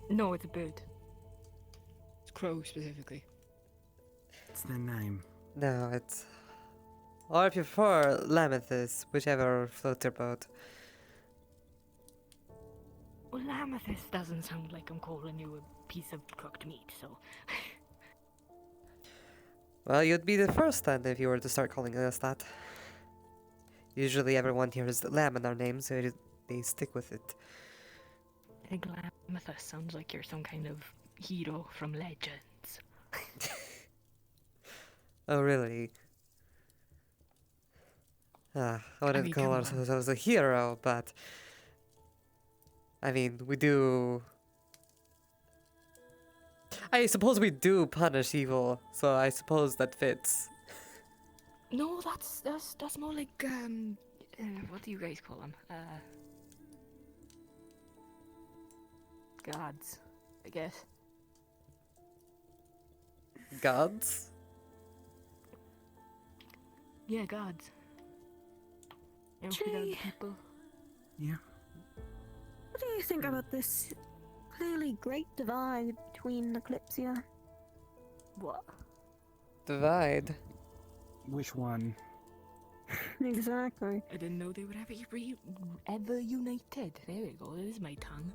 No, it's a bird. It's crow specifically. It's their name. No, it's... Or if you prefer, Lamethus, whichever floats your boat. Well, Amethyst doesn't sound like I'm calling you a piece of cooked meat, so... Well, you'd be the first then if you were to start calling us that. Usually everyone hears Lamb in our name, so they stick with it. I think Amethyst sounds like you're some kind of hero from Legends. Oh, really? I wouldn't mean, call come on. ourselves a hero, but... I mean, we do... I suppose we do punish evil, so I suppose that fits. No, that's more like, what do you guys call them? Gods, I guess. Gods? Yeah, gods. You know, we got Jay. people. Yeah. What do you think about this clearly great divide between the Kalypsia? What? Divide? Which one? Exactly. I didn't know they would ever united. There we go, there's my tongue.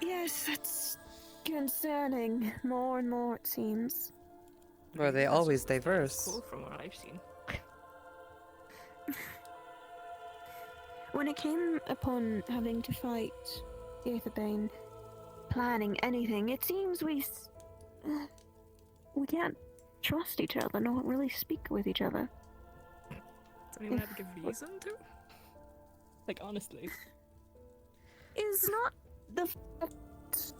Yes, that's concerning. More and more, it seems. Were they always diverse? Cool from what I've seen. When it came upon having to fight Aetherbane, planning anything, it seems we can't trust each other, not really speak with each other. Does anyone have a good reason to? Like, honestly. Is not the fact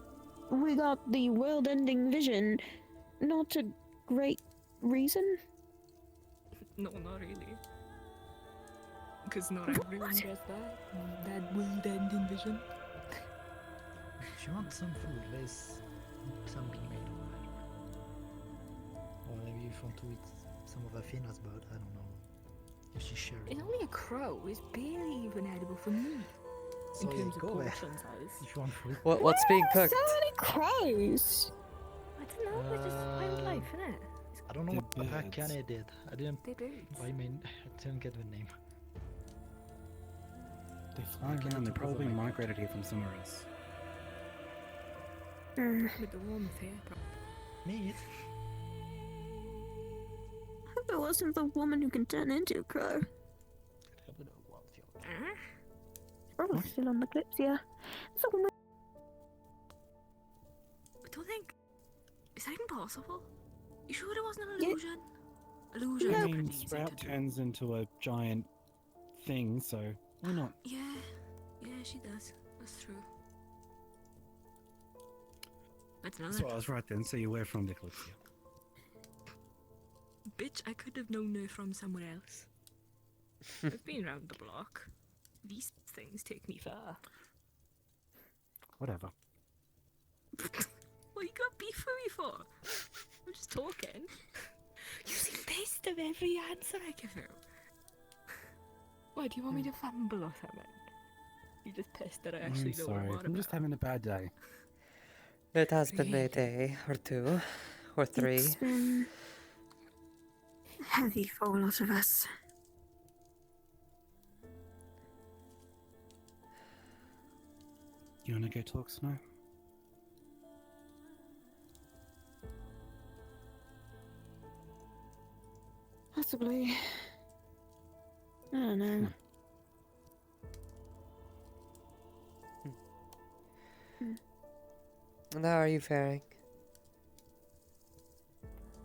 we got the world-ending vision not a great reason? No, not really. Because not everyone gets that. That world-ending vision. If you want some food, there's some being made over there. Or maybe if you want to eat some of Athena's bird, I don't know. If she's sharing. It's only a crow. It's barely even edible for me. So in yeah, terms of go there. portion size. If you want food. What's being cooked? So many crows! I don't know, it's just wildlife, innit? I don't know They're what birds. Hakane did. I didn't. They're birds. I mean, I didn't get the name. They fly around. They probably migrated here from somewhere else. With the warmth here, Me? I hope it wasn't the woman who can turn into a crow. Probably still on the Kalypsia. It's a woman. I don't think. Is that even possible? You sure it wasn't an illusion? Illusion. I mean, Sprout turns into a giant thing, so why not? Yeah, she does. That's true. That's another. So I was right then. So you were from the Kalypsia. Bitch, I could have known her from somewhere else. I've been around the block. These things take me far. Whatever. What you got beef for me for? I'm just talking. You seem pissed of every answer I give you. What, do you want me to fumble or something? You're just pissed that I actually I'm know sorry. what I'm on I'm just having a bad day. It has been a day or two or three. It's been heavy for a lot of us. You wanna go talk, Snow? Possibly. I don't know. And how are you faring?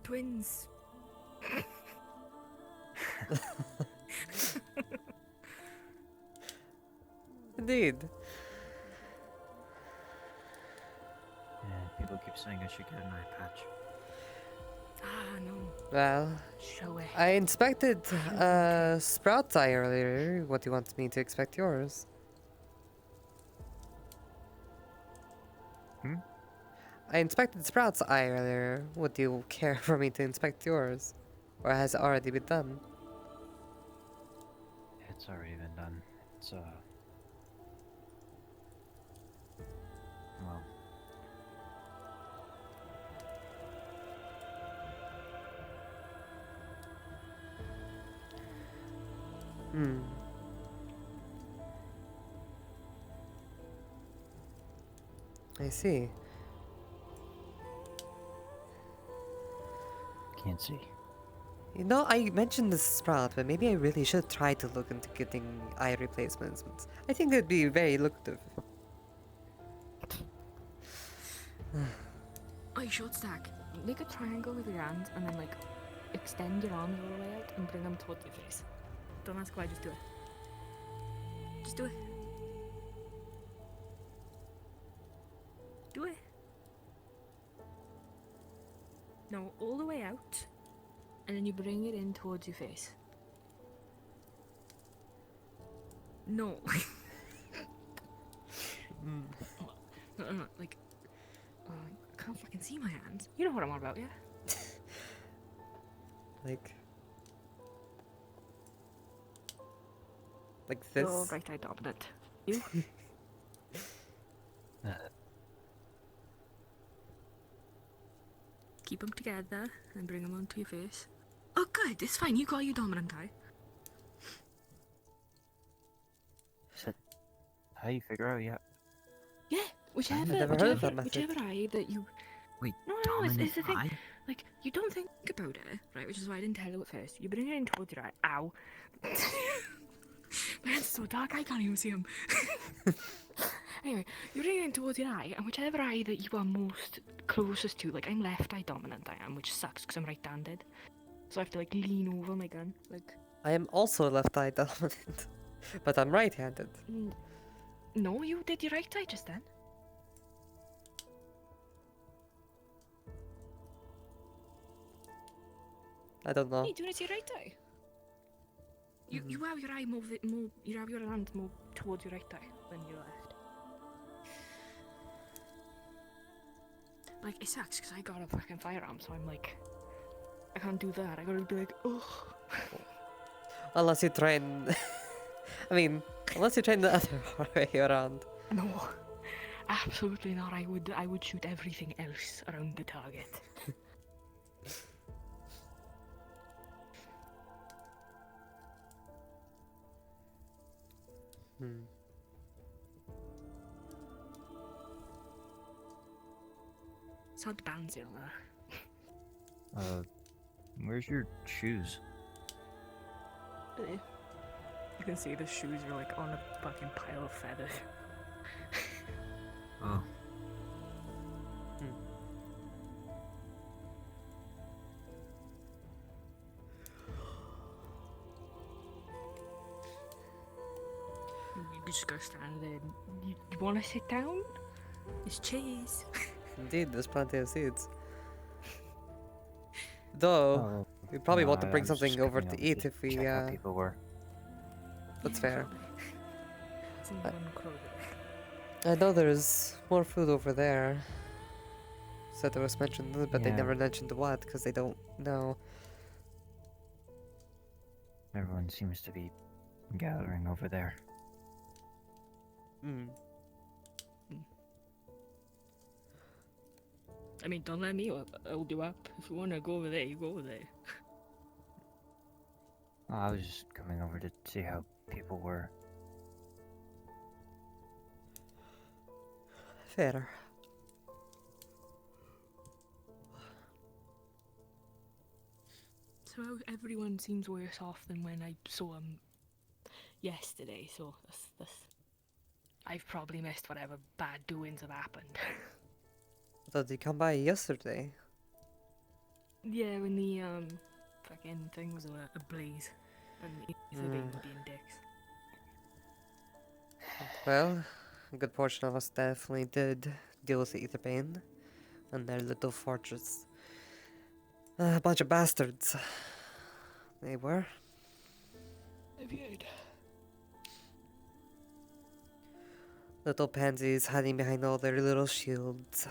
Twins. Indeed. Yeah, people keep saying I should get an eye patch. Ah, no. Well, Show it. I inspected Sprout's eye earlier. What do you want me to inspect yours? I inspected Sprout's eye earlier. Would you care for me to inspect yours? Or has it already been done? It's already been done. It's well, I see. can't see. You know, I mentioned this Sprout, but maybe I really should try to look into getting eye replacements. I think it'd be very lucrative. Oh, you should stack. Make a triangle with your hands and then, like, extend your arms all the way out and bring them towards your face. Don't ask why, just do it. Just do it. Do it. No, all the way out, and then you bring it in towards your face. No. No, like, I can't fucking see my hands. You know what I'm on about, yeah? Like this? You're right eye dominant. You? Keep them together and bring them onto your face. Oh, good. It's fine. You got your dominant eye. So, how you figure out yet? Yeah, whichever, never heard of that method. whichever eye that you. Wait, No, it's dominant the thing. eye? Like, you don't think about it, right? Which is why I didn't tell you at first. You bring it in towards your eye. Ow. My hand's so dark, I can't even see them. Anyway, you bring it in towards your eye, and whichever eye that you are most closest to, like, I'm left eye dominant, I am, which sucks because I'm right-handed. So I have to, like, lean over my gun, like. I am also left eye dominant. But I'm right-handed. No, you did your right eye just then. I don't know. Hey, do you want to see your right eye? You have your eye you have your hand more towards your right eye than your left. Like, it sucks because I got a fucking firearm, so I'm like, I can't do that. I gotta be like, ugh. Unless you train... I mean, unless you train the other way around. No, absolutely not. I would shoot everything else around the target. It's not bouncy on there. Where's your shoes? You can see the shoes are like on a fucking pile of feathers. Oh. You just go stand there. You want to sit down? It's cheese. Indeed, there's plenty of seeds. Though, we probably want to bring something over to eat if we, people were. That's fair. It's in one crow. I know there's more food over there. Said there was mentioned, but they Yeah. never mentioned what, because they don't know. Everyone seems to be gathering over there. I mean, don't let me hold you up. If you want to go over there, you go over there. I was just coming over to see how people were. Fair. So everyone seems worse off than when I saw them yesterday, so that's I've probably missed whatever bad doings have happened. Did they come by yesterday? Yeah, when the fucking thing was ablaze and the being dicks. Well, a good portion of us definitely did deal with the Aetherbane and their little fortress. A bunch of bastards. They were. I've heard. Little pansies hiding behind all their little shields.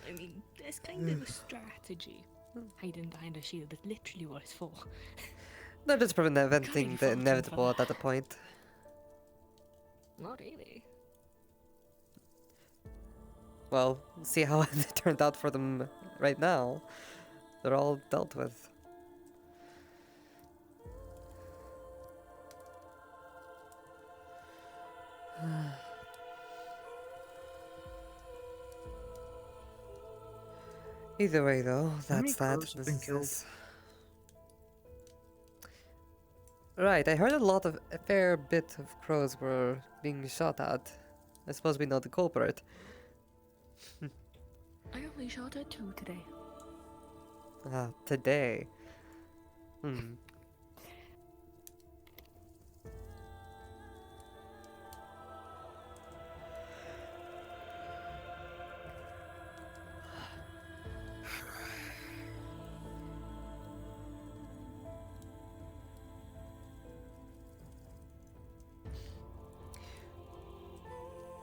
I mean, there's kind of a strategy. Hiding behind a shield is literally what it's for. They're just preventing Can't really the fault them for inevitable at that. that point. Not really. Well, see how it turned out for them right now. They're all dealt with. Either way, though, How many that's that. crows have This been is killed? this. Right, I heard a fair bit of crows were being shot at. I suppose we know the culprit. I only shot at 2 today. Today.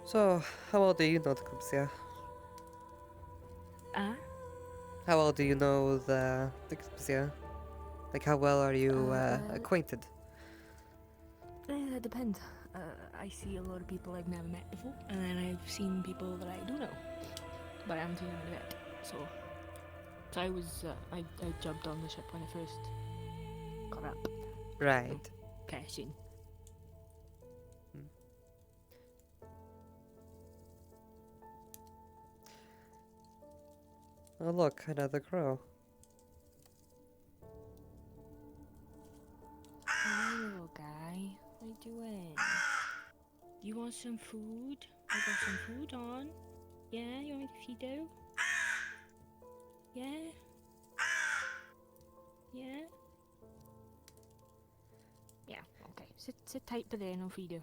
So, how well do you know the Kalypsia? How well do you know the Kalypsia? Like, how well are you acquainted? It depends. I see a lot of people I've never met before, and then I've seen people that I do know, but I haven't seen them in a bit. So I was, I jumped on the ship when I first got up. Right. Cashing. Oh look, another crow. Hey, little guy. What are you doing? You want some food? I got some food on. Yeah, you want me to feed you? Yeah? Yeah? Okay, sit tight by there and I'll feed you.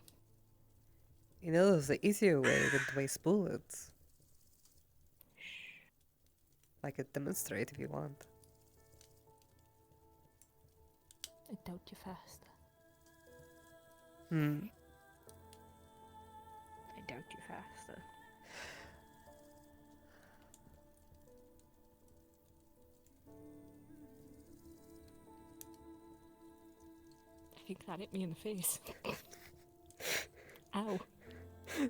You know, there's an easier way than to waste bullets. I could demonstrate if you want. I doubt you faster. Hmm. I doubt you faster. I think that hit me in the face. Ow.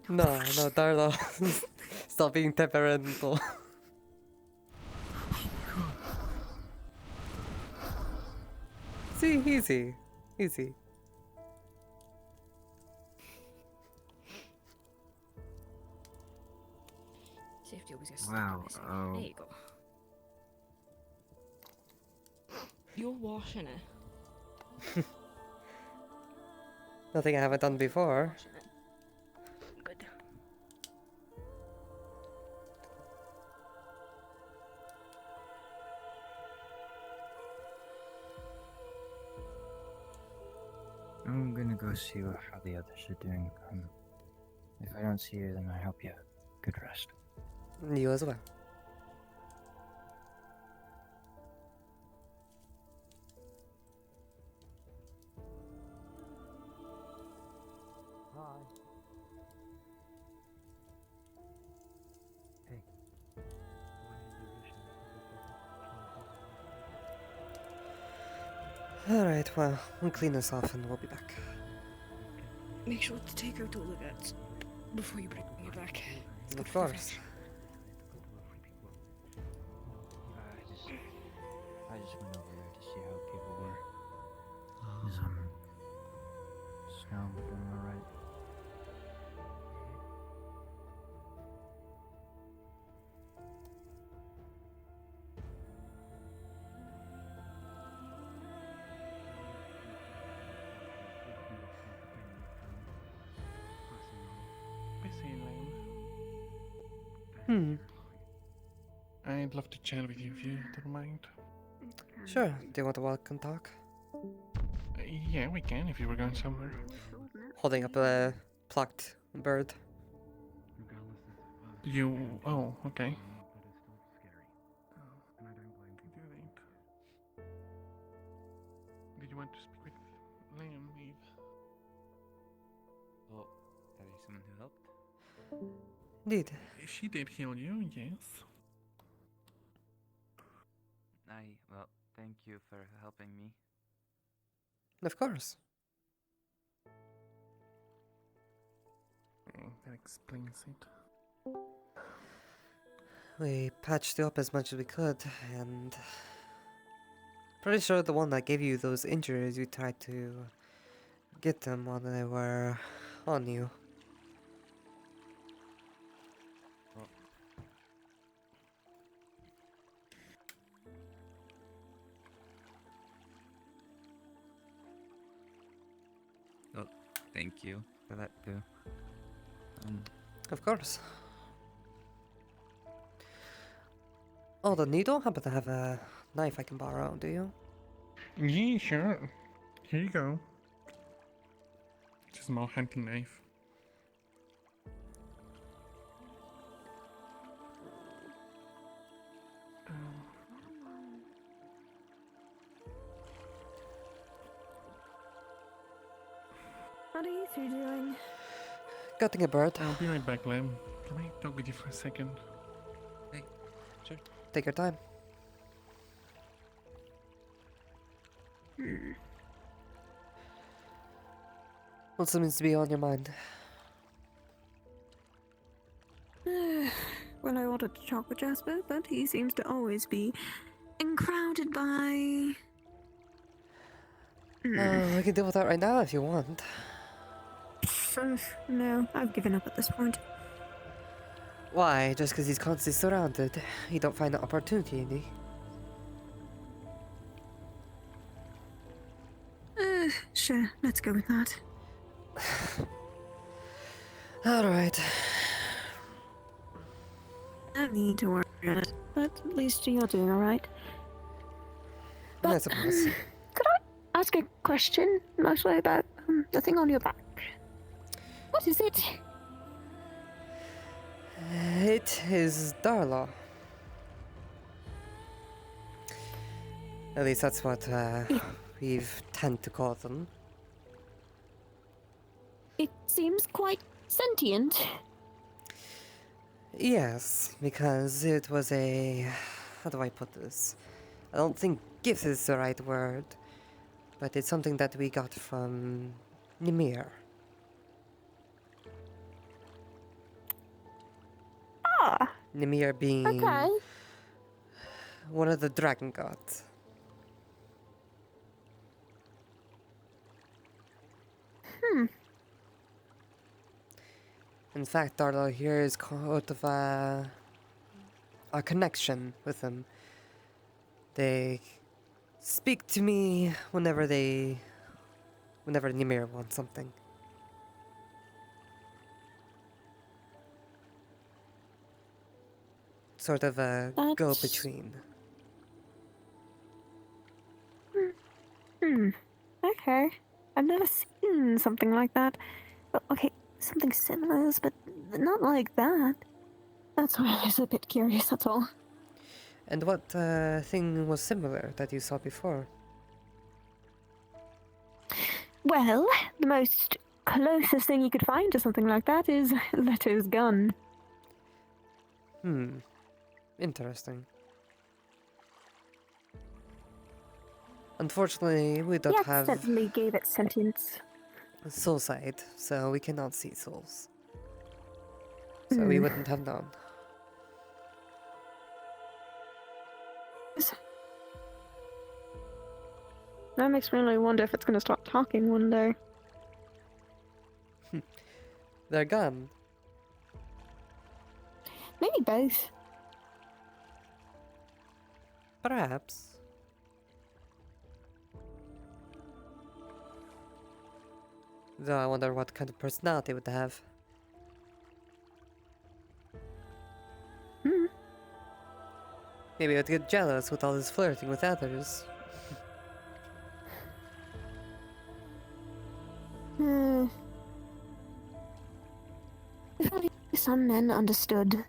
No, Darla. Stop being temperamental. See, easy. Easy. Safety always gets Wow, stuck in this. There you go. You're washing it. Nothing I haven't done before. Good. I'm gonna go see how the others are doing. If I don't see you, then I hope you have a good rest. You as well. Hi. Hey. Alright, well, we'll clean this off and we'll be back. Make sure to take out all the guts before you bring it back. It's good Of for the course. fish. I just went over there to see how people were. Is Snow doing alright? Hmm. I'd love to chat with you if you don't mind. Sure. Do you want to walk and talk? Yeah, we can if you were going somewhere. Holding up a plucked bird. You. Oh, okay. Did you want to speak with Liam, Eve? Oh, there is someone who helped? Indeed. She did heal you, yes. Well, thank you for helping me. Of course. That explains it. We patched you up as much as we could, and pretty sure the one that gave you those injuries, you tried to get them while they were on you. Well, thank you for that too. Of course. Oh, then you don't happen to have a knife I can borrow, do you? Yeah, sure. Here you go. It's a small hunting knife. What are you two doing? Gutting a bird. I'll be right back, Lem. Can I talk with you for a second? Hey, sure. Take your time. What seems to be on your mind? Well, I ordered to talk with Jasper, but he seems to always be encrowded by... I can deal with that right now if you want. No, I've given up at this point. Why? Just because he's constantly surrounded, you don't find the opportunity, any? Sure, let's go with that. Alright. No need to worry about it, but at least you're doing alright. I suppose. Could I ask a question, mostly about the thing on your back. What is it? It is Darla. At least that's what we've tend to call them. It seems quite sentient. Yes, because it was a... How do I put this? I don't think gift is the right word, but it's something that we got from Nimir. Ah, Nimir being okay. one of the dragon gods. In fact, Darla here is caught of a connection with them. They speak to me whenever Nimir wants something. Sort of a go-between. Okay. I've never seen something like that. Okay, something similar, but not like that. That's why I was a bit curious, that's all. And what thing was similar that you saw before? Well, the most closest thing you could find to something like that is Leto's gun. Interesting. Unfortunately, we don't He accidentally gave it sentience. have soul sight, so we cannot see souls. So we wouldn't have known. That makes me really wonder if it's going to start talking one day. They're gone. Maybe both. Perhaps. Though I wonder what kind of personality would they have. Maybe I'd get jealous with all this flirting with others. If only some men understood.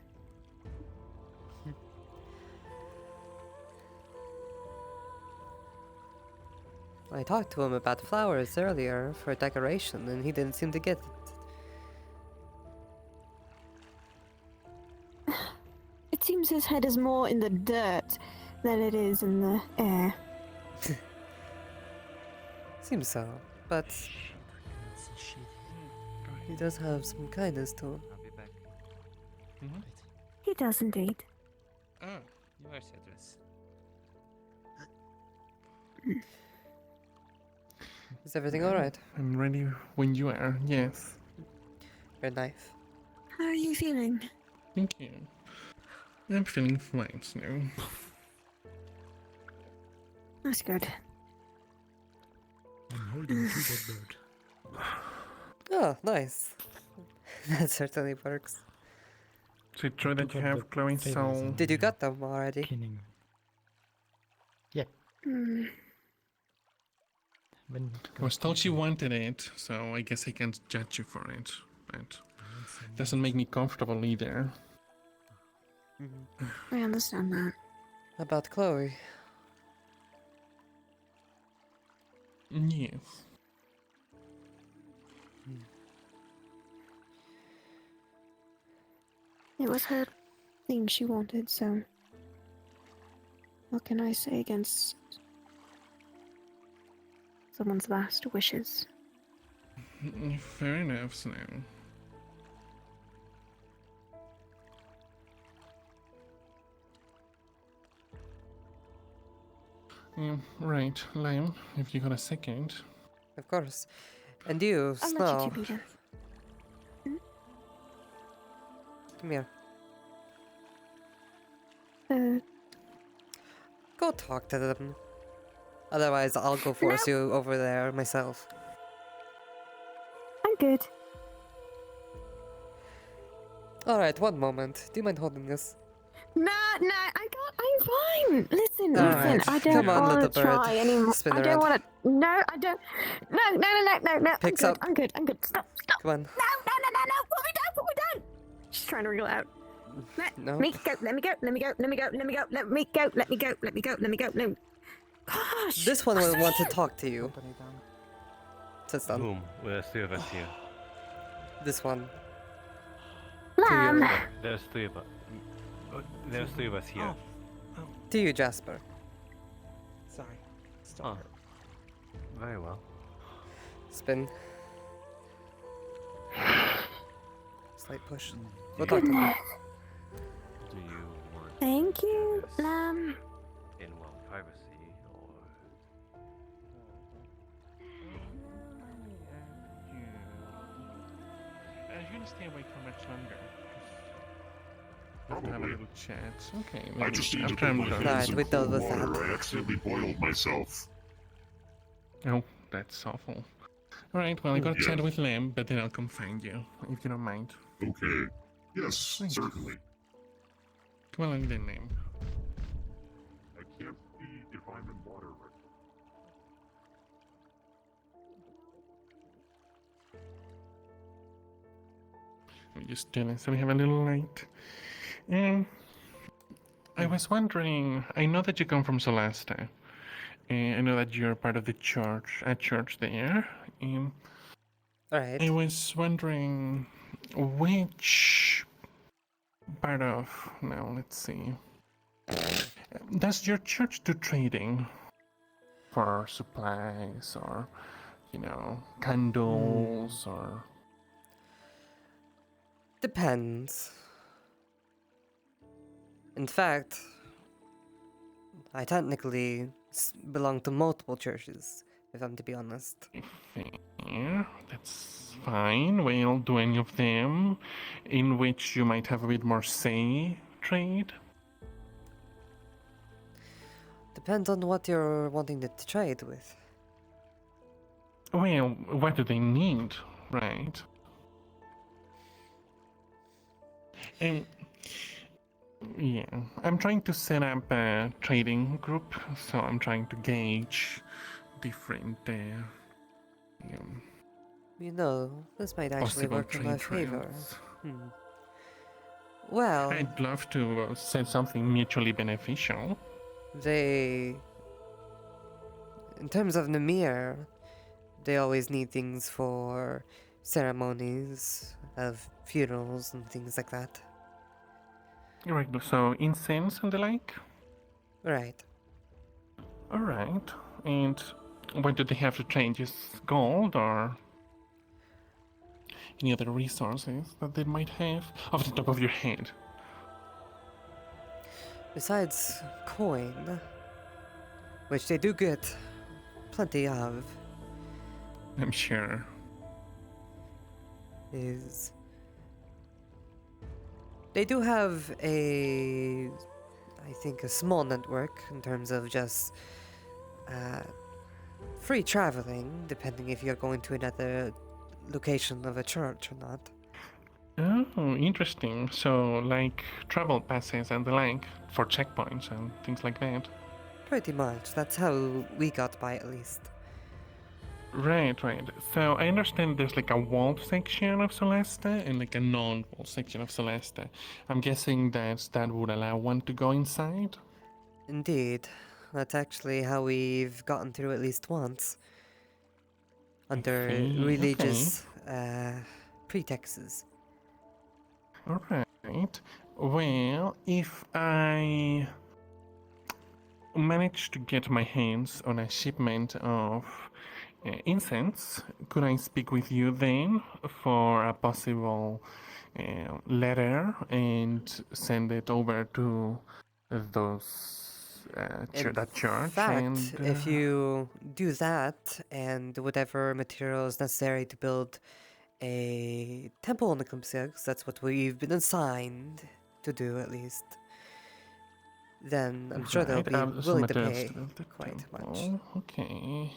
I talked to him about flowers earlier for decoration, and he didn't seem to get it. It seems his head is more in the dirt than it is in the air. Seems so, but he does have some kindness to him. I'll be back. He does indeed. Oh, you are Cedrus. Is everything alright? I'm ready when you are, yes. Your knife. How are you feeling? Thank you. I'm feeling fine, Snow. That's good. I'm holding a dead bird. Oh, nice. That certainly works. So it's true that you have glowing soul. Did you got them already? Kinning. Yeah. When I was told you wanted it, so I guess I can't judge you for it. But doesn't make me comfortable either. I understand that. About Chloe. Yes. It was her thing she wanted, so what can I say against someone's last wishes? Fair enough, Snow. Right, Liam, if you got a second. Of course. And you, I'll Snow. let you two be done. Come here. Uh, Go talk to them. Otherwise, I'll go force you over there myself. I'm good. Alright, one moment. Do you mind holding this? I'm fine. Listen, Alright, I don't come on, want little to bird. try anymore. Spin I don't around. want to. No, I don't. No. Picks I'm up. good. Stop. Come on. No. Put me down. She's trying to wriggle out. Let No. me go. Let me go. Gosh. This one will want to talk to you. Says done. Whom? There's three of us here. This one. Lamb. There's three of us. There's three of us here. To you, Jasper. Sorry. Oh. Very well. Spin. Slight push. Go talk to me. Do you want Thank you, Lamb. in privacy or? You're gonna stay awake for much longer. We'll have a little chat. Okay. I just need to after put I'm my done. hands in cold water. I accidentally boiled myself. Oh, that's awful. Alright, well, I gotta chat Yes. with Lamb, but then I'll come find you, if you don't mind. Okay. Yes, certainly. Come along then, Lamb. I can't see if I'm in water right Let me just do this so we have a little light. I was wondering, I know that you come from Solasta. And I know that you're part of the church, a church there. Alright. I was wondering which part of, now let's see. Does your church do trading for supplies or, candles or? Depends. In fact, I technically belong to multiple churches, if I'm to be honest. Yeah, that's fine. Well, do any of them in which you might have a bit more say trade? Depends on what you're wanting to trade with. Well, what do they need, right? Yeah, I'm trying to set up a trading group, so I'm trying to gauge different This might actually possible work in my trade favor. routes. Well, I'd love to set something mutually beneficial. in terms of Namir, they always need things for ceremonies of funerals and things like that. Right, so incense and the like? Right. Alright, and what do they have to trade? Just gold or any other resources that they might have off the top of your head? Besides coin, which they do get plenty of, I'm sure. They do have I think a small network in terms of just free traveling, depending if you're going to another location of a church or not. Oh, interesting. So, like travel passes and the like for checkpoints and things like that. Pretty much. That's how we got by, at least. Right. So I understand there's like a walled section of Solasta and like a non-walled section of Solasta. I'm guessing that would allow one to go inside? Indeed. That's actually how we've gotten through at least once. Under religious pretexts. Alright. Well, if I manage to get my hands on a shipment of incense, could I speak with you then for a possible letter and send it over to that church? In fact, and, if you do that and whatever material is necessary to build a temple in the Kalypsia, because that's what we've been assigned to do at least, then I'm sure they'll be willing to pay quite much. Okay.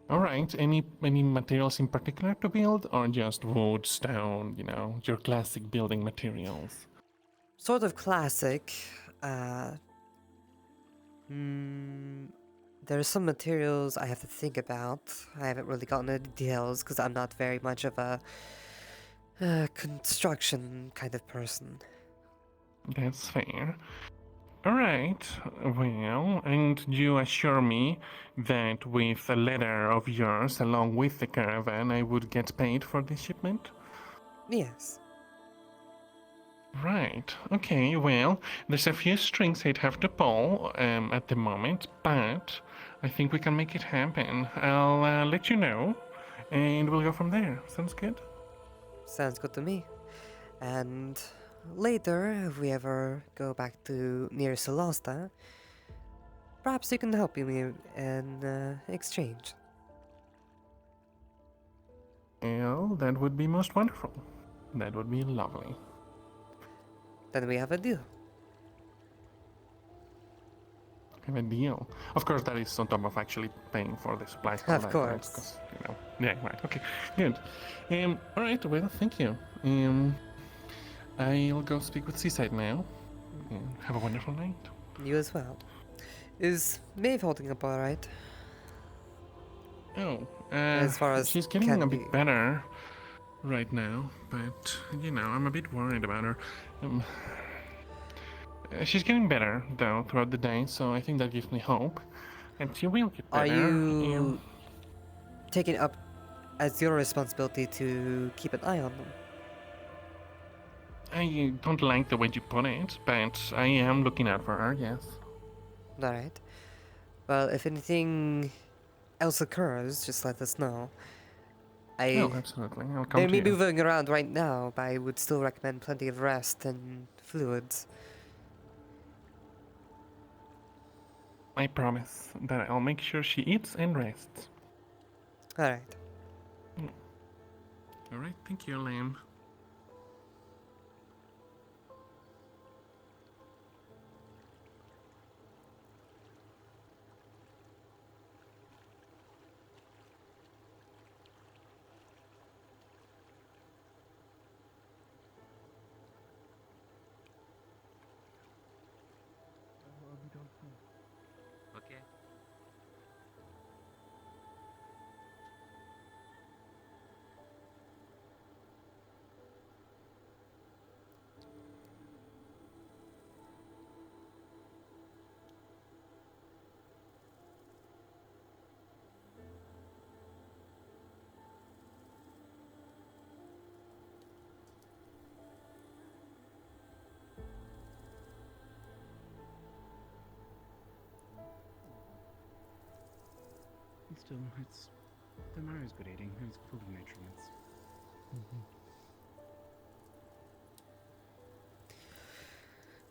Alright, any materials in particular to build, or just wood, stone, your classic building materials? Sort of classic. Uh, there's some materials I have to think about. I haven't really gotten into details because I'm not very much of a construction kind of person. That's fair. Alright, well, and you assure me that with a letter of yours along with the caravan, I would get paid for this shipment? Yes. Right, okay, well, there's a few strings I'd have to pull at the moment, but I think we can make it happen. I'll let you know, and we'll go from there. Sounds good? Sounds good to me. And later, if we ever go back to near Solasta, perhaps you can help me in exchange. Well, that would be most wonderful. That would be lovely. Then we have a deal. Have a deal. Of course, that is on top of actually paying for the supplies. Of Right, course. 'cause, yeah, right. Okay, good. All right. Well, thank you. I'll go speak with Seaside now. Have a wonderful night. You as well. Is Maeve holding up alright? Oh, as far as she's getting can a be. bit better right now, but I'm a bit worried about her. She's getting better though throughout the day, so I think that gives me hope, and she will get better. Are you taking it up as your responsibility to keep an eye on them? I don't like the way you put it, but I am looking out for her. Yes. Alright. Well, if anything else occurs, just let us know. Oh, absolutely. I'll come They to may you. be moving around right now, but I would still recommend plenty of rest and fluids. I promise that I'll make sure she eats and rests. Alright. All right. Thank you, Lamb. Okay. Still, it's the marrow's good eating. It's full of nutrients.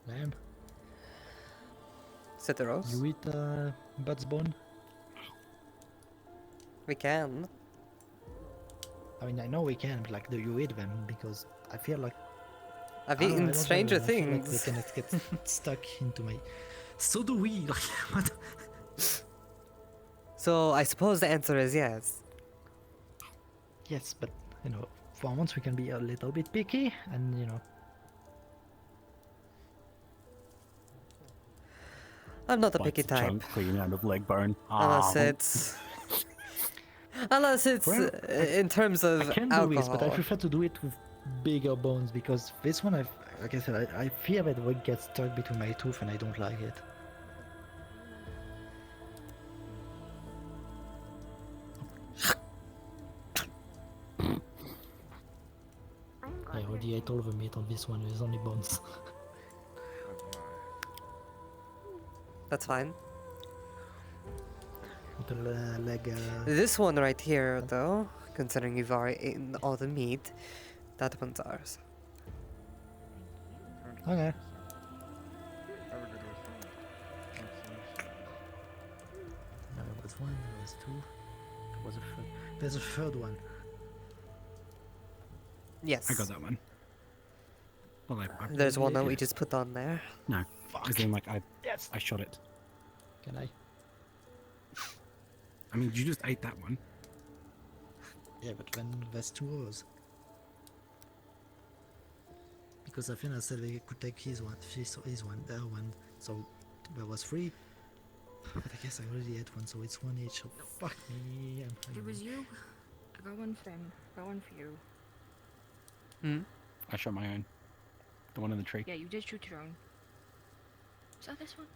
Lamb, Citeros? you eat Bud's bone? We can. I mean, I know we can, but like, do you eat them? Because I feel like I've I don't know, eaten I don't Stranger know, I feel like Things. they cannot get stuck into my. So do we. Like, what? So I suppose the answer is yes. Yes, but for once we can be a little bit picky, and I'm not a Bites picky a type. chunk clean out of leg bone. Unless it's Well, in terms of I can alcohol. do this, but I prefer to do it with bigger bones because this one, like I said, I fear that it gets stuck between my tooth, and I don't like it. I already ate all of the meat on this one. There's only bones. That's fine. The leg. This one right here, though, considering you've already eaten all the meat, that one's ours. Okay. There was one. There was two. There was a third. There's a third one. Yes. I got that one. Well, There's one that we just put on there. No. As in, like, I shot it. Can I? I mean, you just ate that one. Yeah, but then there's two others. because I think I said they could take his one, their one, so there was 3. But I guess I already had one, so it's 1 each. So fuck me. It was you. I got one for him. I got one for you. I shot my own. The one in the tree. Yeah, you did shoot your own. Is that this one?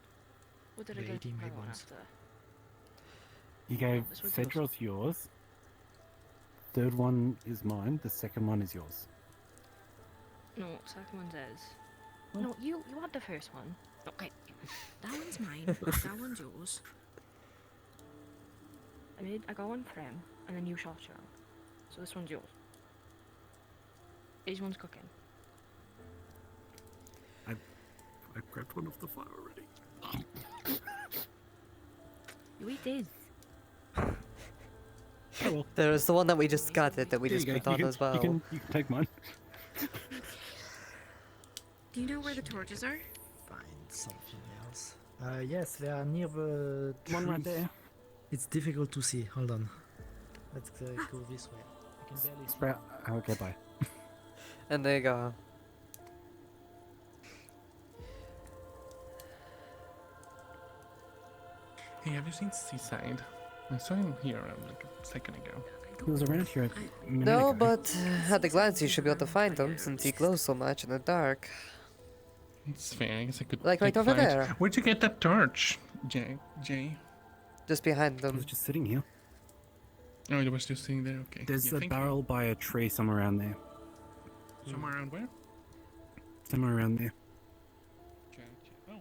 What did I The get 18 my big one ones. after? You gave This was yours. Cedros yours. Third one is mine. The second one is yours. No, second one's his. No, you had the first one. Okay, that one's mine. That one's yours. I got one for him, and then you shot your own. So this one's yours. This one's cooking. I grabbed one off the fire already. You ate his. Oh, well. There's the one that we just got that we There just you go. put on You as can- well. You can take mine. Do you know where the torches are? Find something else. Yes, they are near the One right tree. there. It's difficult to see. Hold on. Let's go this way. I can barely see. Sprout. Okay, bye. And there you go. Hey, have you seen Seaside? I saw him here like a second ago. He was around here a minute No, ago. but at a glance you should be able to find them since he glows so much in the dark. It's fair. I guess I could. Like right take over flight. there. Where'd you get that torch, Jay? Just behind I them. was just sitting here. Oh, you were just sitting there. Okay. There's Yeah, a thank you. barrel by a tree somewhere around there. Somewhere around where? Somewhere around there. Oh.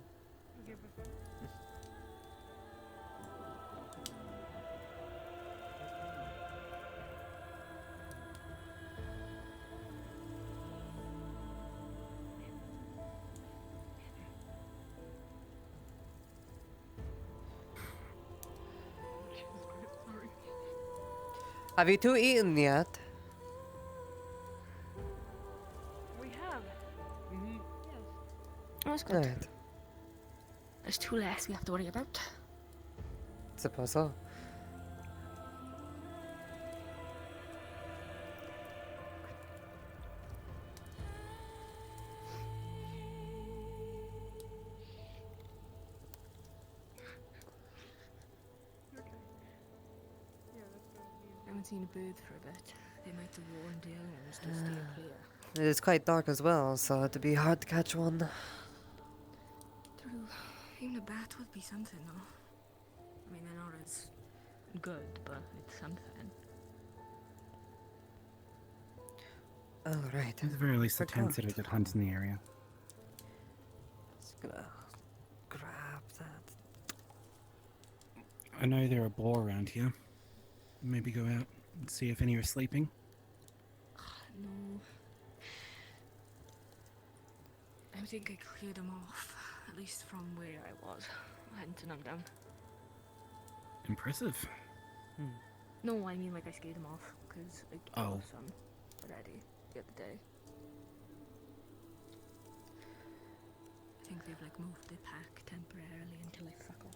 Have you two eaten yet? We have. Yes. Oh, that's good. Alright. There's 2 less we have to worry about. Suppose so. I haven't seen a bird for a bit. They might have warned the other ones to stay clear. It is quite dark as well, so it'd be hard to catch one. True. Even a bat would be something, though. I mean, they're not as good, but it's something. Alright. At the very least, the Forgot. town said it could hunt in the area. Just gonna grab that. I know there are boar around here. Maybe go out and see if any are sleeping. No. I think I cleared them off, at least from where I was, hunting them down. Impressive. No, I mean like I scared them off, because I killed Oh. some already the other day. I think they've like moved their pack temporarily until I fuck off.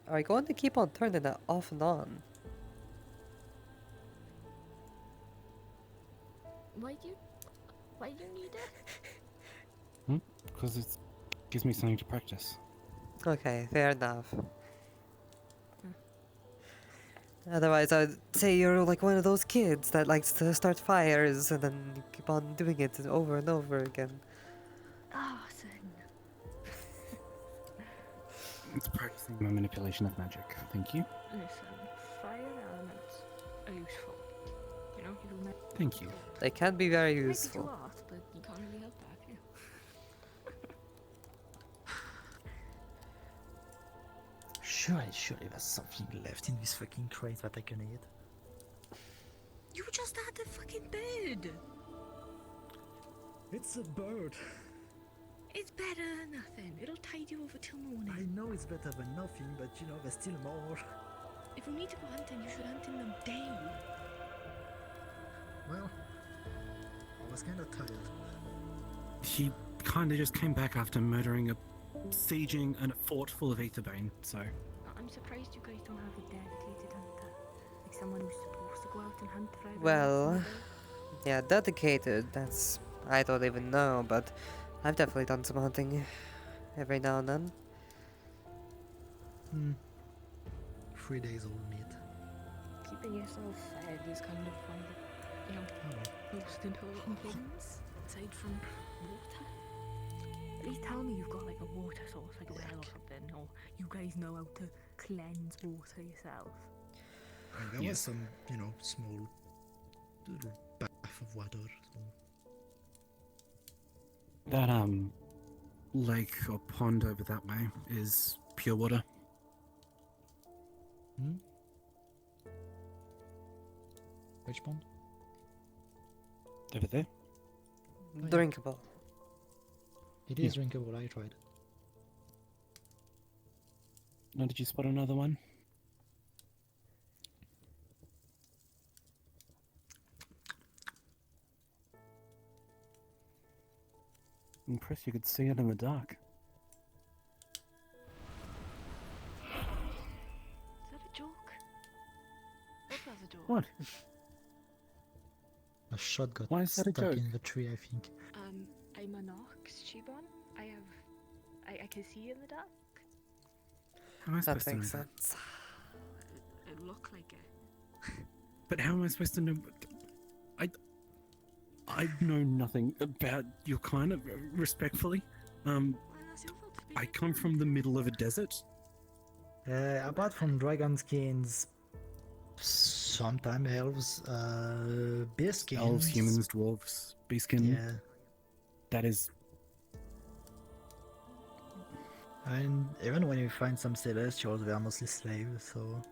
Are we going to keep on turning that off and on? Why do you need it? Because it gives me something to practice. Okay, fair enough. Otherwise, I'd say you're like one of those kids that likes to start fires and then you keep on doing it over and over again. Oh, son. It's practicing my manipulation of magic. Thank you. Listen, fire elements are useful. You know, you can Thank you. They can be very It might be useful. too hot, but you can't really help that, can you? Surely there's something left in this fucking crate that I can eat. You just had the fucking bed. It's a bird. It's better than nothing. It'll tide you over till morning. I know it's better than nothing, but you know, there's still more. If you need to go hunting, you should hunt in the day. Well, I was kind of tired. He kind of just came back after murdering sieging a fort full of Aetherbane, so... I'm surprised you guys don't have a dedicated hunter. Like someone who's supposed to go out and hunt for everyone Well, else in the yeah, dedicated, that's... I don't even know, but I've definitely done some hunting every now and then. 3 days old meat. day. Keeping yourself fed is kind of one of the, most important things, aside from water. At least tell me you've got like a water source, like a well or something, or you guys know how to cleanse water yourself. There was some, small little bath of water. So. That lake or pond over that way is pure water. Which pond? Over there. Drinkable. It is drinkable, I tried. Now, did you spot another one? I'm impressed you could see it in the dark. Is that a joke? What was a joke? What? A shot got Why is that a stuck joke? in the tree, I think. I'm an ox, Shibon. I can see in the dark. How am I That supposed to know makes that? sense. It look like it. But how am I supposed to know? I know nothing about your kind of respectfully. I come from the middle of a desert. Apart from dragon skins, sometimes elves, bear skins. Elves, humans, dwarves, beastskin. Yeah. That is. And even when you find some celestials, they are mostly slaves, so.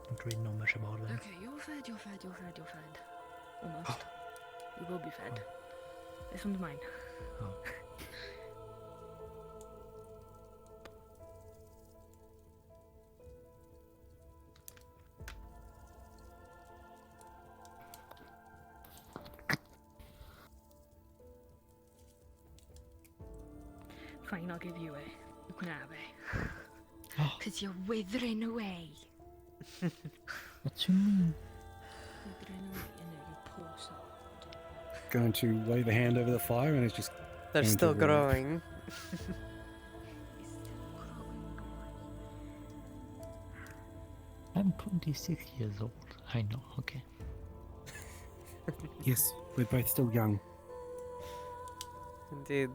Don't really know much about them. Okay, you're fed. Almost. You will be fed. This one's mine. Oh. Fine, I'll give you it. You can have it. Because you're withering away. What you mean? Withering away, you poor soul. Going to wave a hand over the fire, and it's just. They're going to still roll. growing. I'm 26 years old. I know, okay. Yes, we're both still young. Indeed.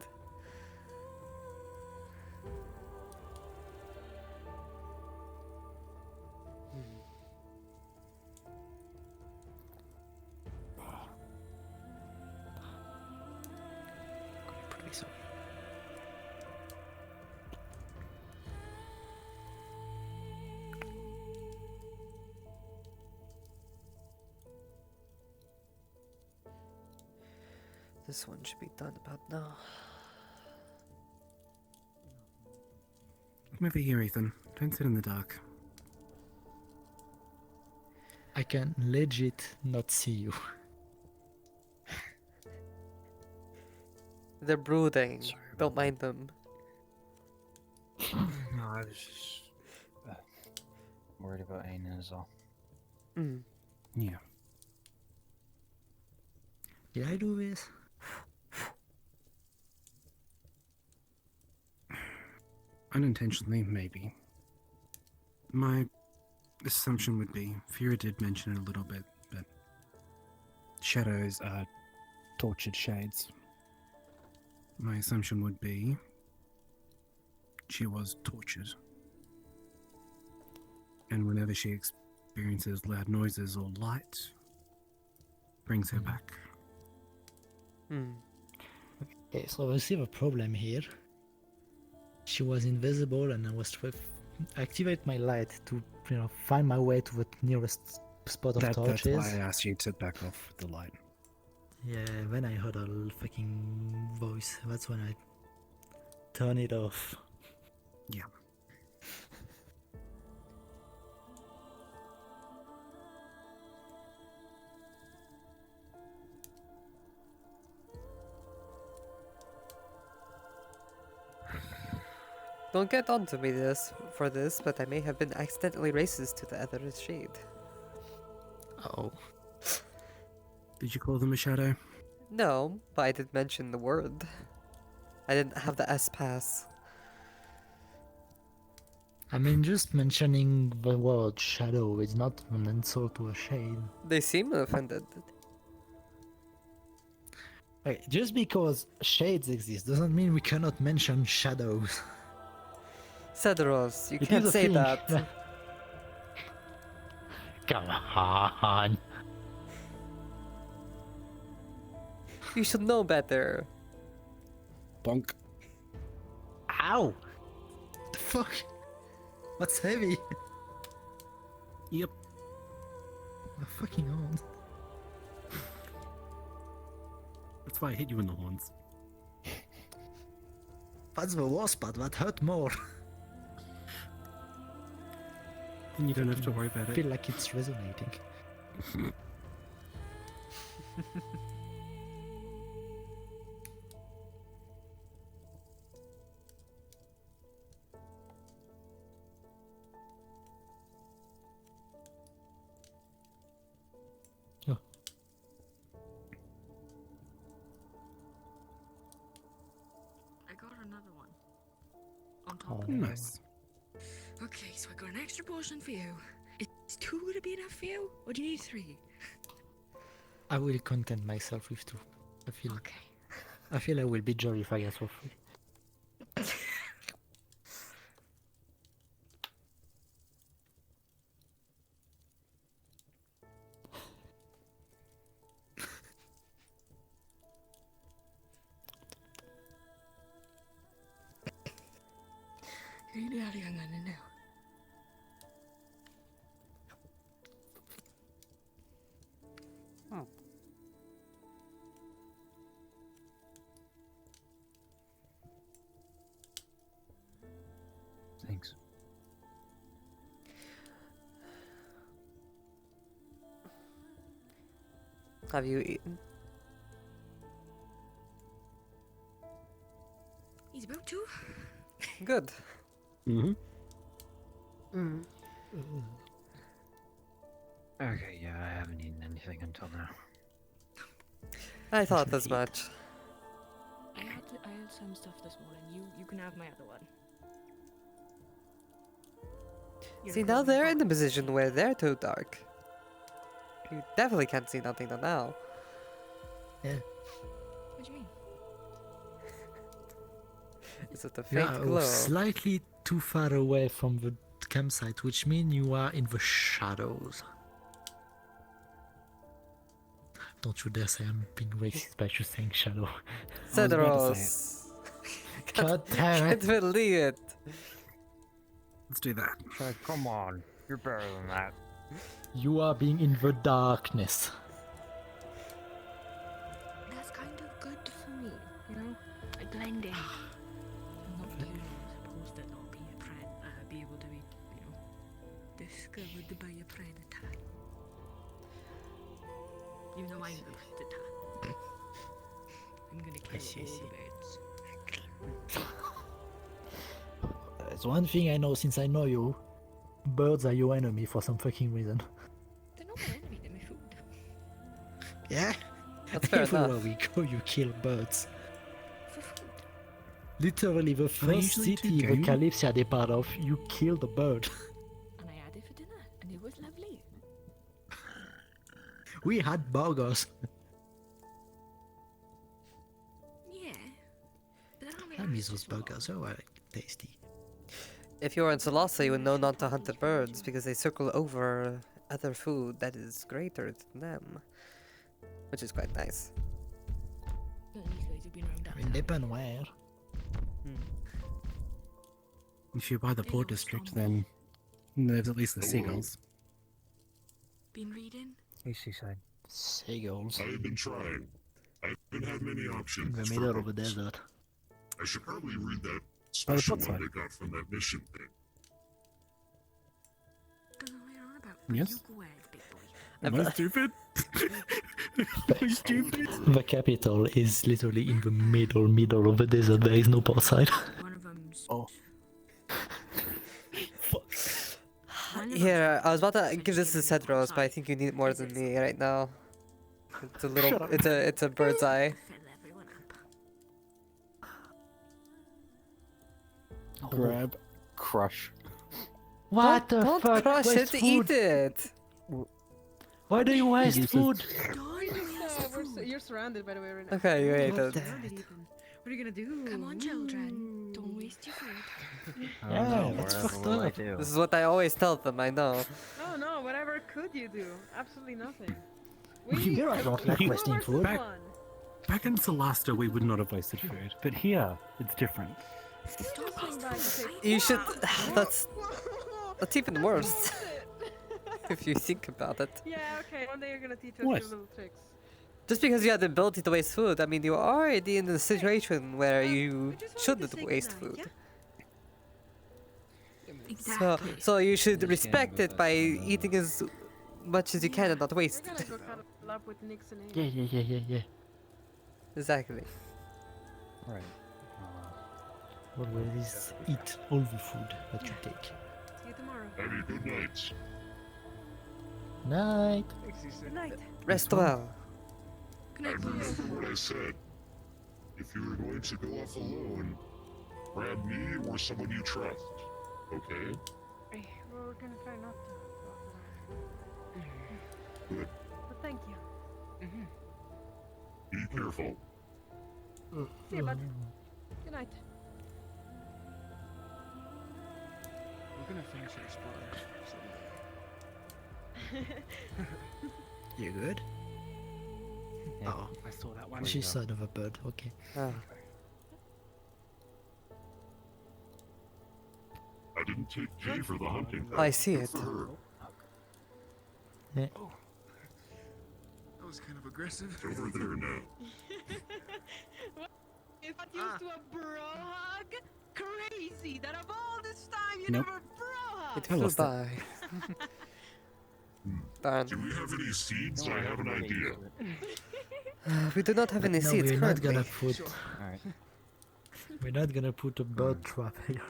This one should be done about now. Come over here, Ethan. Don't sit in the dark. I can legit not see you. They're brooding. Don't mind them. No, I was just worried about Aina is all. Yeah. Did I do this? Unintentionally, maybe. My assumption would be, Fira did mention it a little bit, but shadows are tortured shades. My assumption would be she was tortured. And whenever she experiences loud noises or light, brings her back. Okay, so I see a problem here. She was invisible and I was trying to activate my light to, find my way to the nearest spot of torches. That's why I asked you to back off with the light. Yeah, then I heard a fucking voice. That's when I turn it off. Yeah. Don't get on to me for this, but I may have been accidentally racist to the other shade. Oh. Did you call them a shadow? No, but I did mention the word. I didn't have the S pass. I mean, just mentioning the word shadow is not an insult to a shade. They seem offended. Wait, just because shades exist doesn't mean we cannot mention shadows. Cedros, you It can't is a say thing. that. Come on. You should know better. Bonk. Ow! The fuck? What's heavy? Yep. My fucking horn. That's why I hit you in the horns. That's the worst part, that hurt more. And you don't have to worry about I it. feel like it's resonating. I got another one. On top Oh, of Nice. Okay, so I got an extra potion for you. Is 2 gonna be enough for you? Or do you need 3? I will content myself with 2. I feel I will be jolly if I get for free. Really are young and now. Oh. Thanks. Have you eaten? He's about to. Good. Mm-hmm. Mm. Okay, yeah, I haven't eaten anything until now. I thought as much. I had some stuff this morning. You can have my other one. You're See, cool now with they're in the that? position where they're too dark. You definitely can't see nothing now. Yeah. What do you mean? Is it a faint Yeah, glow? slightly too far away from the campsite, which means you are in the shadows. Don't you dare say I'm being racist by just saying shadow. Cedros! God damn Can't it. believe it! Let's do that. Come on, you're better than that. You are being in the darkness. That's kind of good for me, you know? I blend in. I'm not too supposed to not be able to be, you know, discovered by a predator. Even though I'm the predator. I'm gonna kill all the birds. There's one thing I know since I know you. Birds are your enemy for some fucking reason. They're not my enemy, they're my food. Yeah? That's fair Everywhere enough. we go, you kill birds. For food. Literally, the first usually city do the game. Kalypsia they part of, you killed a bird. And I had it for dinner, and it was lovely. We had burgers. Yeah. But I don't I miss those burgers, they were tasty. If you were in Solasa, you would know not to hunt the birds because they circle over other food that is greater than them. Which is quite nice. These guys have been around I mean, depend where. If you're by the port district, then there's at least the seagulls. Been reading? Hey, Seaside. Seagulls. I've been trying. I haven't had many In options. the for middle of the books. desert. I should probably read that Oh, the special book one side. they got from that mission thing. Don't know what you're on about. Yes? You go ahead, big boy. Am I stupid? Am I stupid? The capital is literally in the middle of the desert. There is no port side. One of them's Oh. Here, I was about to give this to Cedros, but I think you need more than me right now. It's a little. Shut up. It's a bird's eye. Grab, crush. What the Don't fuck? crush Waste it, food. eat it! Why do you waste Use it. food? You're surrounded, by the way, right now. Okay, you ate it. What are you gonna do? Come on, children. Don't waste your food. Yeah, that's whatever fucked will I up. do? This is what I always tell them, I know. No, no, whatever could you do? Absolutely nothing. Here I don't like wasting food. Back in Solasta, we would not have wasted food, but here, it's different. You should. That's even worse. If you think about it. Yeah, okay. One day you're gonna teach us What? your little tricks. Just because you have the ability to waste food, I mean, you're already in a situation where you shouldn't waste food. So you should respect it by eating as much as you can and not waste We're it. gonna go cuddle up with Nix and Yeah. Exactly. Right. Always eat all the food that you take. See you tomorrow. Have a good night. Night. Good night. Rest well. I remember what I said. If you were going to go off alone, grab me or someone you trust. Okay? Hey, we're gonna try not to. Good. But thank you. Be careful. See you, bud. Good night. We're gonna finish exploring someday. You good? Oh, I saw that one. she's son of a bird. Okay. Oh. I didn't take pay for the hunting. I see Good it. for her. Yeah. Oh. That was kind of aggressive. It's over there now. Is that used to a bro hug? Crazy that of all this time you Nope. never bro hug. It flew by. Darn. Do we have any seeds? I have an idea. We do not have any No, seeds we're not currently. gonna put. Alright. We're not gonna put a bird trap here.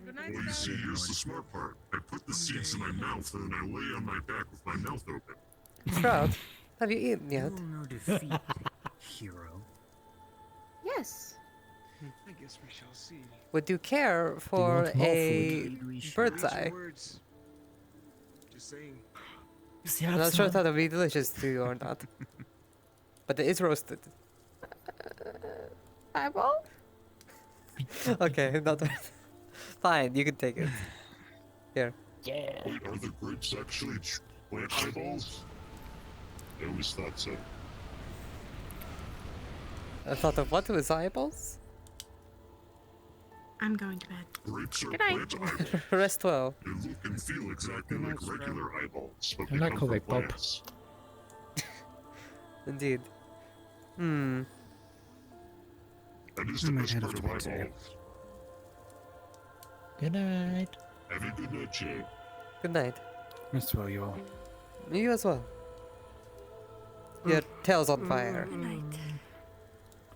Well, you see, here's the smart part. I put the seeds in my mouth and then I lay on my back with my mouth open. Trout, have you eaten yet? No defeat, hero. Yes. I guess we shall see. Would you care for want more a food? bird's Read your eye? words. Just saying. I'm not sure if that would be delicious to you or not. But it is roasted. Eyeball? Okay, not fine, you can take it. Here. Yeah. Wait, are the grapes actually plant eyeballs? I always thought so. I thought of what was eyeballs? I'm going to bed. Grapes are Good night. plant eyeballs. Rest well. They look and feel exactly like regular eyeballs, but I they like come how from they pop. plants. Indeed. Hmm. That is I the might best head part off of to bed soon. eyeballs. Good night. Have a good night, Joe. Good night. Rest well, you all. You as well. Your tail's on fire. Good night.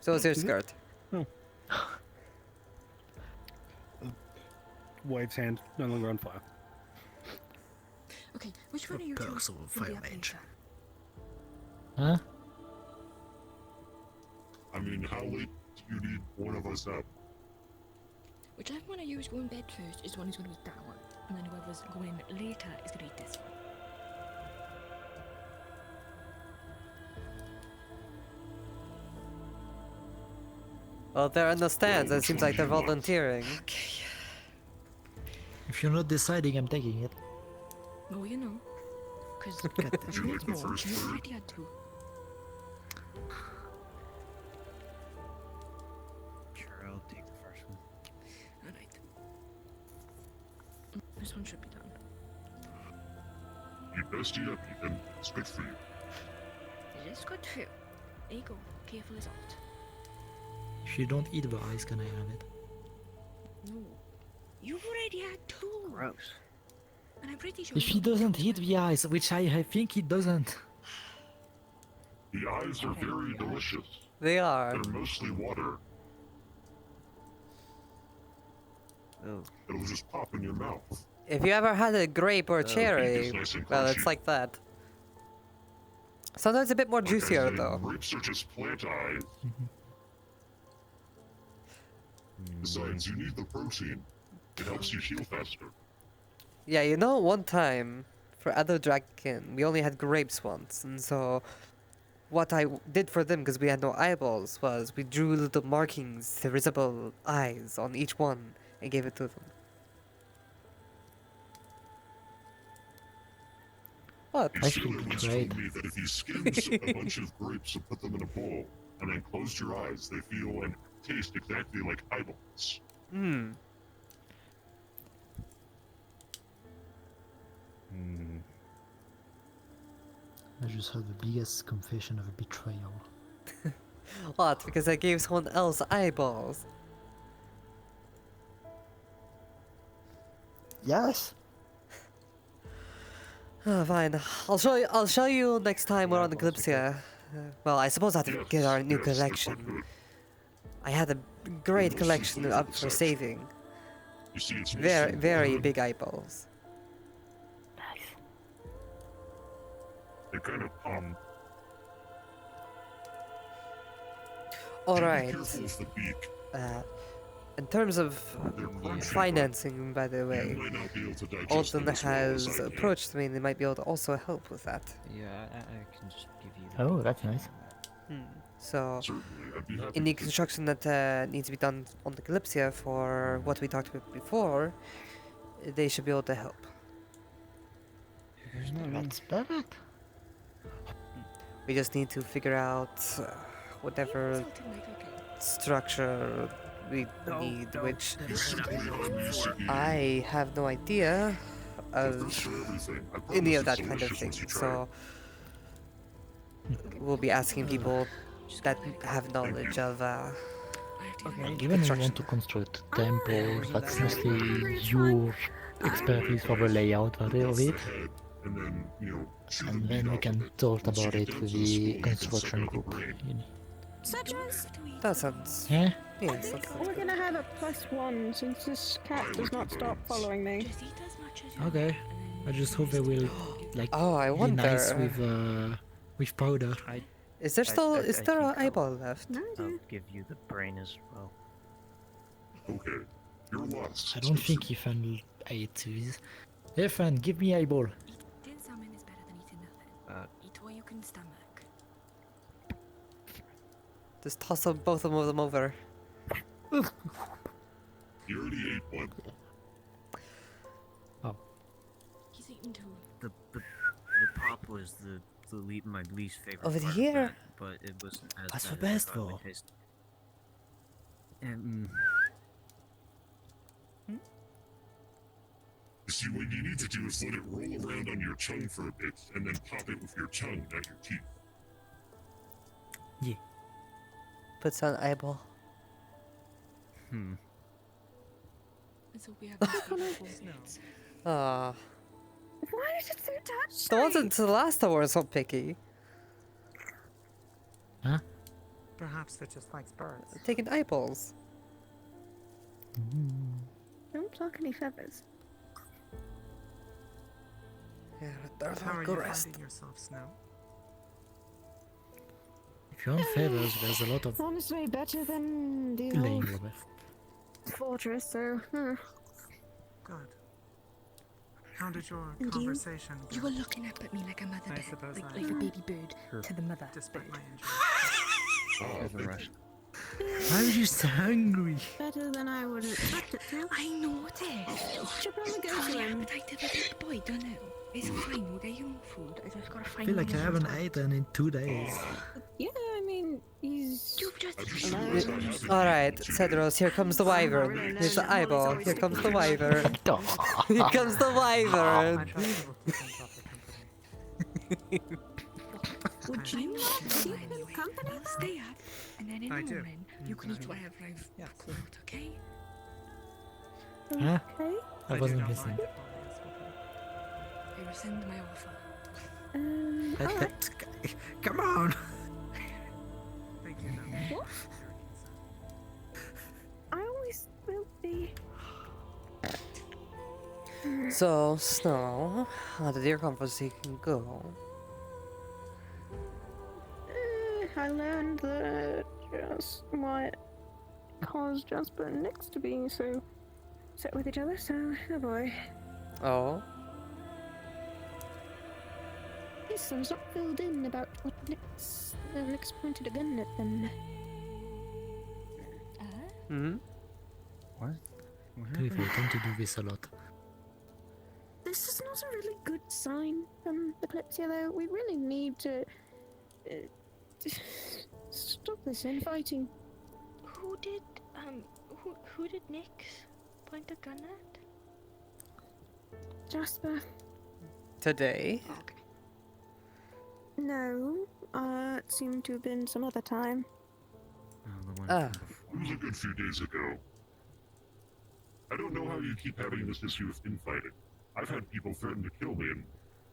So is your skirt. Waves hand, no longer on fire. Okay, which one are you two Perks of will be fire up mage. later? Huh? I mean, how late do you need one of us up? Whichever one of you is going to bed first is the one who's going to be that one. And then whoever's going later is going to be this one. Well, they're in the stands. It seems like they're volunteering. If you're not deciding, I'm taking it. No, you know. Because Would you like the first you bird? already had two. Sure, I'll take the first one. Alright. This one should be done. You best eat up, Ethan. It's good for you. It is good for you. There you go. Careful as alt. If you don't eat the ice, can I have it? No. You've already had two. Gross. And I'm pretty sure. If he doesn't eat the ice, which I think he doesn't. The eyes are very delicious. They are. They're mostly water. It'll just pop in your mouth. If you ever had a grape or a cherry, Nice and well, crunchy. it's like that. Sometimes a bit more juicier though. Grapes are just plant-eyed. Besides, you need the protein. It helps you heal faster. Yeah, you know, one time for other dragon, we only had grapes once, and so what I did for them, because we had no eyeballs, was we drew little markings, visible eyes on each one, and gave it to them. What? A sailor once told me that if you skins a bunch of grapes and put them in a bowl, and then closed your eyes, they feel and taste exactly like eyeballs. Hmm. I just heard the biggest confession of a betrayal. What? Because I gave someone else eyeballs. Yes. Oh, fine. I'll show you next time we're on the Kalypsia. Well, I suppose I have to get our new collection. I had a great collection up for saving. You see, it's Very big eyeballs. They kind of pop. Alright. Careful with the beak. In terms of financing, by the way, You might not be able to digest Alton them as well as has I can. approached me and they might be able to also help with that. Yeah, I can just give you. Oh, that's nice. So, Certainly, I'd be happy any to. construction that needs to be done on the Kalypsia for what we talked about before, they should be able to help. That's perfect. We just need to figure out whatever structure we need, which I have no idea of any of that kind of thing. So we'll be asking people that have knowledge of Given we want to construct a temple, that's mostly your expertise for the layout of it. And then we can talk about it with the construction group. Such as? That sounds. Yeah? Yes, that sounds We're gonna have a +1 since this cat does not stop following me. Okay. I just hope they will like I be wonder. nice with powder. Is there still is there an eyeball left? I'll give you the brain as well. Okay, you're lost. I don't think Ethan ate these. Ethan, give me eyeball. Eating salmon is better than eating nothing. Eat what you can stomach. Just toss both of them over. You already ate one. He's eating two. The pop was my least favorite. Over part of here? that, but it wasn't as What's bad the as I best thought it would for? taste. You see, what you need to do is let it roll around on your tongue for a bit, and then pop it with your tongue, not your teeth. Yeah. Puts on eyeball. Let's hope we have this. Ah. Why is it so touchy? The ones until the last time were so picky. Huh? Perhaps they're just like birds. Taking eyeballs. Don't pluck any feathers. Yeah, there's How a are good you rest. finding yourself, Snow? If you want favors, there's a lot of Honestly, better than the laying old of it. fortress, so. Good. How did your And you? conversation go? You were looking up at me like a mother I bird, suppose like I a am. baby bird to the mother Despite bird. my injury. Over rush. Why are you so hungry? Better than I would expect it to. I noticed. Should probably go Oh, to the him. appetite of a big boy, don't know. It's fine, we'll get you more food. I just gotta I find feel like I more haven't food. eaten in 2 days. Yeah, I mean, he's. You've just Alright, Cedros, here comes the wyvern. Here's the eyeball. Here comes the wyvern. Here comes the wyvern. Would you not keep him company? Stay up, and then in I the do. morning, you can eat whatever I've caught, okay? Huh? Okay. I wasn't listening. I rescind my offer. Alright. Come on! Thank you, though. What? I always will be. So, Snow, how did your conversation go? I learned that just what caused Jasper and Nyx to be so set with each other, so oh boy. Oh? Yes, I was not filled in about what Nyx pointed a gun at them. Hmm? What? We tend to do this a lot. This is not a really good sign from Kalypsia, though. We really need to stop this infighting. Who did Nyx point a gun at? Jasper. Today? No, it seemed to have been some other time. It was a good few days ago. I don't know how you keep having this issue with infighting. I've had people threaten to kill me, and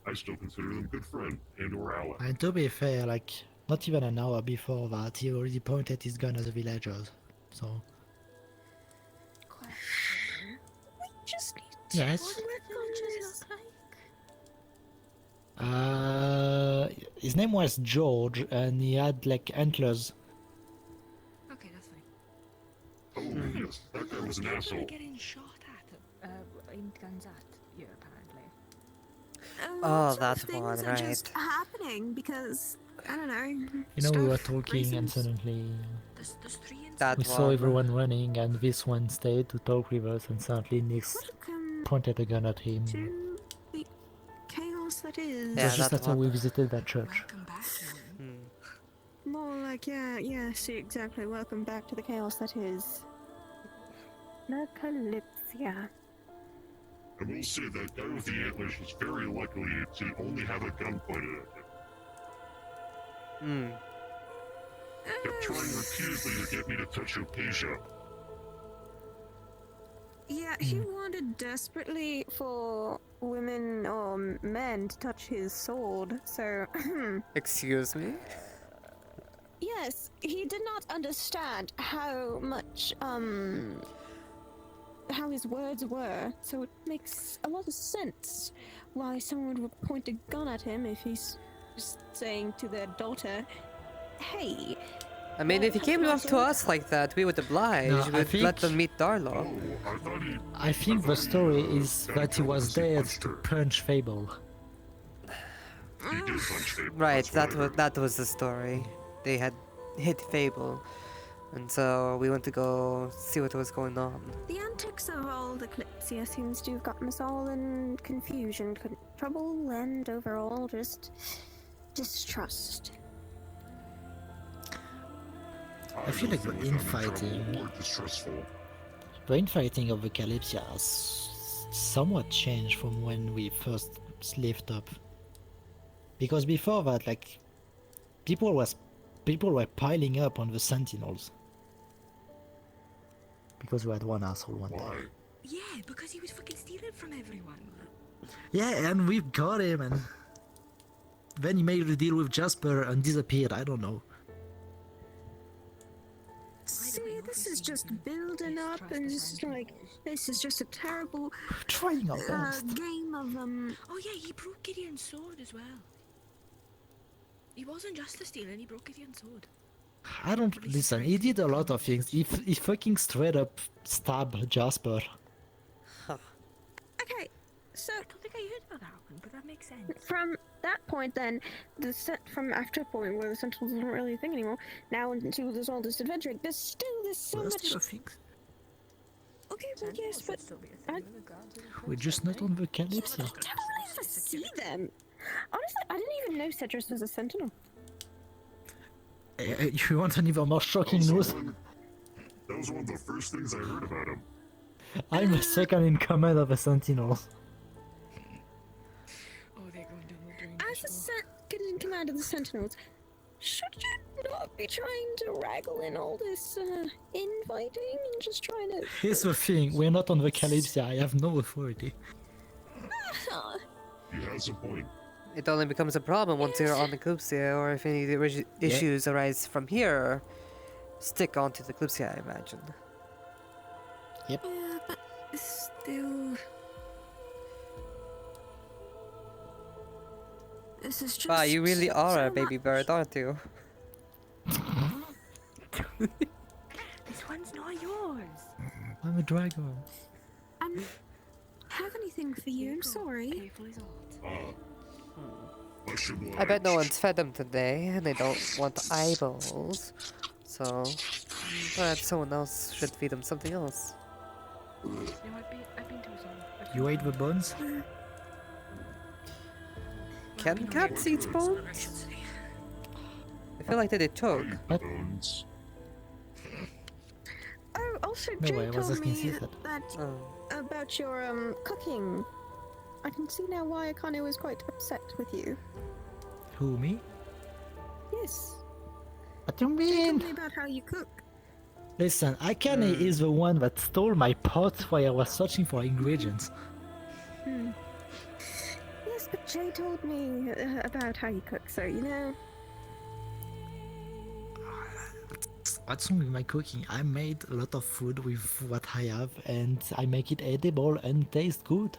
I still consider them good friend and or ally. And to be fair, like, not even an hour before that, he already pointed his gun at the villagers. So... We just need to... Yes? What do villagers look like? His name was George, and he had, like, antlers. Okay, that's fine. Oh, yes, that guy was an asshole. Getting shot at, aimed guns at you, apparently. Oh, Lots of that things one, are right. just happening because, I don't know. You know, we were stuff, talking and reasons. suddenly There's three That we saw one. everyone running, and this one stayed to talk with us, and suddenly Nyx pointed a gun at him. To the chaos that is. It was just after we visited that church. More like, yeah, see, exactly. Welcome back to the chaos that is. The Kalypsia. I will say that guy with the antlers was very lucky to only have a gun pointed at him. Kept trying repeatedly to get me to touch Opasia. Yeah, he wanted desperately for women or men to touch his sword, so. Excuse me? Yes, he did not understand how much, how his words were, so it makes a lot of sense why someone would point a gun at him if he's just saying to their daughter, hey. I mean, if he came up to us like that, we would oblige. No, We would let them meet Darlo. I think the story is that he was there to punch Fable. Right, that was the story. They had hit Fable, and so we went to go see what was going on. The antics of all the Kalypsia seems to have gotten us all in confusion, trouble, and overall just distrust. I feel like the infighting of the Kalypsia has somewhat changed from when we first lived up. Because before that, like, people were piling up on the Sentinels. Because we had one asshole one day. Yeah, because he was fucking stealing from everyone. Yeah, and we got him, and then he made a deal with Jasper and disappeared. I don't know. See, this is just building up, and it's like, this is just a terrible trying our best. Game of Oh yeah, he broke Gideon's sword as well. He wasn't just a stealer, he broke Gideon's sword. I don't listen. He did a lot of things. He fucking straight up stabbed Jasper. Okay, so I don't think I heard about that happen, but that makes sense. from that point, then from after a point where the Sentinels isn't really a thing anymore, now into this all this adventuring, there's so much. Okay, well, yes, but We're just not on the Kalypsia. I don't ever see them. Honestly, I didn't even know Cedrus was a Sentinel. You want an even more shocking news? That was one of the first things I heard about him. I'm the second in command of the Sentinels. As a second in command of the Sentinels, should you not be trying to wrangle in all this infighting and just trying to... Here's the thing, we're not on the Kalypsia, I have no authority. He has a point. It only becomes a problem once you're on the Kalypsia, or if any issues arise from here, stick onto the Kalypsia, I imagine. Yep. Yeah, but still... This is just. Wow, you really are so a baby bird, aren't you? This one's not yours. I'm a dragon. Have anything for you? I'm sorry. Careful is art. I bet no one's fed them today, and they don't want eyeballs. So, perhaps someone else should feed them something else. No, I've been to a song. You ate the bones? Can cats eat bones? I feel like they did choke. Bones. Oh, also, No, Jay I was told asking me Caesar. that about your cooking. I can see now why Akane was quite upset with you. Who, me? Yes. What do you Jay mean? told me about how you cook. Listen, Akane is the one that stole my pot while I was searching for ingredients. Yes, but Jay told me about how you cook, so you know. What's wrong with my cooking? I made a lot of food with what I have and I make it edible and taste good.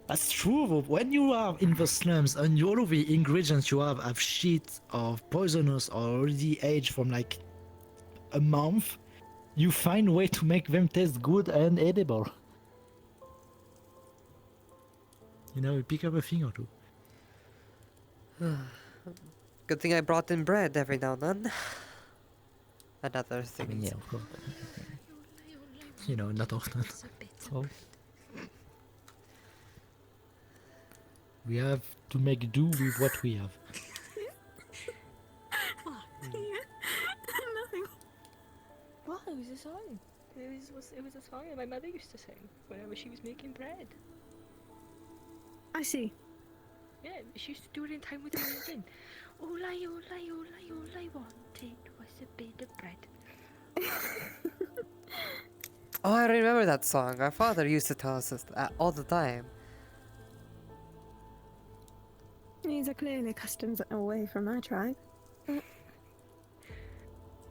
That's true, but when you are in the slums and all of the ingredients you have shit or poisonous or already aged from like a month, you find a way to make them taste good and edible. You know, you pick up a thing or two. Good thing I brought in bread every now and then. And other I things. mean, yeah, of course. You know, not often. So we have to make do with what we have. Nothing. Well, it was a song. It was a song that my mother used to sing whenever she was making bread. I see. Yeah, she used to do it in time with the religion. All I wanted was a bit of bread. Oh, I remember that song. Our father used to tell us that all the time. These are clearly customs away from my tribe.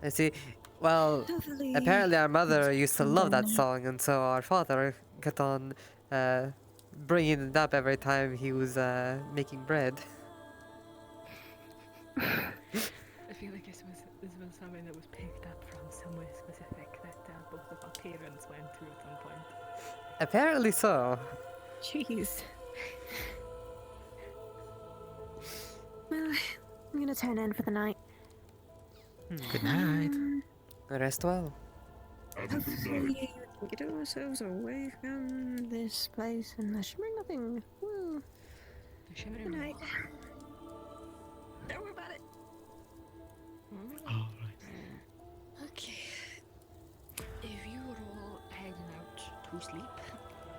I see. Well, Lovely. apparently our mother used to love that song, and so our father kept on bringing it up every time he was making bread. I feel like this was something that was picked up from somewhere specific that both of our parents went to at some point. Apparently so. Jeez. Well, I'm gonna turn in for the night. Good night. Rest well. Hopefully we can get ourselves away from this place and the shimmering nothing. Woo. Good night. Don't worry about it. Alright. Okay. If you are all heading out to sleep,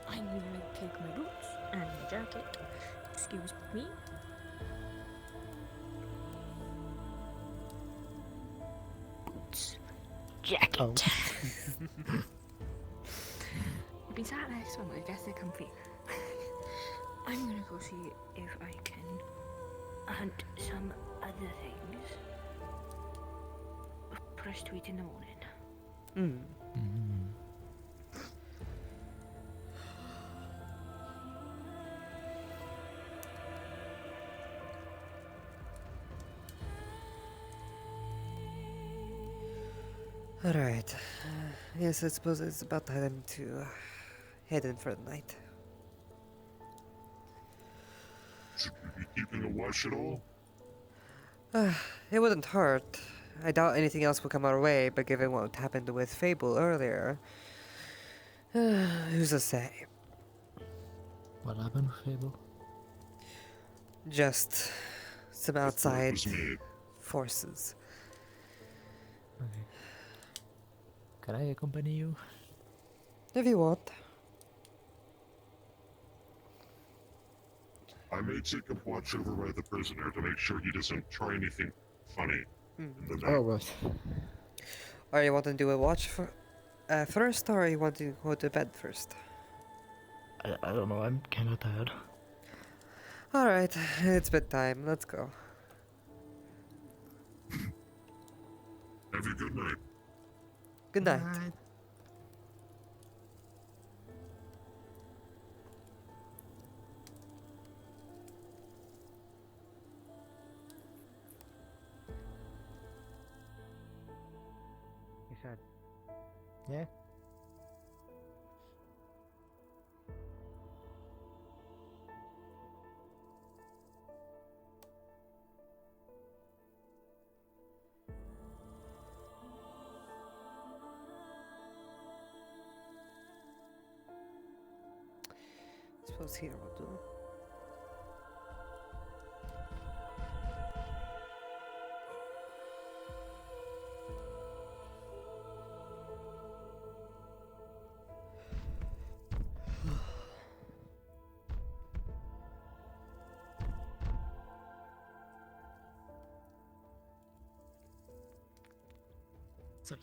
I'm gonna take my boots and my jacket. Excuse me. Boots. Jacket. Oh. I've been sat next to them, I guess they're comfy. I'm gonna go see if I can hunt some other things for us to eat in the morning. Alright. Yes, I suppose it's about time to head in for the night. Should we be keeping a watch at all? It wouldn't hurt. I doubt anything else will come our way, but given what happened with Fable earlier, who's to say? What happened with Fable? Just some outside forces. Okay. Can I accompany you? If you want. I may take a watch over by the prisoner to make sure he doesn't try anything funny in the night. Oh, right. Or you want to do a watch first, or you want to go to bed first? I don't know, I'm kinda tired. Alright, it's bedtime, let's go. Have a good night. Good night. Yeah. Suppose here will do. Sorry.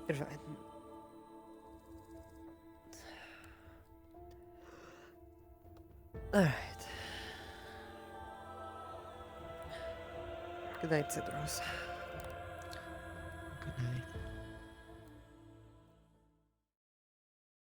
You're fine. Alright. Good night, Sidros.